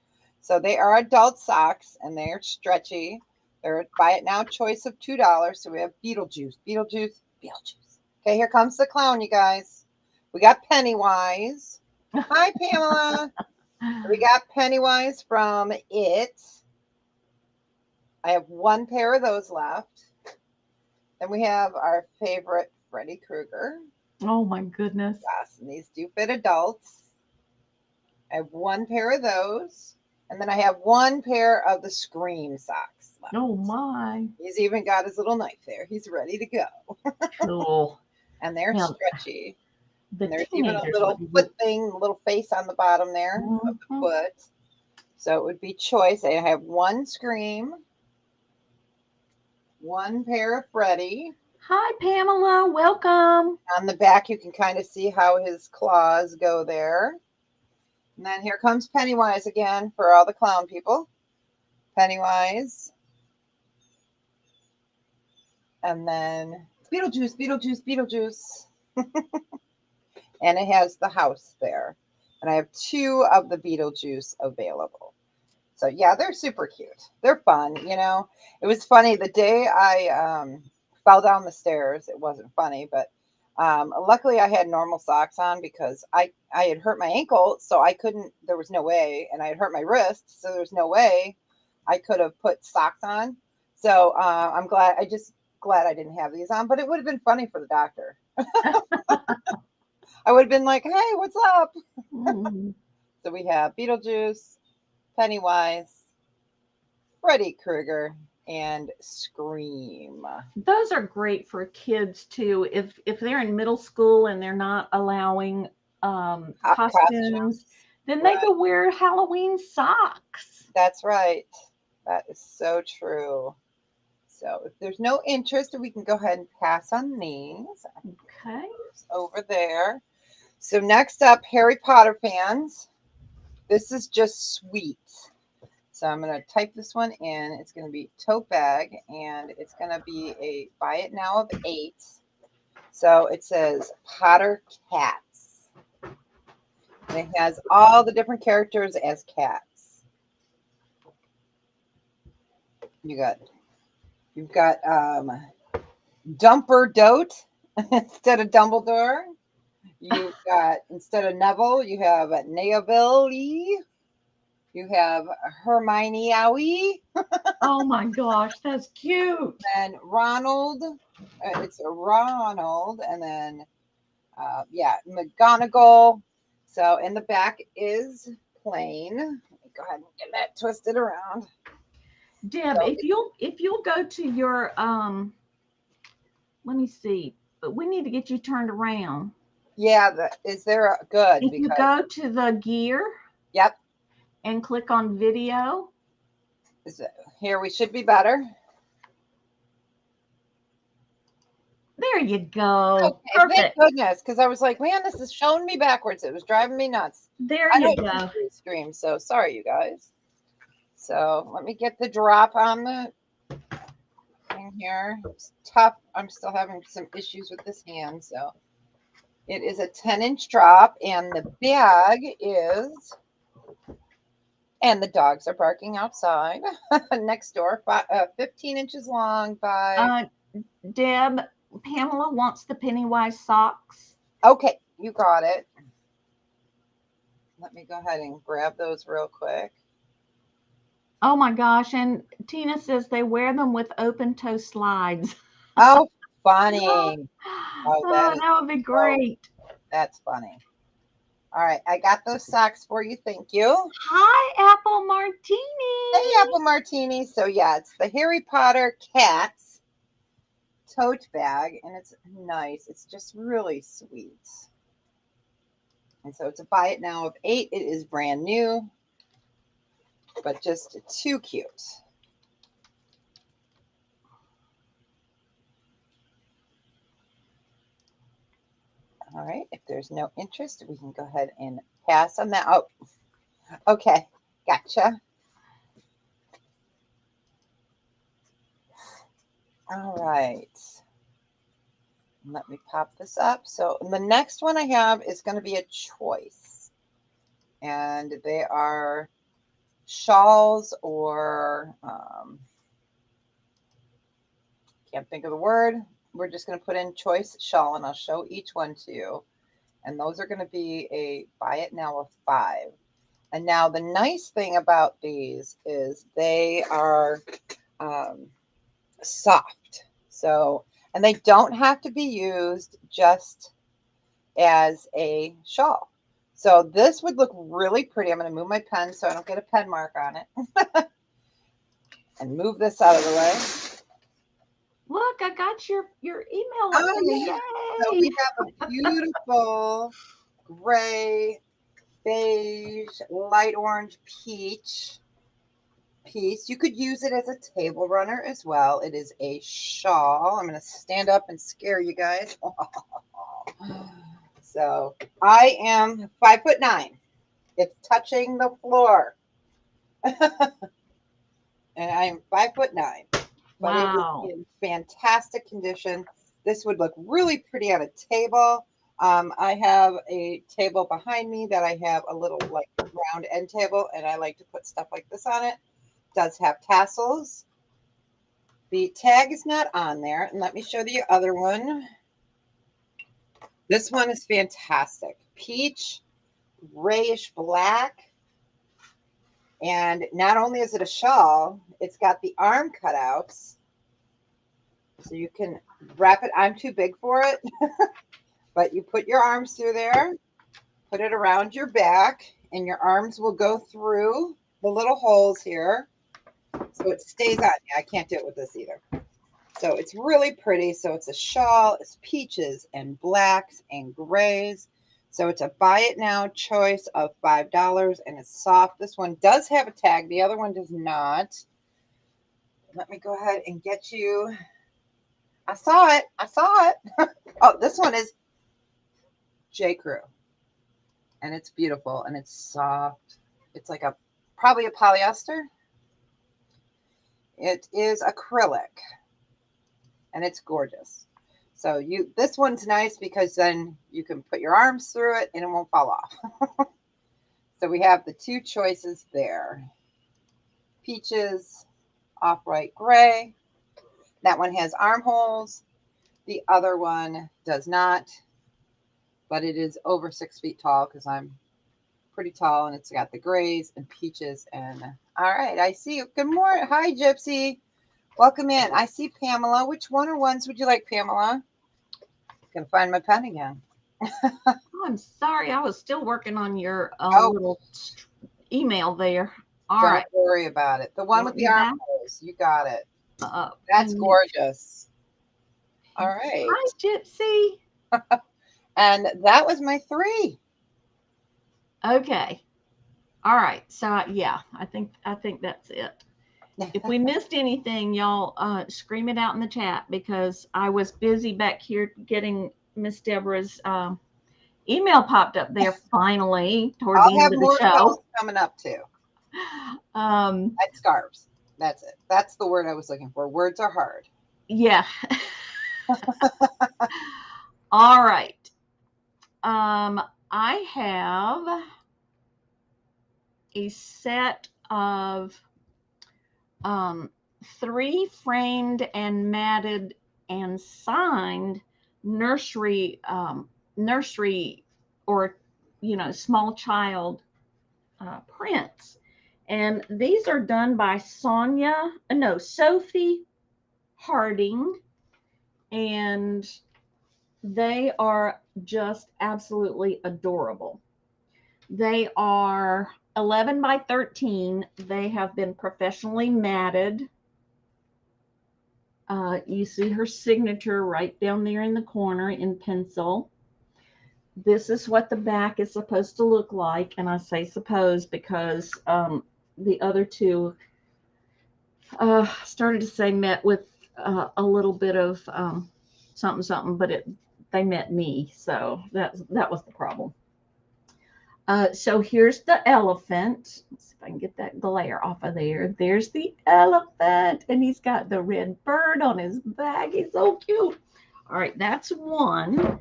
So they are adult socks, and they're stretchy. They're buy it now choice of $2. So we have Beetlejuice, Beetlejuice, Beetlejuice. Okay, here comes the clown, you guys. We got Pennywise. Hi, Pamela. We got Pennywise from It. I have 1 pair of those left. Then we have our favorite Freddy Krueger. Oh my goodness. Yes, and these do fit adults. I have 1 pair of those. And then I have 1 pair of the Scream socks left. Oh my. He's even got his little knife there. He's ready to go. Cool. And they're Now, stretchy. The There's even a teenagers little would- foot thing, a little face on the bottom there of the foot. So it would be choice. I have 1 Scream, 1 pair of Freddy. Hi, Pamela. Welcome. On the back, you can kind of see how his claws go there. And then here comes Pennywise again for all the clown people. Pennywise. And then Beetlejuice, Beetlejuice, Beetlejuice. And it has the house there. And I have 2 of the Beetlejuice available. So yeah, they're super cute. They're fun, you know. It was funny the day I fell down the stairs. It wasn't funny, but luckily I had normal socks on because I had hurt my ankle, so I couldn't, there was no way, and I had hurt my wrist, so there's no way I could have put socks on. So I'm glad I didn't have these on, but it would have been funny for the doctor. I would have been like, hey, what's up? So we have Beetlejuice, Pennywise, Freddy Krueger, and Scream. Those are great for kids too. If they're in middle school and they're not allowing costumes, then they go wear Halloween socks. That's right. That is so true. So if there's no interest, we can go ahead and pass on these. Okay. Over there. So next up, Harry Potter fans. This is just sweet. So I'm going to type this one in. It's going to be tote bag, and it's going to be a buy it now of 8. So it says Potter Cats. And it has all the different characters as cats. You've got Dumper Dote instead of Dumbledore. You've got, instead of Neville, you have Neville. You have Hermione Owie. Oh my gosh, that's cute. And Ronald. It's a Ronald. And then, McGonagall. So in the back is plain. Let me go ahead and get that twisted around. Deb, So if you'll go to your let me see, but we need to get you turned around. Yeah, is there a good? If you go to the gear, yep, and click on video. Here we should be better. There you go. Okay, perfect. Thank goodness, because I was like, man, this is showing me backwards. It was driving me nuts. There you go. Scream. So sorry, you guys. So let me get the drop on the thing here. It's tough. I'm still having some issues with this hand. So it is a 10-inch drop, and the bag is, and the dogs are barking outside next door. 15 inches long by. Deb, Pamela wants the Pennywise socks. Okay, you got it. Let me go ahead and grab those real quick. Oh my gosh. And Tina says they wear them with open toe slides. Oh, funny. Oh, that Oh, is that would be so, great. that's funny. All right, I got those socks for you. Thank you. Hi, Apple Hey, Martini. Apple Martini. So yeah, it's the Harry Potter cats tote bag, and it's nice. It's just really sweet. And so it's a buy it now of 8. It is brand new, but just too cute. All right, if there's no interest, we can go ahead and pass on that. Oh, okay, gotcha. All right, let me pop this up. So the next one I have is going to be a choice, and they are shawls or can't think of the word. We're just going to put in choice shawl, and I'll show each one to you. And those are going to be a buy it now of 5. And now the nice thing about these is they are soft. So, and they don't have to be used just as a shawl. So this would look really pretty. I'm going to move my pen so I don't get a pen mark on it. And move this out of the way. Look, I got your email up Oh, there. yeah. So Yay. we have a beautiful gray, beige, light orange, peach piece. You could use it as a table runner as well. It is a shawl. I'm going to stand up and scare you guys. So I am 5'9". It's touching the floor. And I'm 5'9". But it is Wow. in fantastic condition. This would look really pretty on a table. I have a table behind me that I have a little like round end table, and I like to put stuff like this on it. It does have tassels. The tag is not on there. And let me show the other one. This one is fantastic. Peach, grayish black. And not only is it a shawl, it's got the arm cutouts. So you can wrap it. I'm too big for it, but you put your arms through there, put it around your back, and your arms will go through the little holes here. So it stays on you. I can't do it with this either. So it's really pretty. So it's a shawl. It's peaches and blacks and grays. So it's a buy it now choice of $5, and it's soft. This one does have a tag. The other one does not. Let me go ahead and get you. I saw it. I saw it. Oh, this one is J. Crew, and it's beautiful and it's soft. It's like probably a polyester. It is acrylic, and it's gorgeous. So this one's nice because then you can put your arms through it and it won't fall off. So we have the two choices there. Peaches, off-white gray. That one has armholes. The other one does not, but it is over 6 feet tall because I'm pretty tall, and it's got the grays and peaches. And all right, I see you. Good morning. Hi, Gypsy. Welcome in. I see Pamela. Which one or ones would you like, Pamela? Can find my pen again. Oh, I'm sorry. I was still working on your Oh, little email there. All don't right. worry about it. The one with the That armholes. You got it. up. That's gorgeous. All right. Hi, Gypsy. And that was my 3. Okay. All right. So yeah, I think that's it. If we missed anything, y'all scream it out in the chat because I was busy back here getting Miss Deborah's email popped up there finally toward the I'll end have of the more show. shawls coming up too. Um, And scarves. That's it. That's the word I was looking for. Words are hard. yeah. All right. I have a set of 3 framed and matted and signed nursery or small child prints. And these are done by Sophie Harding. And they are just absolutely adorable. They are 11 by 13. They have been professionally matted. You see her signature right down there in the corner in pencil. This is what the back is supposed to look like. And I say supposed because the other two started to say met with a little bit of something, but they met me. So that was the problem. So here's the elephant. Let's see if I can get that glare off of there. There's the elephant, and he's got the red bird on his back. He's so cute. All right, that's one.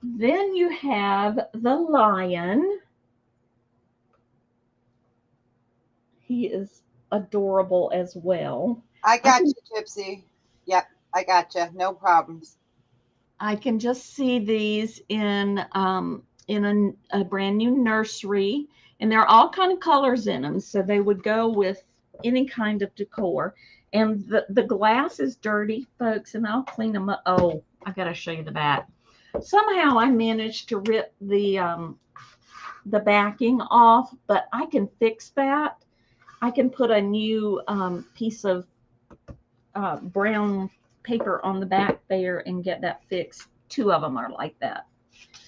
Then you have the lion. He is adorable as well. I got you, Gypsy. Yep, I got you. No problems. I can just see these in a brand new nursery, and there are all kind of colors in them, so they would go with any kind of decor. And the glass is dirty, folks, and I'll clean them up. Oh, I gotta show you the back. Somehow I managed to rip the backing off, but I can fix that. I can put a new piece of brown paper on the back there and get that fixed. Two of them are like that.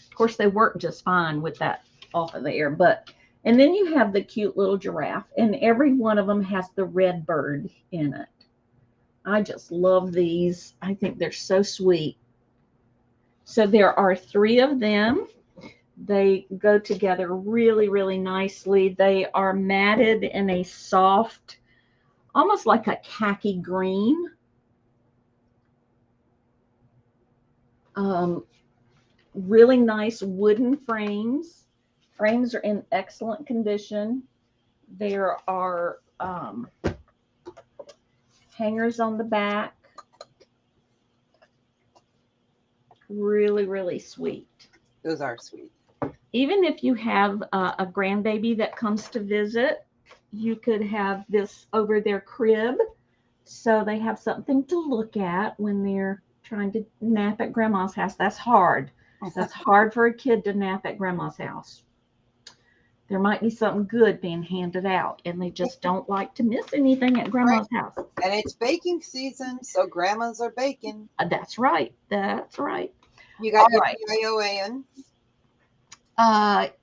Of course, they work just fine with that off of there. And then you have the cute little giraffe, and every one of them has the red bird in it. I just love these. I think they're so sweet. So there are 3 of them. They go together really, really nicely. They are matted in a soft, almost like a khaki green. Really nice wooden frames. Frames are in excellent condition. There are hangers on the back. Really, really sweet. Those are sweet. Even if you have a grandbaby that comes to visit, you could have this over their crib so they have something to look at when they're trying to nap at grandma's house. That's hard. That's hard for a kid to nap at grandma's house. There might be something good being handed out, and they just don't like to miss anything at grandma's house. And it's baking season, so grandmas are baking. That's right. That's right. You got your PIOA.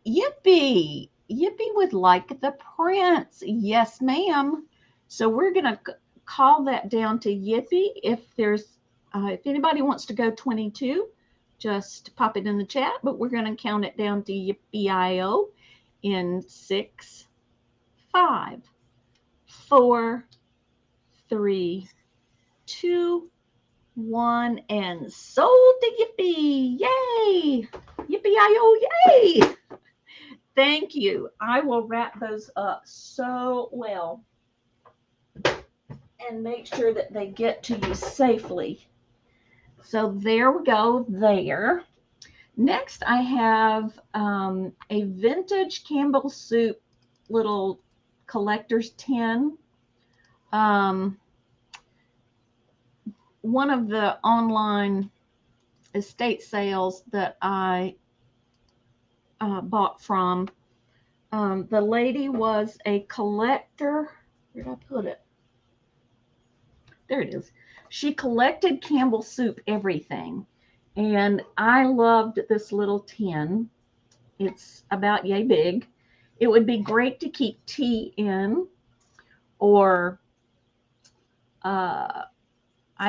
Yippee. Yippee would like the prints. Yes, ma'am. So we're going to call that down to Yippee. If anybody wants to go 22, just pop it in the chat, but we're going to count it down to Yippee-I-O in 6, 5, 4, 3, 2, 1, and sold to Yippee. Yay! Yippee-I-O, yay! Thank you. I will wrap those up so well and make sure that they get to you safely. So there we go there. Next, I have a vintage Campbell Soup little collector's tin. One of the online estate sales that I bought from, the lady was a collector. Where did I put it? There it is. She collected Campbell Soup everything. And I loved this little tin. It's about yay big. It would be great to keep tea in, or I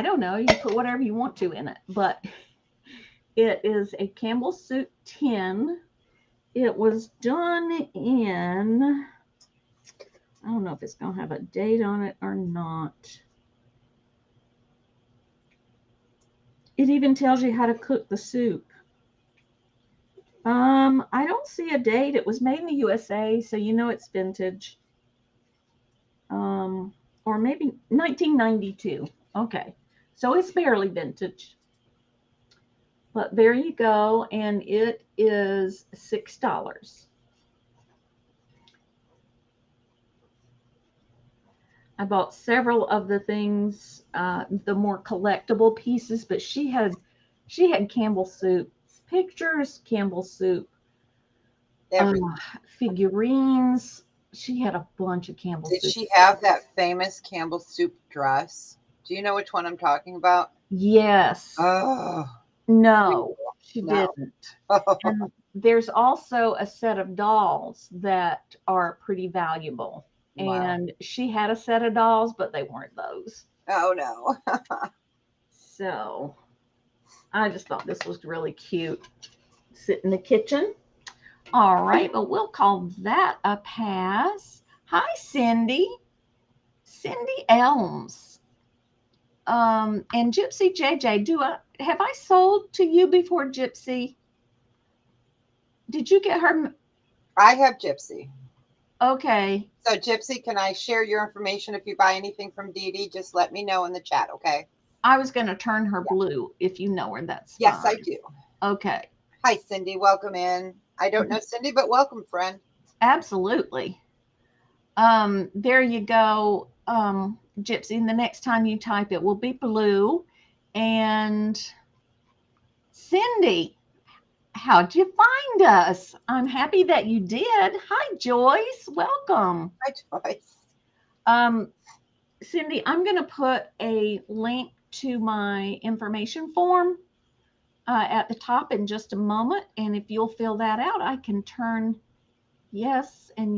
don't know, you can put whatever you want to in it, but it is a Campbell Soup tin. It was done in, I don't know if it's going to have a date on it or not. It even tells you how to cook the soup. I don't see a date. It was made in the USA, so you know it's vintage. Or maybe 1992. Okay, so it's barely vintage. But there you go, and it is $6. I bought several of the things, the more collectible pieces, but she had Campbell Soup pictures, Campbell Soup uh, Every figurines. She had a bunch of Campbell Did Soup. she have that famous Campbell Soup dress? Do you know which one I'm talking about? Yes. Oh, No, she no. didn't. And there's also a set of dolls that are pretty valuable. Wow. And she had a set of dolls, but they weren't those. Oh no. So I just thought this was really cute. Sit in the kitchen. All right, but we'll call that a pass. Hi, Cindy. Cindy Elms. And Gypsy JJ, have I sold to you before, Gypsy? Did you get her? I have Gypsy. Okay. So Gypsy, can I share your information if you buy anything from DeeDee? Just let me know in the chat, okay? I was going to turn her Yeah. blue. If you know her, that's Yes, I fine. do. Okay. Hi, Cindy. Welcome in. I don't know Cindy, but welcome, friend. Absolutely. There you go, Gypsy. And the next time you type it will be blue. And Cindy, how'd you find us? I'm happy that you did. Hi, Joyce. Welcome. Hi, Joyce. Um, Cindy, I'm going to put a link to my information form at the top in just a moment. And if you'll fill that out, I can turn yes and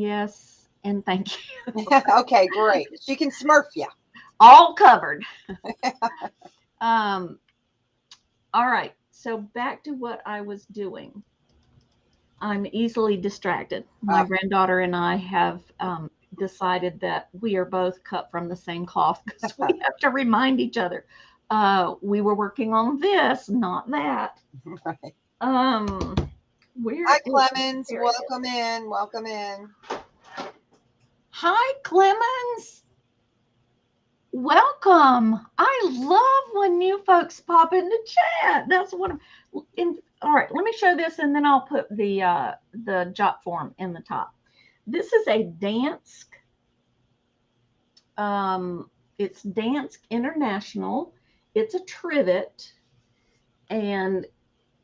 thank you. Okay, great. She can smurf you. All covered. All right. So back to what I was doing. I'm easily distracted. My granddaughter and I have decided that we are both cut from the same cloth because we have to remind each other. We were working on this, not that. Right. Where Hi, is Clemens. there it is. Welcome in. Welcome in. Hi, Clemens. Welcome. I love when new folks pop in the chat. That's what all right, let me show this and then I'll put the jot form in the top. This is a Dansk. It's Dansk International. It's a trivet and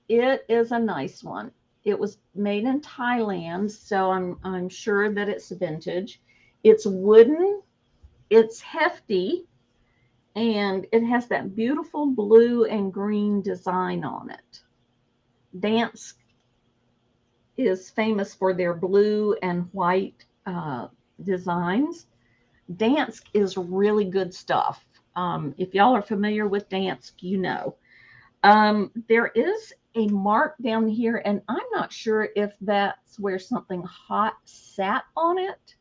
it is a nice one. It was made in Thailand, so I'm sure that it's vintage. It's wooden, it's hefty, and it has that beautiful blue and green design on it. Dansk is famous for their blue and white designs. Dansk is really good stuff. If y'all are familiar with Dansk, you know. There is a mark down here, and I'm not sure if that's where something hot sat on it.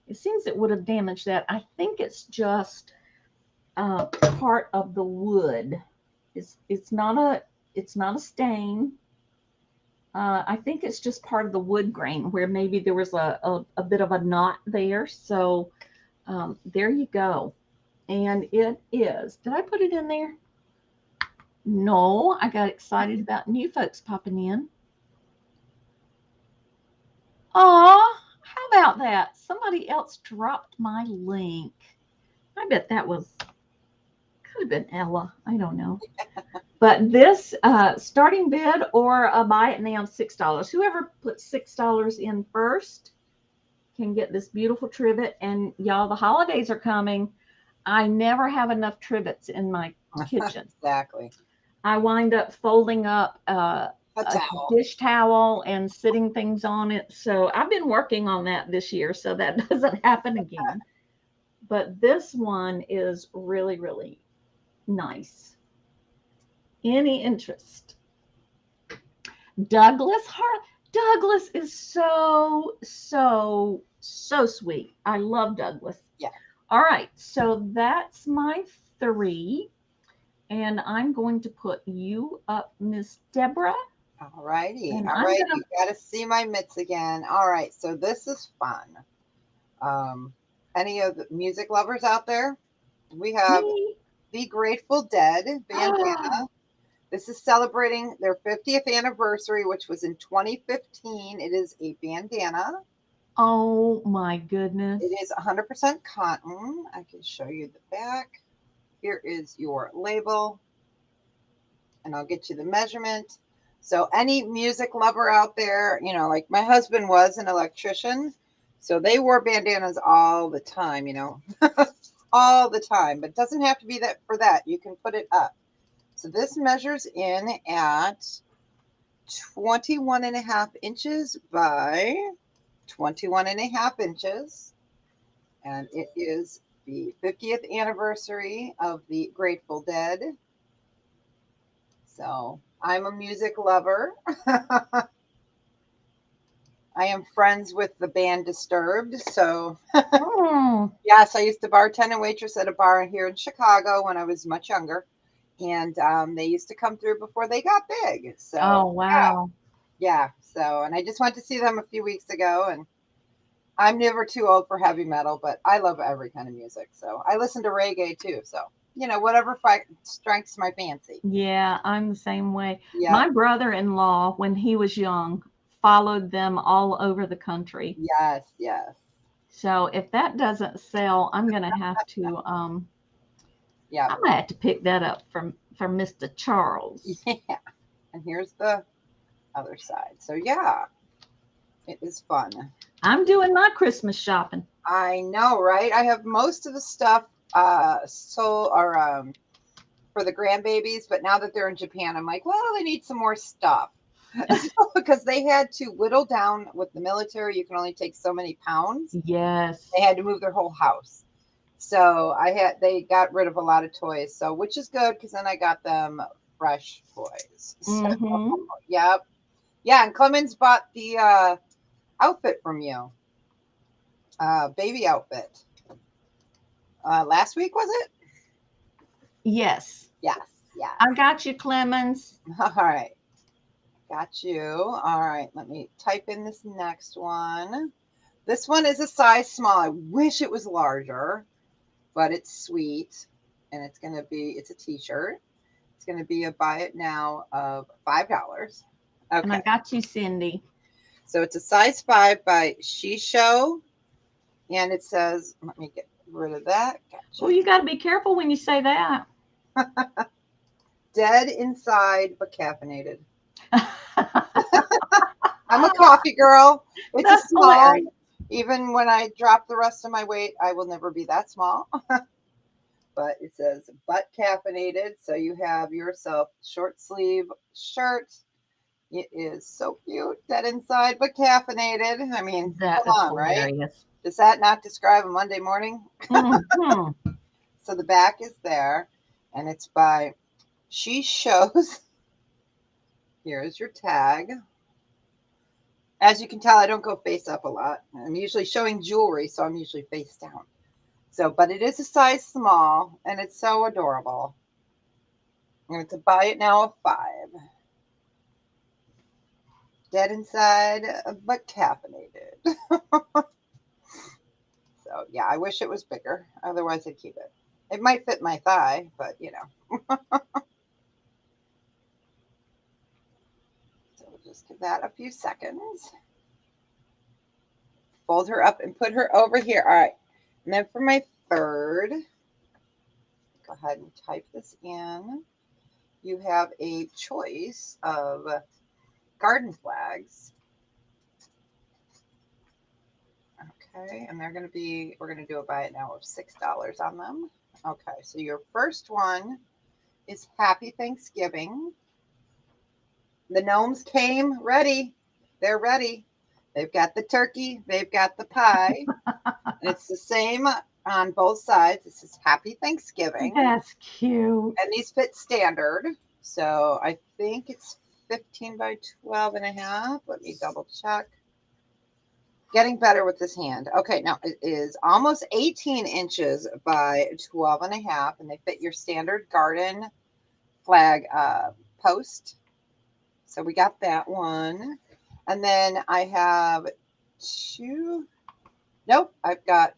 It seems it would have damaged that. I think it's just part of the wood. It's not a stain. I think it's just part of the wood grain where maybe there was a bit of a knot there. So there you go. And it is. Did I put it in there? No, I got excited about new folks popping in. Aw, how about that? Somebody else dropped my link. I bet that could have been Ella. I don't know. But this starting bid or a buy it now $6. Whoever puts $6 in first can get this beautiful trivet. And y'all, the holidays are coming. I never have enough trivets in my kitchen. Exactly. I wind up folding up a towel. dish towel and sitting things on it. So I've been working on that this year so that doesn't happen again. But this one is really, really nice. Any interest? Douglas is so sweet. I love Douglas. Yeah. All right. So that's my 3. And I'm going to put you up, Miss Debra. All righty. And All right. You got to see my mitts again. All right. So this is fun. Any of the music lovers out there? We have The Grateful Dead bandana. This is celebrating their 50th anniversary, which was in 2015. It is a bandana. Oh my goodness. It is 100% cotton. I can show you the back. Here is your label, and I'll get you the measurement. So any music lover out there, you know, like my husband was an electrician, so they wore bandanas all the time, you know, all the time, but it doesn't have to be that for that. You can put it up. So this measures in at 21.5 inches by 21.5 inches. And it is the 50th anniversary of the Grateful Dead. So I'm a music lover. I am friends with the band Disturbed. So yes, I used to bartend and waitress at a bar here in Chicago when I was much younger. And they used to come through before they got big. So Oh, wow. yeah. So, and I just went to see them a few weeks ago, and I'm never too old for heavy metal, but I love every kind of music. So I listen to reggae too. So, you know, whatever strikes my fancy. Yeah, I'm the same way. Yeah. My brother-in-law, when he was young, followed them all over the country. Yes. Yes. So if that doesn't sell, Yeah. I'm gonna have to pick that up from Mr. Charles. Yeah. And here's the other side. So yeah, it is fun. I'm doing my Christmas shopping. I know, right? I have most of the stuff for the grandbabies, but now that they're in Japan, I'm like, well, they need some more stuff. Because they had to whittle down with the military, you can only take so many pounds. Yes. They had to move their whole house. So they got rid of a lot of toys. So which is good because then I got them fresh toys. So yep. Yeah, and Clemens bought the outfit from you. Baby outfit. Last week, was it? Yes. Yes. Yeah. I got you, Clemens. All right. Got you. All right. Let me type in this next one. This one is a size small. I wish it was larger, but it's sweet. And it's a t-shirt. It's going to be a buy it now of $5. Okay. And I got you, Cindy. So it's a size 5 by Shisho. And it says, let me get rid of that. Gotcha. Well, you got to be careful when you say that. Dead inside, but caffeinated. I'm a coffee girl. It's That's a small. hilarious. Even when I drop the rest of my weight, I will never be that small. But it says, but caffeinated. So you have yourself short sleeve shirt. It is so cute. Dead inside, but caffeinated. I mean, That come is on, right? hilarious. Does that not describe a Monday morning? Mm-hmm. So the back is there, and it's by She Shows. Here's your tag. As you can tell, I don't go face up a lot. I'm usually showing jewelry, so I'm usually face down. So, but it is a size small, and it's so adorable. I'm going to buy it now of 5. Dead inside, but caffeinated. So, yeah, I wish it was bigger. Otherwise, I'd keep it. It might fit my thigh, but, you know. So we'll just give that a few seconds. Fold her up and put her over here. All right. And then for my third, go ahead and type this in. You have a choice of garden flags. Okay, and we're going to do a buy it now of $6 on them. Okay, so your first one is Happy Thanksgiving. The gnomes came ready. They're ready. They've got the turkey, they've got the pie. And it's the same on both sides. This is Happy Thanksgiving. That's cute. And these fit standard. So I think it's 15 by 12 and a half. Let me double check. Getting better with this hand. Okay, now it is almost 18 inches by 12 and a half, and they fit your standard garden flag post. So we got that one. And then I have 2. Nope, I've got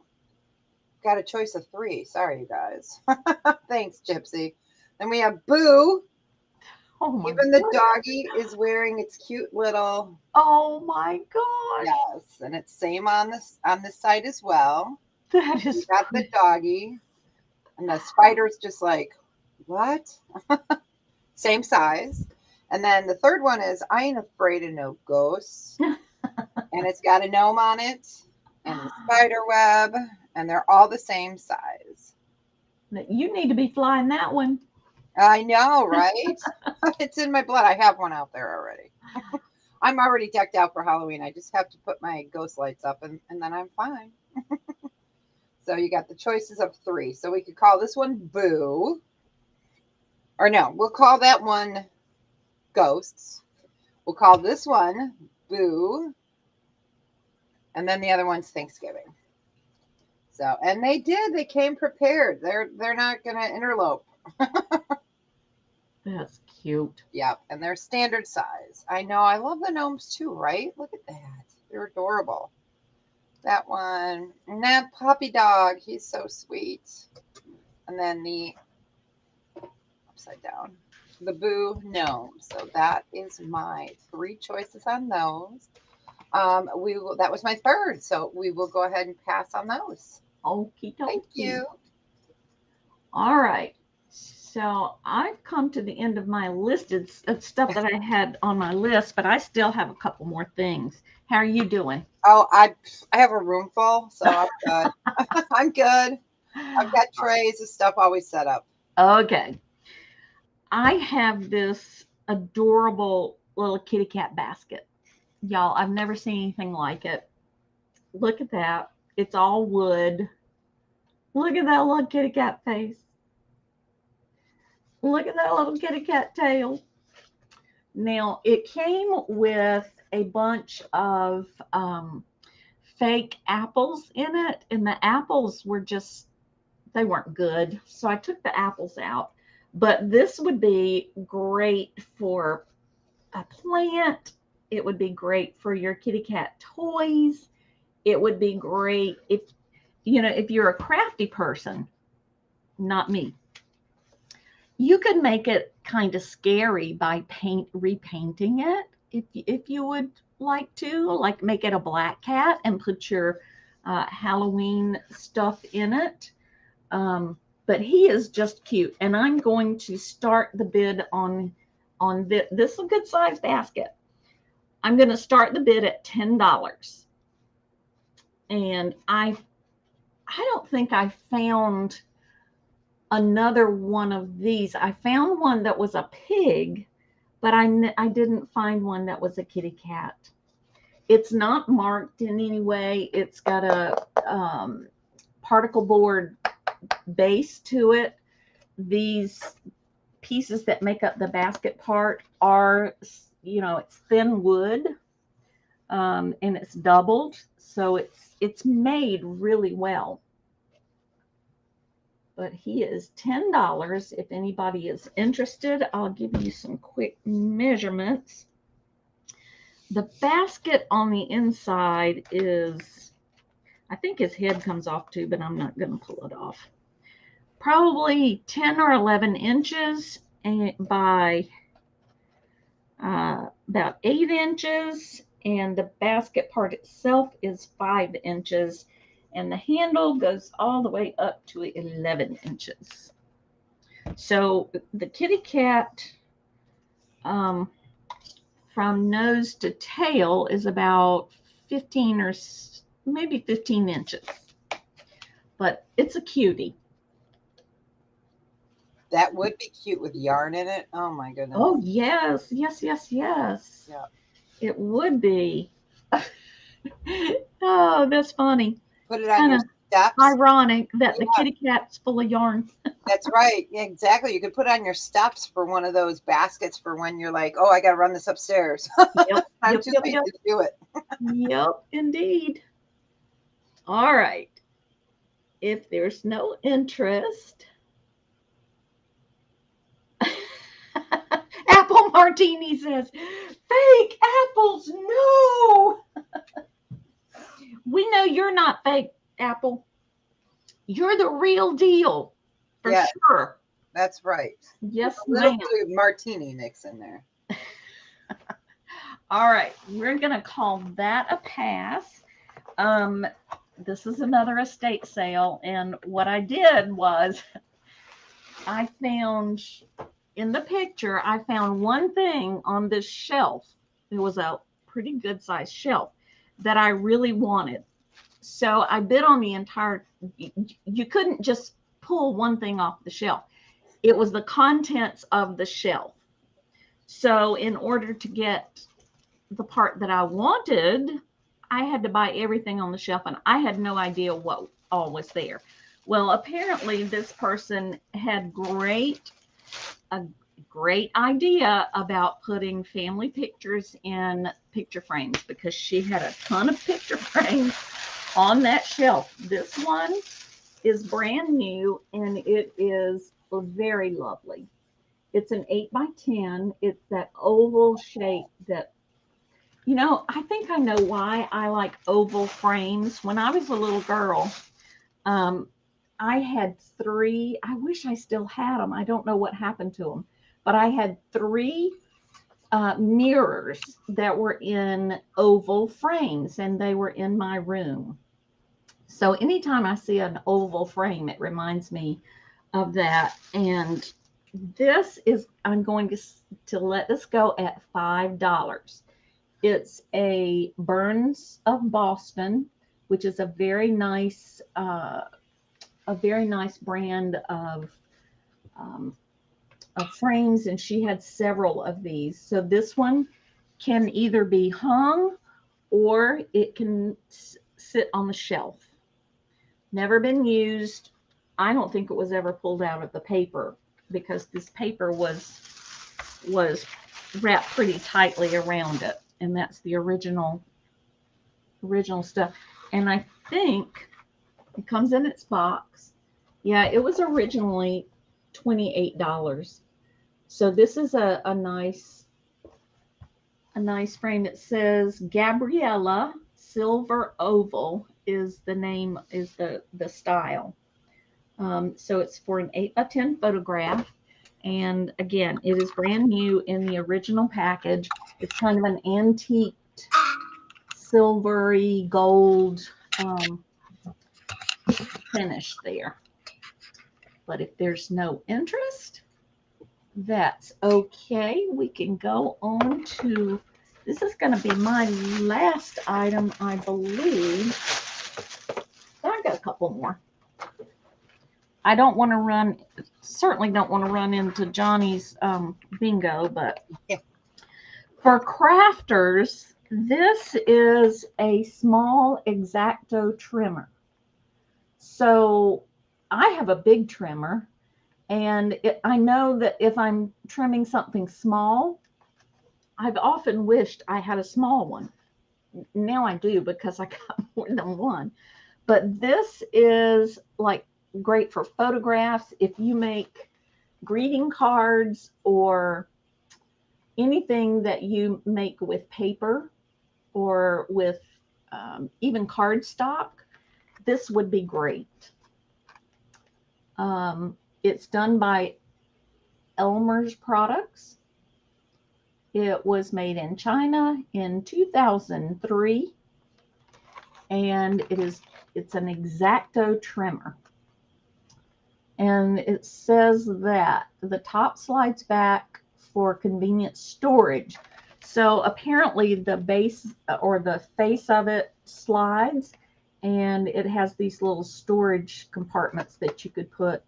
a choice of 3. Sorry, you guys. Thanks, Gypsy. Then we have Boo. Oh my Even the goodness. doggy is wearing its cute little, Oh my gosh. yes, and it's same on this side as well. That You is got the pretty. doggy, and the spider's just like, what? Same size. And then the third one is I ain't afraid of no ghosts. And it's got a gnome on it and the spider web, and they're all the same size. You need to be flying that one. I know, right? It's in my blood. I have one out there already. I'm already decked out for Halloween. I just have to put my ghost lights up and then I'm fine. So you got the choices of three. So we could call this one Boo. Or no, we'll call that one Ghosts. We'll call this one Boo. And then the other one's Thanksgiving. So, and they did. They came prepared. They're not going to interlope. That's cute. Yep, and they're standard size. I know. I love the gnomes too, right? Look at that. They're adorable. That one. And that puppy dog. He's so sweet. And then the upside down. The Boo gnome. So that is my three choices on those. We will. That was my third. So we will go ahead and pass on those. Okie Thank dokie. you. All right. So I've come to the end of my listed stuff that I had on my list, but I still have a couple more things. How are you doing? Oh, I have a room full, so I'm good. I'm good. I've got trays of stuff always set up. Okay. I have this adorable little kitty cat basket. Y'all, I've never seen anything like it. Look at that. It's all wood. Look at that little kitty cat face. Look at that little kitty cat tail. Now, it came with a bunch of fake apples in it, and the apples were just, they weren't good. So I took the apples out. But this would be great for a plant. It would be great for your kitty cat toys. It would be great if, if you're a crafty person, not me. You could make it kind of scary by repainting it if you would like to, like make it a black cat and put your Halloween stuff in it. But he is just cute, and I'm going to start the bid on this is a good size basket. I'm going to start the bid at $10, and I don't think I found another one of these. I found one that was a pig, but I didn't find one that was a kitty cat. It's not marked in any way. It's got a particle board base to it. These pieces that make up the basket part are, it's thin wood, and it's doubled, so it's made really well. But he is $10. If anybody is interested, I'll give you some quick measurements. The basket on the inside is, I think his head comes off too, but I'm not going to pull it off. Probably 10 or 11 inches by about 8 inches, and the basket part itself is 5 inches, and the handle goes all the way up to 11 inches. So the kitty cat, from nose to tail, is about 15 or maybe 15 inches, but it's a cutie. That would be cute with yarn in it. Oh my goodness. Oh, yes, yes, yes, yes. Yeah. It would be. Oh, that's funny. Put it on your steps. Ironic that the kitty cat's full of yarn. That's right. Yeah, exactly. You could put it on your steps for one of those baskets for when you're like, oh, I got to run this upstairs. Yep, I'm too late to do it. Yep, indeed. All right. If there's no interest, Apple Martini says, fake apples, no. We know you're not fake, Apple. You're the real deal, for sure. That's right. Yes, A little ma'am. bit of martini mix in there. All right, we're gonna call that a pass. Um, this is another estate sale, and what I did was I found in the picture, I found one thing on this shelf. It was a pretty good sized shelf that I really wanted. So I bid on the entire, you couldn't just pull one thing off the shelf. It was the contents of the shelf. So in order to get the part that I wanted, I had to buy everything on the shelf, and I had no idea what all was there. Well, apparently this person had a great idea about putting family pictures in picture frames, because she had a ton of picture frames on that shelf. This one is brand new, and it is very lovely. It's an 8x10. It's that oval shape that, I think I know why I like oval frames. When I was a little girl, um, I had three. I wish I still had them. I don't know what happened to them, but I had three mirrors that were in oval frames, and they were in my room. So anytime I see an oval frame, it reminds me of that. And this is, I'm going to let this go at $5. It's a Burns of Boston, which is a very nice brand um, of frames, and she had several of these. So this one can either be hung or it can sit on the shelf. Never been used. I don't think it was ever pulled out of the paper, because this paper was wrapped pretty tightly around it, and that's the original stuff. And I think it comes in its box. Yeah, it was originally $28. So this is a nice frame. It says Gabriella Silver Oval is the name, is the style. So it's for an 8x10 photograph. And again, it is brand new in the original package. It's kind of an antique, silvery gold finish there. But if there's no interest, that's okay. We can go on to, this is going to be my last item, I believe. I got a couple more. I don't want to certainly don't want to run into Johnny's bingo, but Yeah. For crafters, this is a small X-Acto trimmer. So I have a big trimmer, and I know that if I'm trimming something small, I've often wished I had a small one. Now I do, because I got more than one. But this is like great for photographs. If you make greeting cards or anything that you make with paper or with even cardstock, this would be great. It's done by Elmer's Products. It was made in China in 2003, and it's an X-Acto trimmer. And it says that the top slides back for convenient storage. So apparently the base or the face of it slides, and it has these little storage compartments that you could put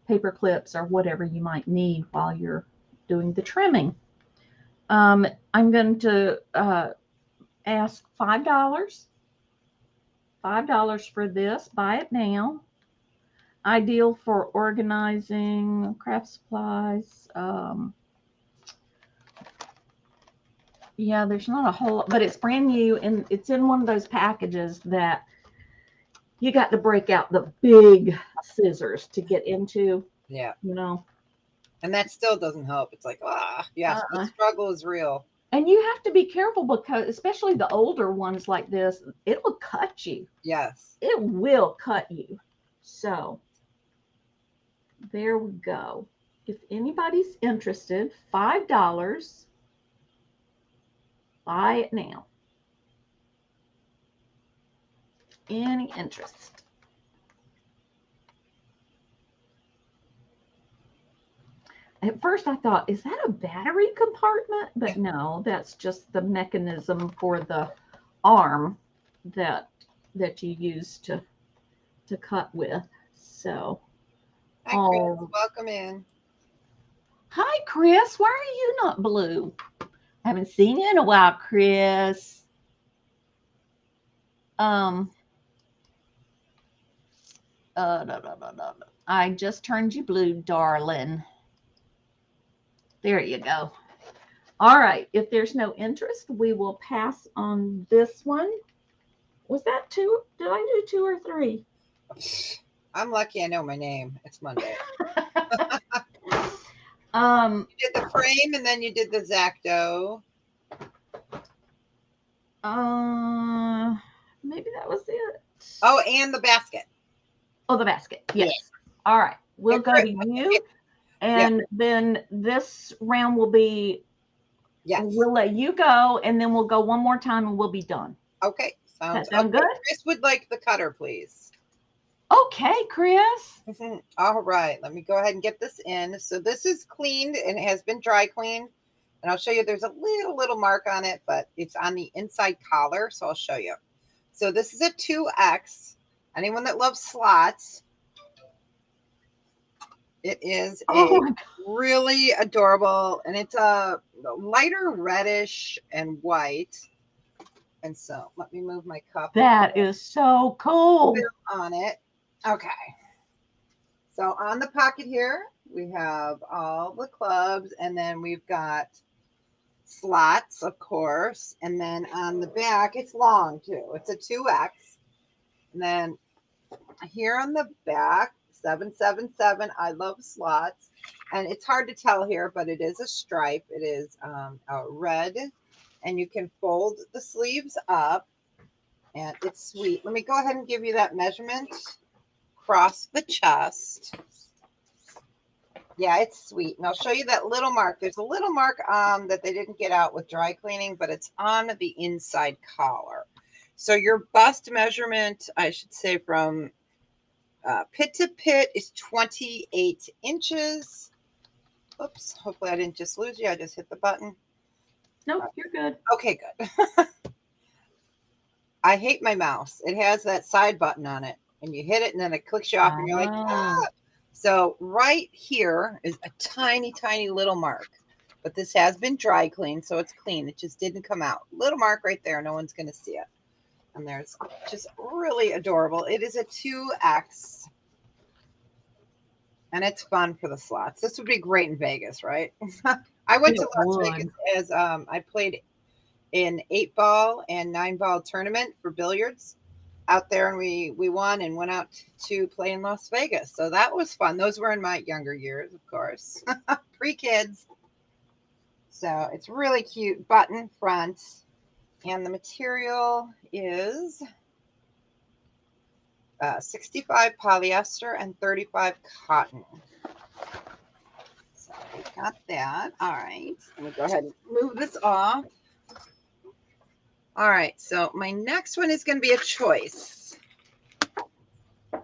paper clips or whatever you might need while you're doing the trimming. I'm going to ask $5. $5 for this. Buy it now. Ideal for organizing craft supplies. Yeah, there's not a whole lot, but it's brand new, and it's in one of those packages that you got to break out the big scissors to get into. Yeah. And that still doesn't help. It's like, yes, the struggle is real. And you have to be careful, because especially the older ones like this, it will cut you. Yes. It will cut you. So There we go. If anybody's interested, $5. Buy it now. Any interest? At first I thought, is that a battery compartment? But no, that's just the mechanism for the arm that you use to cut with. So, Hi, Chris. Welcome in. Hi, Chris. Why are you not blue? I haven't seen you in a while, Chris. No. I just turned you blue, darling. There you go. All right. If there's no interest, we will pass on this one. Was that 2? Did I do 2 or 3? I'm lucky I know my name. It's Monday. You did the frame and then you did the Zacto. Maybe that was it. Oh, and the basket. Oh, the basket. Yes. Yeah. All right. We'll go to you. And then this round will be, we'll let you go, and then we'll go one more time and we'll be done. Okay. Sound good? Chris would like the cutter, please. Okay, Chris. All right. Let me go ahead and get this in. So this is cleaned and it has been dry cleaned. And I'll show you there's a little mark on it, but it's on the inside collar. So I'll show you. So this is a 2X. Anyone that loves slots, it is really adorable. And it's a lighter reddish and white. And so let me move my cup. That is so cool. On it. Okay. So on the pocket here, we have all the clubs, and then we've got slots, of course. And then on the back, it's long too. It's a 2X. And then here on the back, 777, I love slots. And it's hard to tell here, but it is a stripe. It is a red. And you can fold the sleeves up. And it's sweet. Let me go ahead and give you that measurement. Across the chest. Yeah, it's sweet. And I'll show you that little mark. There's a little mark that they didn't get out with dry cleaning, but it's on the inside collar. So your bust measurement, I should say, from pit to pit is 28 inches. Oops, hopefully I didn't just lose you. I just hit the button. Nope, you're good. Okay, good. I hate my mouse. It has that side button on it. And you hit it and then it clicks you off and you're like, ah. So right here is a tiny, tiny little mark. But this has been dry cleaned, so it's clean. It just didn't come out. Little mark right there. No one's going to see it. And there's just really adorable. It is a 2X. And it's fun for the slots. This would be great in Vegas, right? I went to Las Vegas as I played in 8-ball and 9-ball tournament for billiards out there, and we won and went out to play in Las Vegas. So that was fun. Those were in my younger years, of course, pre-kids. So it's really cute button front, and the material is 65 polyester and 35 cotton. So we got that. All right, let me go ahead and move this off. All right, so my next one is going to be a choice. Okay,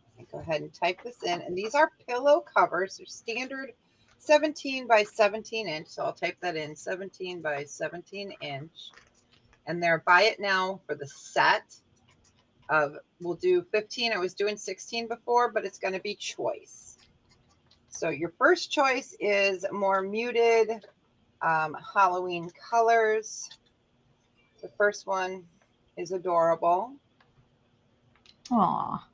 let me go ahead and type this in. And these are pillow covers. They're standard 17 by 17 inch. So I'll type that in, 17 by 17 inch. And they're buy it now for the set of, we'll do 15. I was doing 16 before, but it's going to be choice. So your first choice is more muted Halloween colors. The first one is adorable. Aw.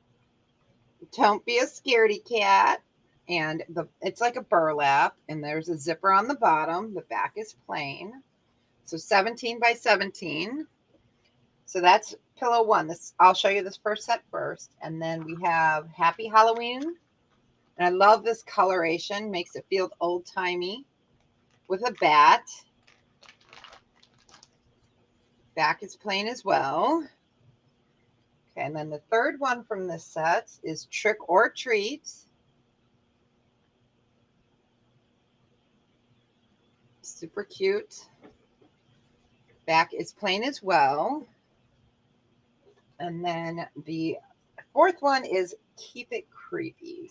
Don't be a scaredy cat. And it's like a burlap, and there's a zipper on the bottom. The back is plain. So 17 by 17. So that's pillow one. I'll show you this first set first. And then we have Happy Halloween. And I love this coloration. Makes it feel old-timey with a bat. Back is plain as well. Okay, and then the third one from this set is Trick or Treat. Super cute. Back is plain as well. And then the fourth one is Keep It Creepy.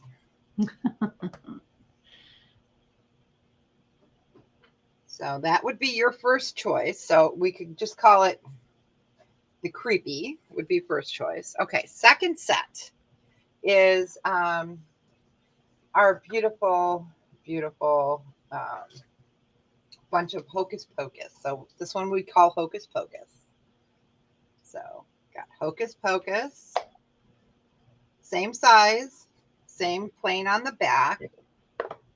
So that would be your first choice. So we could just call it the creepy would be first choice. Okay, second set is our beautiful, beautiful bunch of Hocus Pocus. So this one we call Hocus Pocus. So got Hocus Pocus, same size, same plain on the back.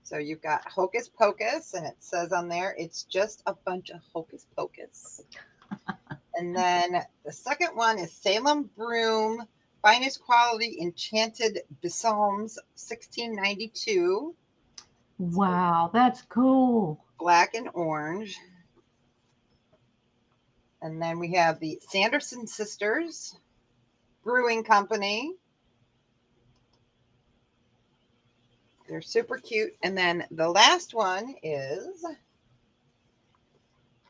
So you've got Hocus Pocus, and it says on there, it's just a bunch of Hocus Pocus. And then the second one is Salem Broom, finest quality enchanted Besoms, 1692. Wow, that's cool. Black and orange. And then we have the Sanderson Sisters Brewing Company. They're super cute. And then the last one is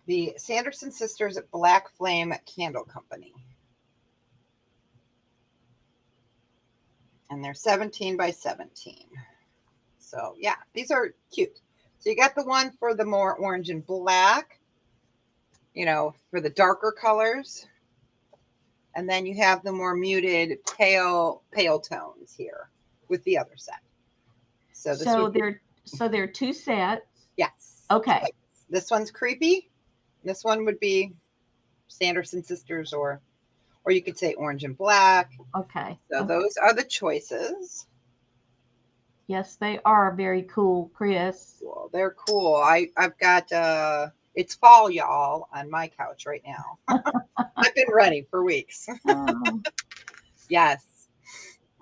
the Sanderson Sisters Black Flame Candle Company. And they're 17 by 17. So yeah, these are cute. So you got the one for the more orange and black, you know, for the darker colors. And then you have the more muted pale tones here with the other set. So this they're two sets. Yes. Okay. This one's creepy. This one would be Sanderson Sisters, or you could say orange and black. Okay. So those are the choices. Yes, they are very cool, Chris. Well, they're cool. I've got it's fall, y'all, on my couch right now. I've been ready for weeks. Oh. Yes.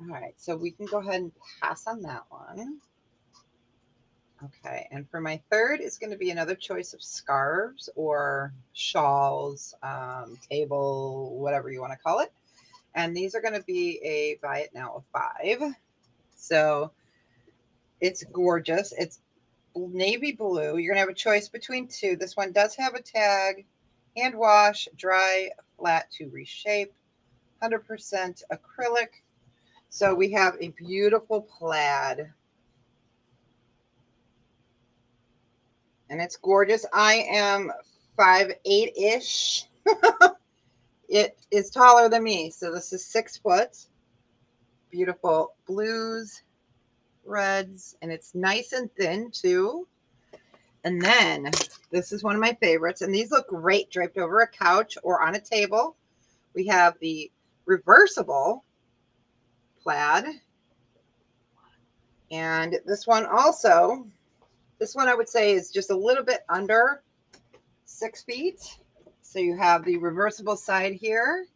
All right, so we can go ahead and pass on that one. Okay, and for my third is going to be another choice of scarves or shawls, table, whatever you want to call it. And these are going to be a buy it now of 5. So it's gorgeous. It's navy blue. You're going to have a choice between 2. This one does have a tag, hand wash, dry, flat to reshape, 100% acrylic. So we have a beautiful plaid. And it's gorgeous. I am 5'8"-ish. It is taller than me. So this is 6 foot. Beautiful blues, reds, and it's nice and thin too. And then this is one of my favorites. And these look great draped over a couch or on a table. We have the reversible plaid. And this one also, this one I would say is just a little bit under 6 feet. So you have the reversible side here.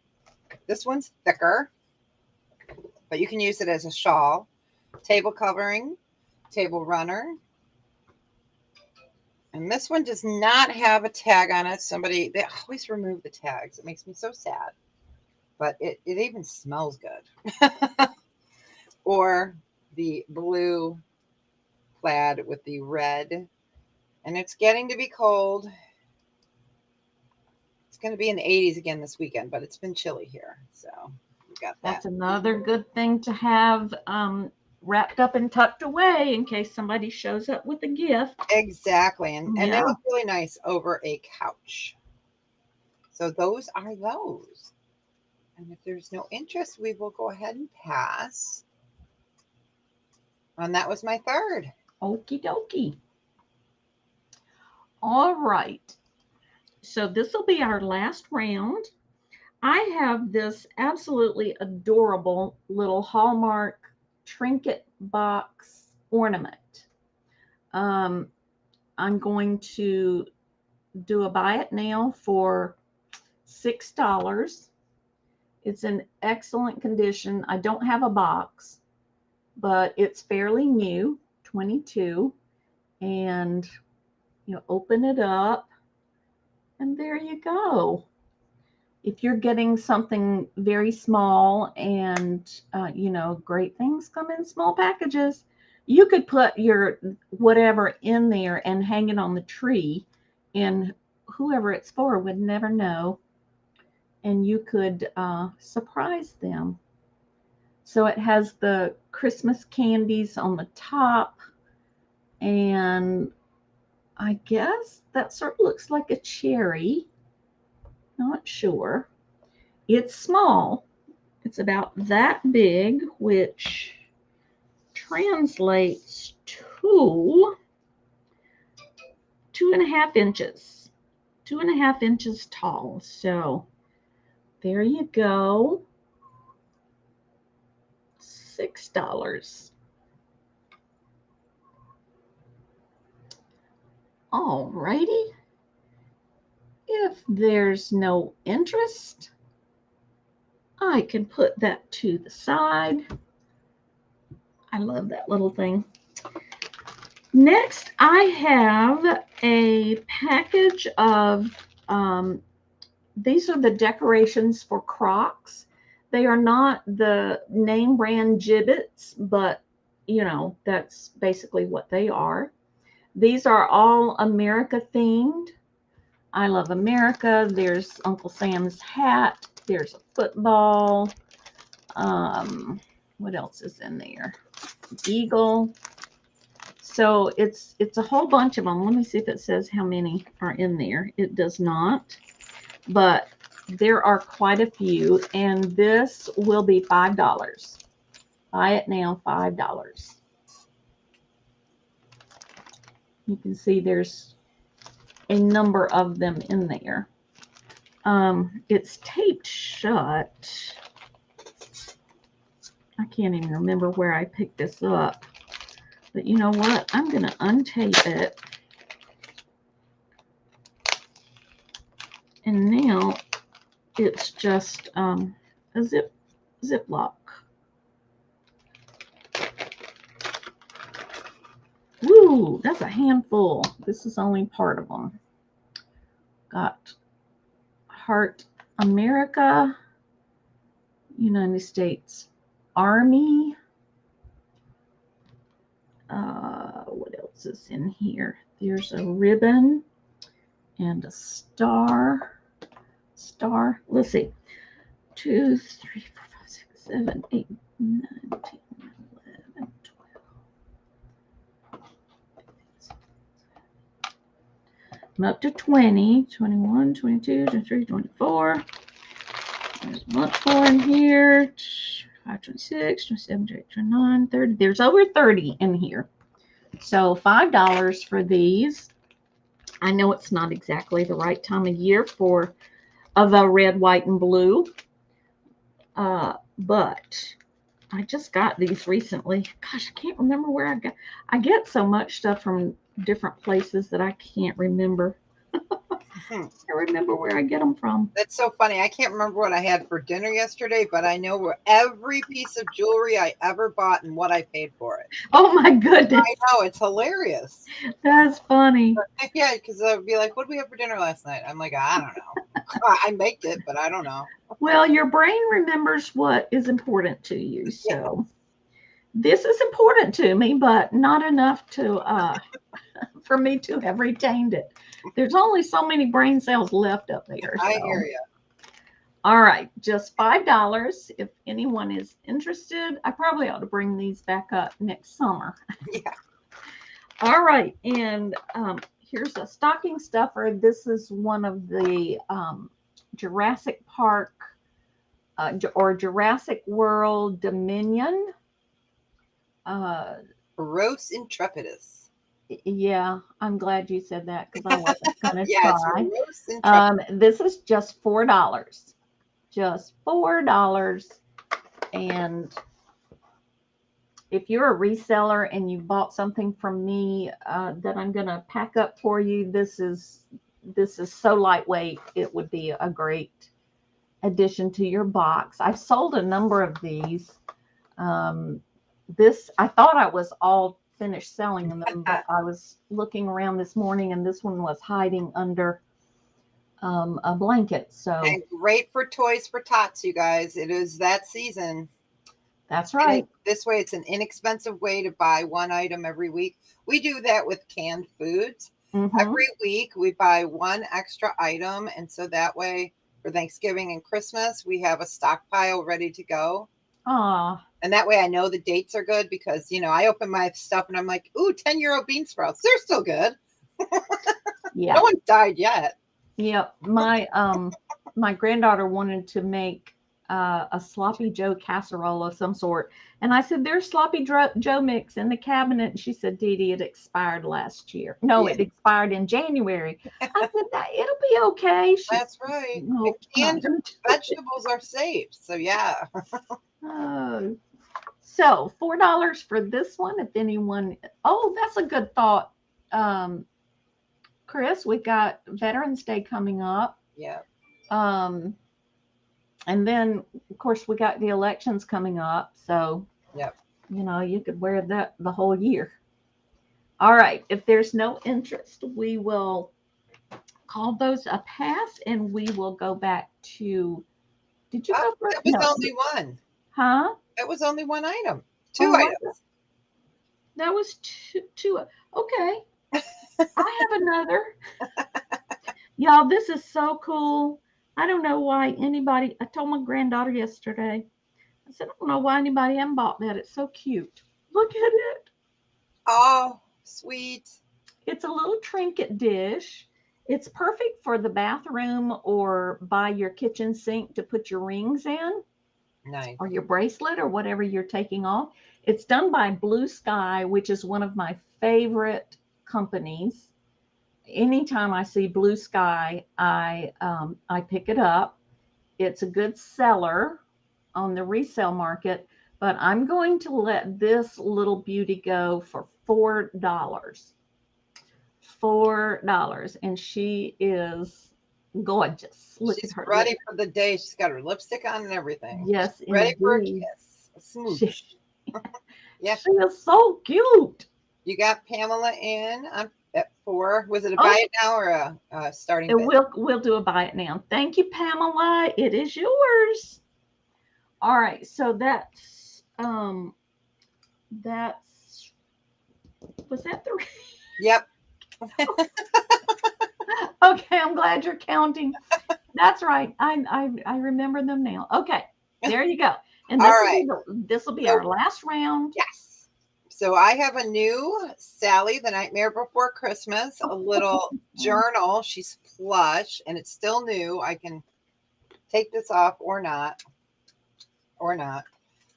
This one's thicker, but you can use it as a shawl, table covering, table runner. And this one does not have a tag on it. They always remove the tags. It makes me so sad, but it even smells good. Or the blue plaid with the red. And it's getting to be cold. It's going to be in the 80s again this weekend, but it's been chilly here. So we got that. That's another good thing to have wrapped up and tucked away in case somebody shows up with a gift. Exactly. And Yeah. they look really nice over a couch. So those are those. And if there's no interest, we will go ahead and pass. And that was my third. Okie dokie. All right. So this will be our last round. I have this absolutely adorable little Hallmark trinket box ornament. I'm going to do a buy it now for $6. It's in excellent condition. I don't have a box, but it's fairly new, 22. And open it up, and there you go. If you're getting something very small and, great things come in small packages, you could put your whatever in there and hang it on the tree and whoever it's for would never know, and you could surprise them. So it has the Christmas candies on the top, and I guess that sort of looks like a cherry. Not sure. It's small. It's about that big, which translates to 2.5 inches. 2.5 inches tall. So there you go. $6. Alrighty. If there's no interest, I can put that to the side. I love that little thing. Next, I have a package of, these are the decorations for Crocs. They are not the name brand gibbets, but you know, that's basically what they are. These are all America themed. I love America. There's Uncle Sam's hat. There's a football. What else is in there? Eagle. So it's a whole bunch of them. Let me see if it says how many are in there. It does not, but there are quite a few, and this will be $5. Buy it now, $5. You can see there's a number of them in there. It's taped shut. I can't even remember where I picked this up. But you know what? I'm going to untape it. And now it's just a Ziploc. Woo, that's a handful. This is only part of them. Got Heart America, United States Army. What else is in here? There's a ribbon and a star. Let's see. 2, 3, 4, 5, 6, 7, 8, 9, 10, 11, 12. I'm up to 20, 21, 22, 23, 24. There's much more in here. 5, 26, 27, 28, 29, 30. There's over 30 in here. So $5 for these. I know it's not exactly the right time of year for the red, white, and blue. But I just got these recently. Gosh, I can't remember where I get so much stuff from different places that I can't remember. I can't remember where I get them from. That's so funny. I can't remember what I had for dinner yesterday, but I know where every piece of jewelry I ever bought and what I paid for it. Oh my goodness. I know, it's hilarious. That's funny. But, yeah, because I'd be like, what did we have for dinner last night? I'm like, I don't know. I baked it, but I don't know. Well, your brain remembers what is important to you. So this is important to me, but not enough to for me to have retained it. There's only so many brain cells left up there. I hear you. All right, just $5. If anyone is interested, I probably ought to bring these back up next summer. Yeah. All right, and here's a stocking stuffer. This is one of the Jurassic Park or Jurassic World Dominion. Gross Intrepidus. Yeah, I'm glad you said that because I wasn't going to try. This is just $4. Just $4. And if you're a reseller and you bought something from me that I'm going to pack up for you, this is so lightweight. It would be a great addition to your box. I've sold a number of these. This, I thought I was all finished selling them, but I was looking around this morning and this one was hiding under a blanket. So and great for Toys for Tots, you guys. It is that season. That's right. This way, it's an inexpensive way to buy one item every week. We do that with canned foods. Mm-hmm. Every week we buy one extra item. And so that way for Thanksgiving and Christmas, we have a stockpile ready to go. Ah, And that way I know the dates are good because, I open my stuff and I'm like, ooh, 10-year-old bean sprouts. They're still good. No yeah. one's died yet. Yep. My granddaughter wanted to make a sloppy Joe casserole of some sort, and I said, "There's sloppy Joe mix in the cabinet." And she said, "DeeDee, it expired last year. No, Yeah, it expired in January." I said, "That it'll be okay." She, that's right. And no, not canned gonna do it. vegetables are safe. So yeah. Oh. So $4 for this one. If anyone, oh, that's a good thought, Chris. We got Veterans Day coming up. Yeah. Um, And then, of course, we got the elections coming up. So, Yep. you could wear that the whole year. All right. If there's no interest, we will call those a pass and we will go back to. Did you go for That was no? only one. Huh? That was only one item. Two Oh, what? items. That was two. Okay. I have another. Y'all, this is so cool. I don't know why anybody, I told my granddaughter yesterday, I said, I don't know why anybody hasn't bought that. It's so cute. Look at it. Oh, sweet. It's a little trinket dish. It's perfect for the bathroom or by your kitchen sink to put your rings in Nice. or your bracelet or whatever you're taking off. It's done by Blue Sky, which is one of my favorite companies. Anytime I see Blue Sky, I pick it up. It's a good seller on the resale market, but I'm going to let this little beauty go for $4. $4, and she is gorgeous. Look at She's her ready lips. for the day. She's got her lipstick on and everything. She's Yes, ready for a indeed. kiss, a She smooch. Yeah. she is so cute. You got Pamela in at 4. Was it a buy Oh, it now or a starting and bid? we'll do a buy it now. Thank you, Pamela. It is yours. All right, so that's was that the Yep. okay? I'm glad you're counting. That's right. I remember them now. Okay, there you go. And All right. this will be So our last round. yes. So I have a new Sally, the Nightmare Before Christmas, a little journal. She's plush and it's still new. I can take this off or not, or not.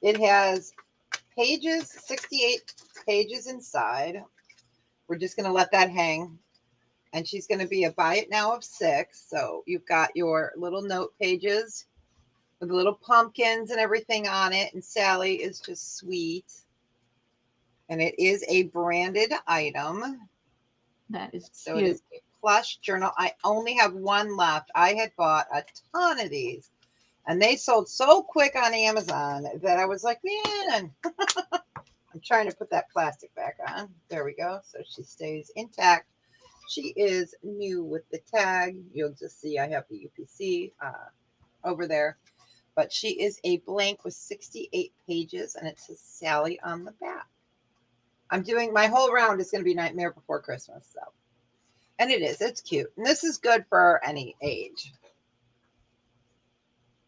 It has pages, 68 pages inside. We're just going to let that hang. And she's going to be a buy it now of 6. So you've got your little note pages with the little pumpkins and everything on it. And Sally is just sweet. And it is a branded item. That is So it cute. is a plush journal. I only have one left. I had bought a ton of these and they sold so quick on Amazon that I was like, man, I'm trying to put that plastic back on. There we go. So she stays intact. She is new with the tag. You'll just see I have the UPC over there. But she is a blank with 68 pages and it says Sally on the back. I'm doing my whole round is going to be Nightmare Before Christmas. So, and it is, it's cute. And this is good for any age.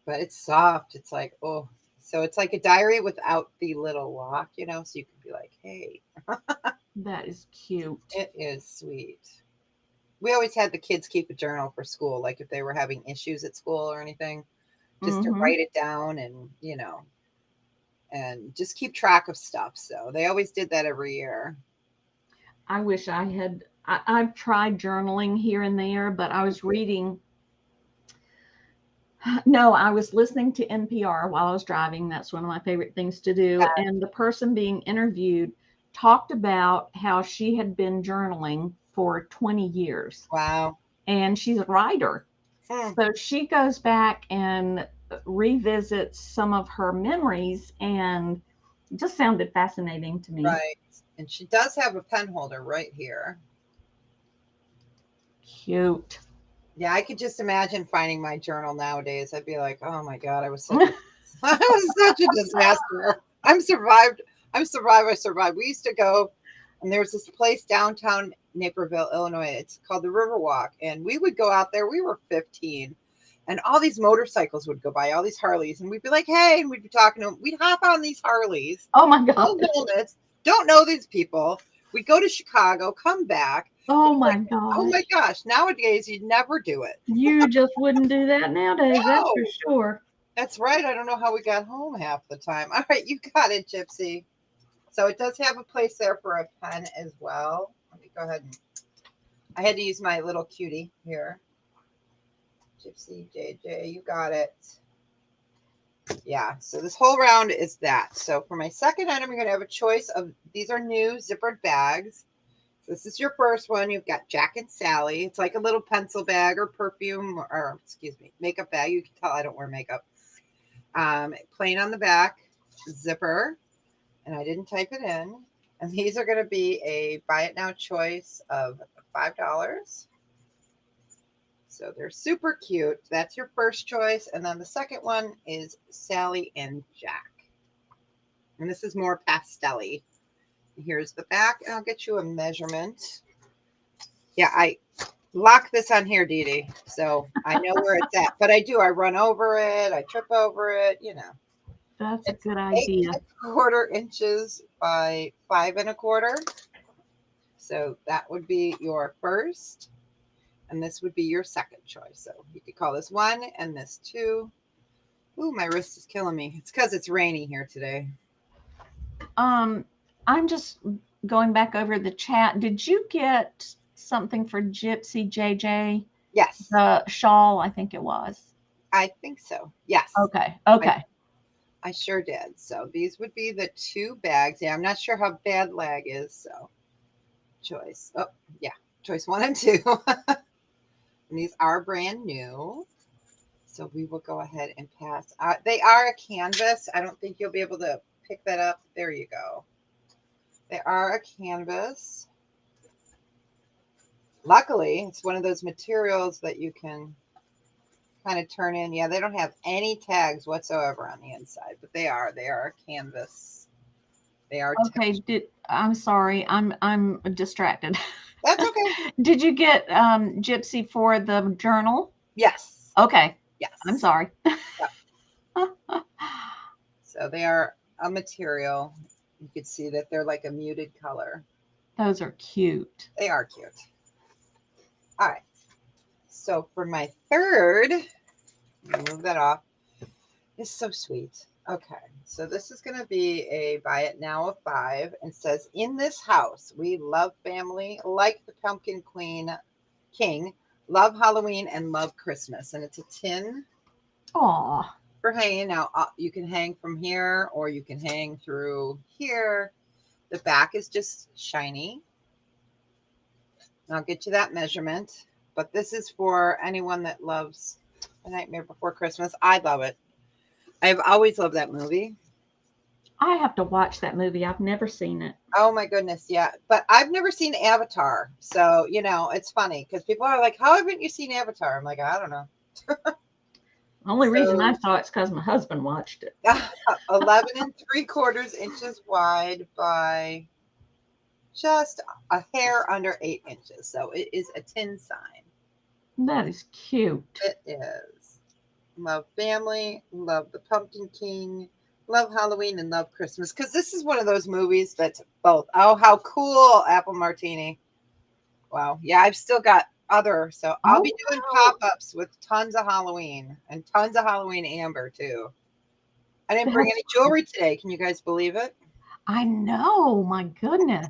But it's soft. It's like, oh, so it's like a diary without the little lock, so you can be like, hey, That is cute. it is sweet. We always had the kids keep a journal for school, like if they were having issues at school or anything, just to Hmm. write it down and just keep track of stuff. So they always did that every year. I wish I had. I've tried journaling here and there, but I was reading. No, I was listening to NPR while I was driving. That's one of my favorite things to do. And the person being interviewed talked about how she had been journaling for 20 years Wow. and she's a writer. Hmm, So she goes back and revisits some of her memories and it just sounded fascinating to me. right. And she does have a pen holder right here. Cute. Yeah, I could just imagine finding my journal nowadays. I'd be like, oh my God, I was such a I was such a disaster. I'm survived. I'm survived. I survived. We used to go, and there was this place downtown Naperville, Illinois. It's called the Riverwalk. And we would go out there. We were 15. And all these motorcycles would go by, all these Harleys. And we'd be like, hey, and we'd be talking to them. We'd hop on these Harleys. Oh my God. No helmets. Don't know these people. We'd go to Chicago, come back. Oh my Like, oh my gosh. gosh. Nowadays, you'd never do it. You just wouldn't do that nowadays, that's for No, sure. that's right. I don't know how we got home half the time. All right, you got it, Gypsy. So it does have a place there for a pen as well. Let me go ahead and I had to use my little cutie here. Gypsy JJ, you got it. Yeah, so this whole round is that. So for my second item, you're going to have a choice of, these are new zippered bags. So this is your first one. You've got Jack and Sally. It's like a little pencil bag or perfume or excuse me, makeup bag. You can tell I don't wear makeup. Plain on the back, zipper, and I didn't type it in. And these are going to be a buy it now choice of $5. So they're super cute. That's your first choice. And then the second one is Sally and Jack. And this is more pastel-y. Here's the back. And I'll get you a measurement. Yeah, I lock this on here, DeeDee. So I know where it's at. But I do. I run over it. I trip over it. You know. That's a It's good idea. 8¼ inches by 5¼ inches. So that would be your first. And this would be your second choice. So you could call this 1 and this 2. Ooh, my wrist is killing me. It's because it's rainy here today. I'm just going back over the chat. Did you get something for Gypsy JJ? Yes. The shawl, I think it was. I think so. Yes. Okay. Okay. I sure did. So these would be the 2 bags. Yeah, I'm not sure how bad lag is. So choice. Oh, yeah. Choice 1 and 2. And these are brand new. So we will go ahead and pass. They are a canvas. I don't think you'll be able to pick that up. There you go. They are a canvas. Luckily, it's one of those materials that you can kind of turn in. Yeah, they don't have any tags whatsoever on the inside, but they are a canvas. They are okay. I'm sorry. I'm distracted. That's okay. Did you get Gypsy for the journal? Yes. Okay. Yes. I'm sorry. Yep. So they are a material. You can see that they're like a muted color. Those are cute. They are cute. All right. So for my third, move that off. It's so sweet. Okay. So this is going to be a buy it now of 5 and says, in this house, we love family like the Pumpkin King, love Halloween and love Christmas. And it's a tin. Aw. For hanging. Now you can hang from here or you can hang through here. The back is just shiny. I'll get you that measurement. But this is for anyone that loves The Nightmare Before Christmas. I love it. I've always loved that movie. I have to watch that movie. I've never seen it. Oh my goodness, yeah. But I've never seen Avatar. So, you know, it's funny because people are like, how haven't you seen Avatar? I'm like, I don't know. The only reason I saw it's because my husband watched it. 11¾ inches wide by just a hair under 8 inches. So it is a tin sign. That is cute. It is. Love family, love the Pumpkin King, love Halloween, and love Christmas. Because this is one of those movies that's both. Oh, how cool, Apple Martini. Wow. Yeah, I've still got other. So I'll be doing pop-ups with tons of Halloween and tons of Halloween amber too. I didn't bring any jewelry today. Can you guys believe it? I know. My goodness.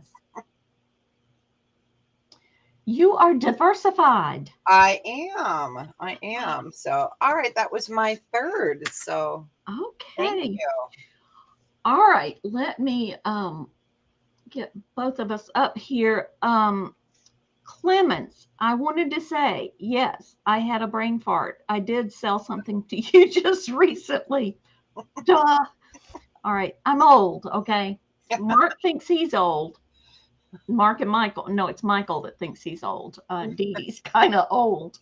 You are diversified. I am. So, all right. That was my third. So, okay. Thank you. All right. Let me get both of us up here. Clemens, I wanted to say, yes, I had a brain fart. I did sell something to you just recently. Duh. All right. I'm old. Okay. Mark thinks he's old. Mark and Michael. No, it's Michael that thinks he's old. DeeDee's kind of old.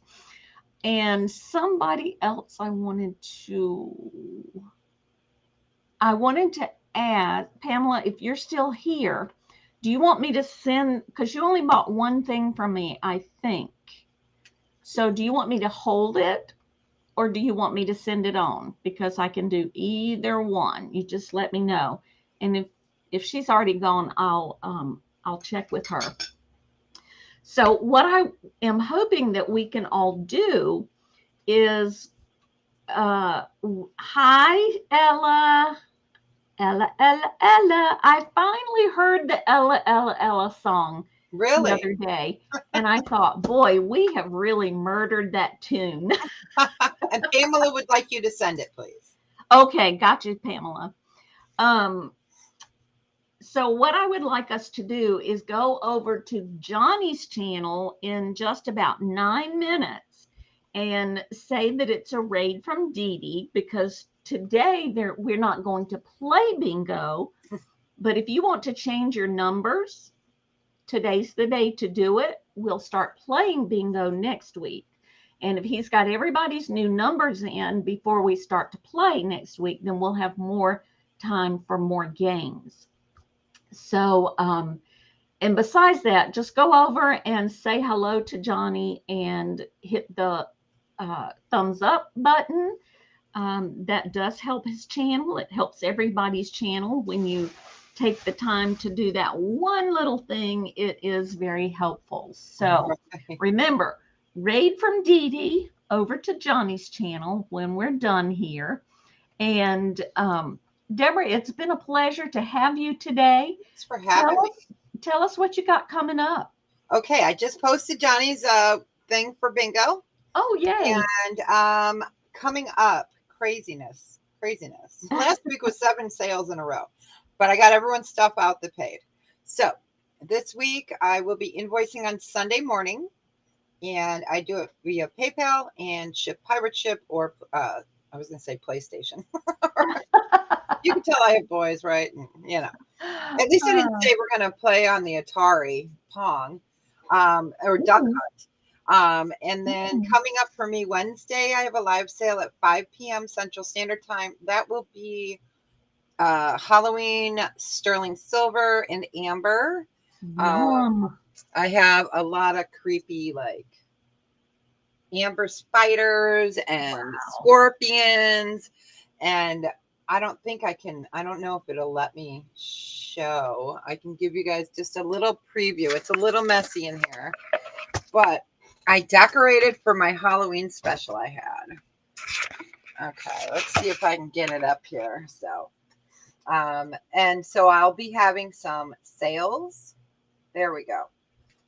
And somebody else I wanted to add, Pamela, if you're still here, Do you want me to send, because you only bought one thing from me, I think. So do you want me to hold it, or do you want me to send it on? Because I can do either one. You just let me know. And if she's already gone, I'll check with her. So what I am hoping that we can all do is hi Ella. Ella, Ella, Ella. I finally heard the Ella, Ella, Ella song the Really? other day, and I thought, boy, we have really murdered that tune. And Pamela would like you to send it, please. Okay, got you, Pamela. So what I would like us to do is go over to Johnny's channel in just about 9 minutes and say that it's a raid from DeeDee, because today we're not going to play bingo. But if you want to change your numbers, today's the day to do it. We'll start playing bingo next week. And if he's got everybody's new numbers in before we start to play next week, then we'll have more time for more games. So, and besides that, just go over and say hello to Johnny and hit the thumbs up button. That does help his channel. It helps everybody's channel. When you take the time to do that one little thing, it is very helpful. So remember, raid from DeeDee over to Johnny's channel when we're done here. And Debra, it's been a pleasure to have you today. Thanks for having me. Tell us what you got coming up. Okay, I just posted Johnny's thing for bingo. Oh, yay. And coming up, craziness. Last week was 7 sales in a row, but I got everyone's stuff out that paid. So this week I will be invoicing on Sunday morning, and I do it via PayPal and ship pirate ship, or I was going to say PlayStation. You can tell I have boys, right? And, you know, at least I didn't say we're going to play on the Atari Pong or Duck Hunt. And then coming up for me Wednesday, I have a live sale at 5 p.m. Central Standard Time. That will be Halloween sterling silver and amber. I have a lot of creepy, like, amber spiders and scorpions, and I don't know if it'll let me show. I can give you guys just a little preview. It's a little messy in here, but I decorated for my Halloween special I had. Okay, let's see if I can get it up here. So, and so I'll be having some sales. There we go.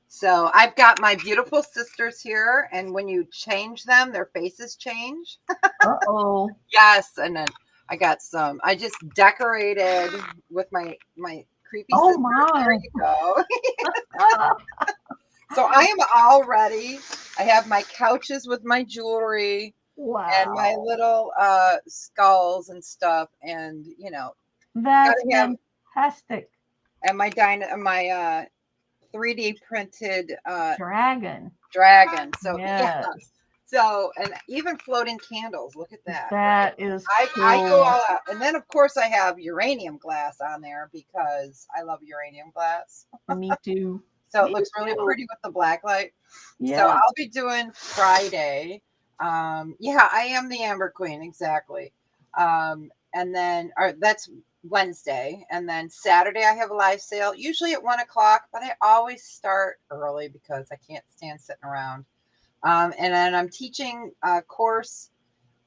So I've got my beautiful sisters here, and when you change them, their faces change. Uh-oh. Yes, and then I got some. I just decorated with my creepy sisters. My. There you go. So I am all ready. I have my couches with my jewelry. Wow. And my little skulls and stuff, and you know, that's fantastic. And my 3D printed dragon. So yes. So, and even floating candles. Look at that. That is cool. I go all out. And then of course I have uranium glass on there because I love uranium glass. Me too. So it looks really pretty with the black light. Yeah. So I'll be doing Friday. Yeah, I am the Amber Queen, exactly. And then that's Wednesday, and then Saturday I have a live sale, usually at 1 o'clock, but I always start early because I can't stand sitting around. And then I'm teaching a course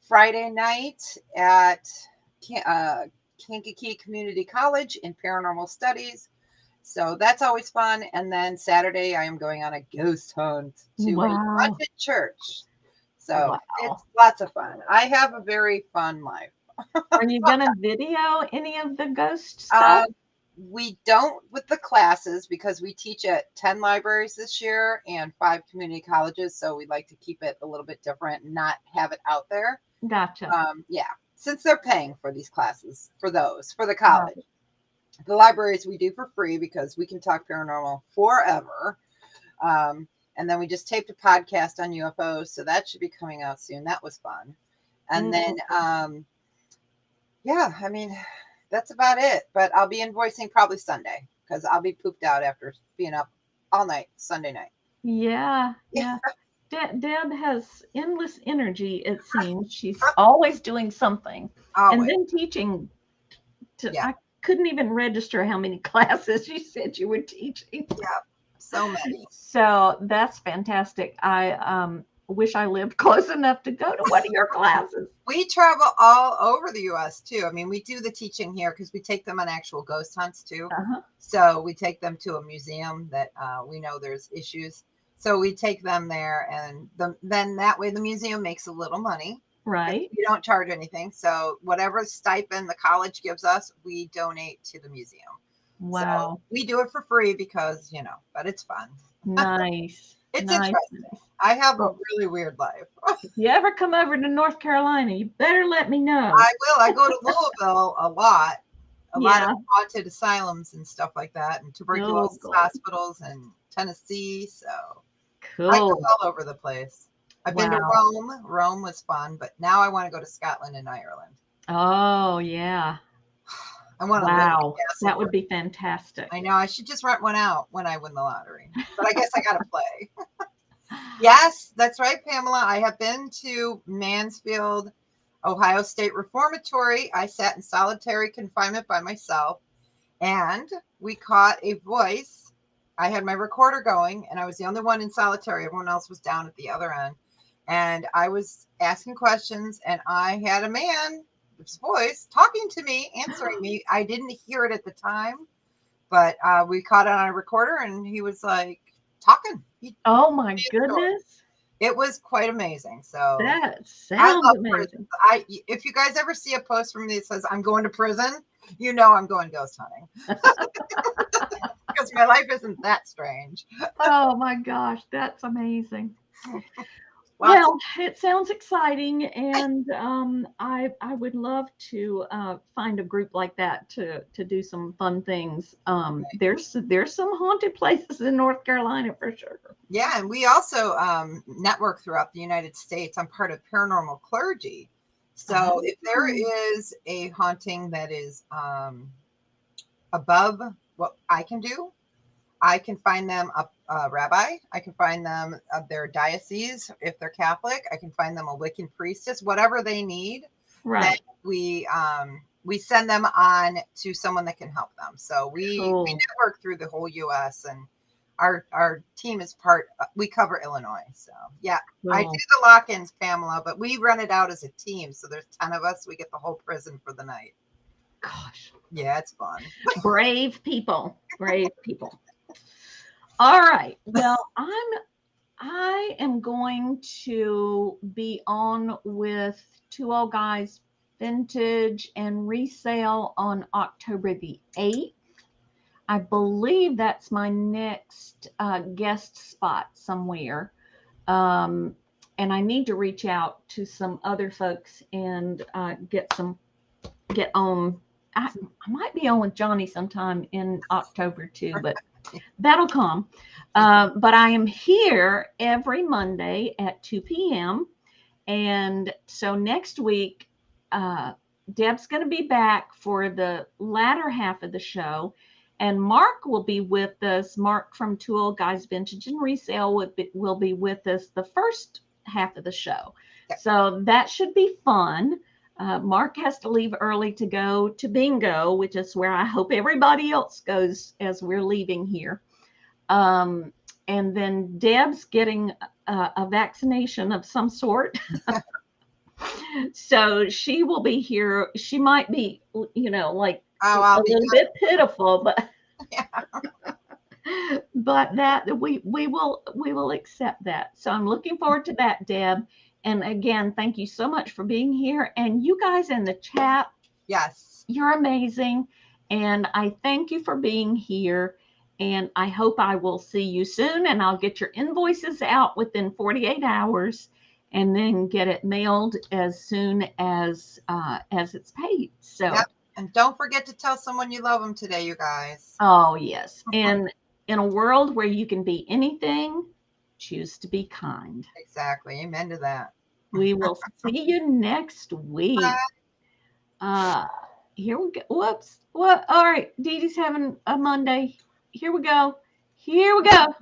Friday night at Kankakee Community College in Paranormal Studies. So that's always fun. And then Saturday I am going on a ghost hunt to a haunted church. So it's lots of fun. I have a very fun life. Are you going to video any of the ghost stuff? We don't with the classes because we teach at 10 libraries this year and 5 community colleges. So we like to keep it a little bit different and not have it out there. Gotcha. Yeah, since they're paying for these classes, for the college. The libraries we do for free because we can talk paranormal forever. And then we just taped a podcast on UFOs. So that should be coming out soon. That was fun. And then, yeah, I mean, that's about it. But I'll be invoicing probably Sunday because I'll be pooped out after being up all night Sunday night. Yeah, yeah. Deb has endless energy, it seems. She's always doing something. And Always. then teaching Yeah. I couldn't even register how many classes you said you were teaching. Yeah. So many. So that's fantastic. I wish I lived close enough to go to one of your classes. We travel all over the U.S. too. I mean, we do the teaching here because we take them on actual ghost hunts too. Uh-huh. So we take them to a museum that we know there's issues. So we take them there, and then that way the museum makes a little money. Right. We don't charge anything. So whatever stipend the college gives us, we donate to the museum. Wow. So we do it for free because, but it's fun. Nice. It's Nice. interesting. I have a really weird life. If you ever come over to North Carolina, you better let me know. I will. I go to Louisville a lot. A lot Yeah. of haunted asylums and stuff like that, and tuberculosis hospitals in Tennessee. So I go Cool. all over the place. I've been to Wow. Rome. Rome was fun, but now I want to go to Scotland and Ireland. Oh, yeah. I want to live in Wow. a castle. That would be fantastic. I know. I should just rent one out when I win the lottery. But I guess I got to play. Yes, that's right, Pamela. I have been to Mansfield, Ohio State Reformatory. I sat in solitary confinement by myself, and we caught a voice. I had my recorder going, and I was the only one in solitary. Everyone else was down at the other end. And I was asking questions, and I had a man's voice talking to me, answering me. I didn't hear it at the time, but we caught it on a recorder, and he was like talking. Oh my goodness. It was quite amazing. So that sounds amazing. If you guys ever see a post from me that says I'm going to prison, I'm going ghost hunting. Because my life isn't that strange. Oh my gosh, that's amazing. Well, it sounds exciting, and I would love to find a group like that to do some fun things. There's some haunted places in North Carolina for sure. Yeah, and we also network throughout the United States. I'm part of Paranormal Clergy, so if there is a haunting that is above what I can do, I can find them a rabbi. I can find them their diocese if they're Catholic. I can find them a Wiccan priestess, whatever they need. Right. We send them on to someone that can help them. So we network through the whole U.S. and our team is we cover Illinois. So yeah, cool. I do the lock-ins, Pamela, but we run it out as a team. So there's 10 of us. We get the whole prison for the night. Gosh. Yeah, it's fun. Brave people. Brave people. All right. Well, I am going to be on with Two Old Guys Vintage and Resale on October the 8th. I believe that's my next guest spot somewhere. And I need to reach out to some other folks and get on. I might be on with Johnny sometime in October too, but that'll come. But I am here every Monday at 2 p.m. And so next week, Deb's going to be back for the latter half of the show. And Mark will be with us. Mark from Two Old Guys Vintage and Resale will be with us the first half of the show. So that should be fun. Mark has to leave early to go to bingo, which is where I hope everybody else goes as we're leaving here. And then Deb's getting a vaccination of some sort. So she will be here. She might be, like a little bit pitiful, but but that we will accept that. So I'm looking forward to that, Deb. And again, thank you so much for being here. And you guys in the chat, yes, you're amazing. And I thank you for being here. And I hope I will see you soon. And I'll get your invoices out within 48 hours and then get it mailed as soon as it's paid. So, yep. And don't forget to tell someone you love them today, you guys. Oh, yes. And in a world where you can be anything, choose to be kind. Exactly. Amen to that. We will see you next week. Here we go. Whoops. What? All right. DeeDee's having a Monday. Here we go. Here we go.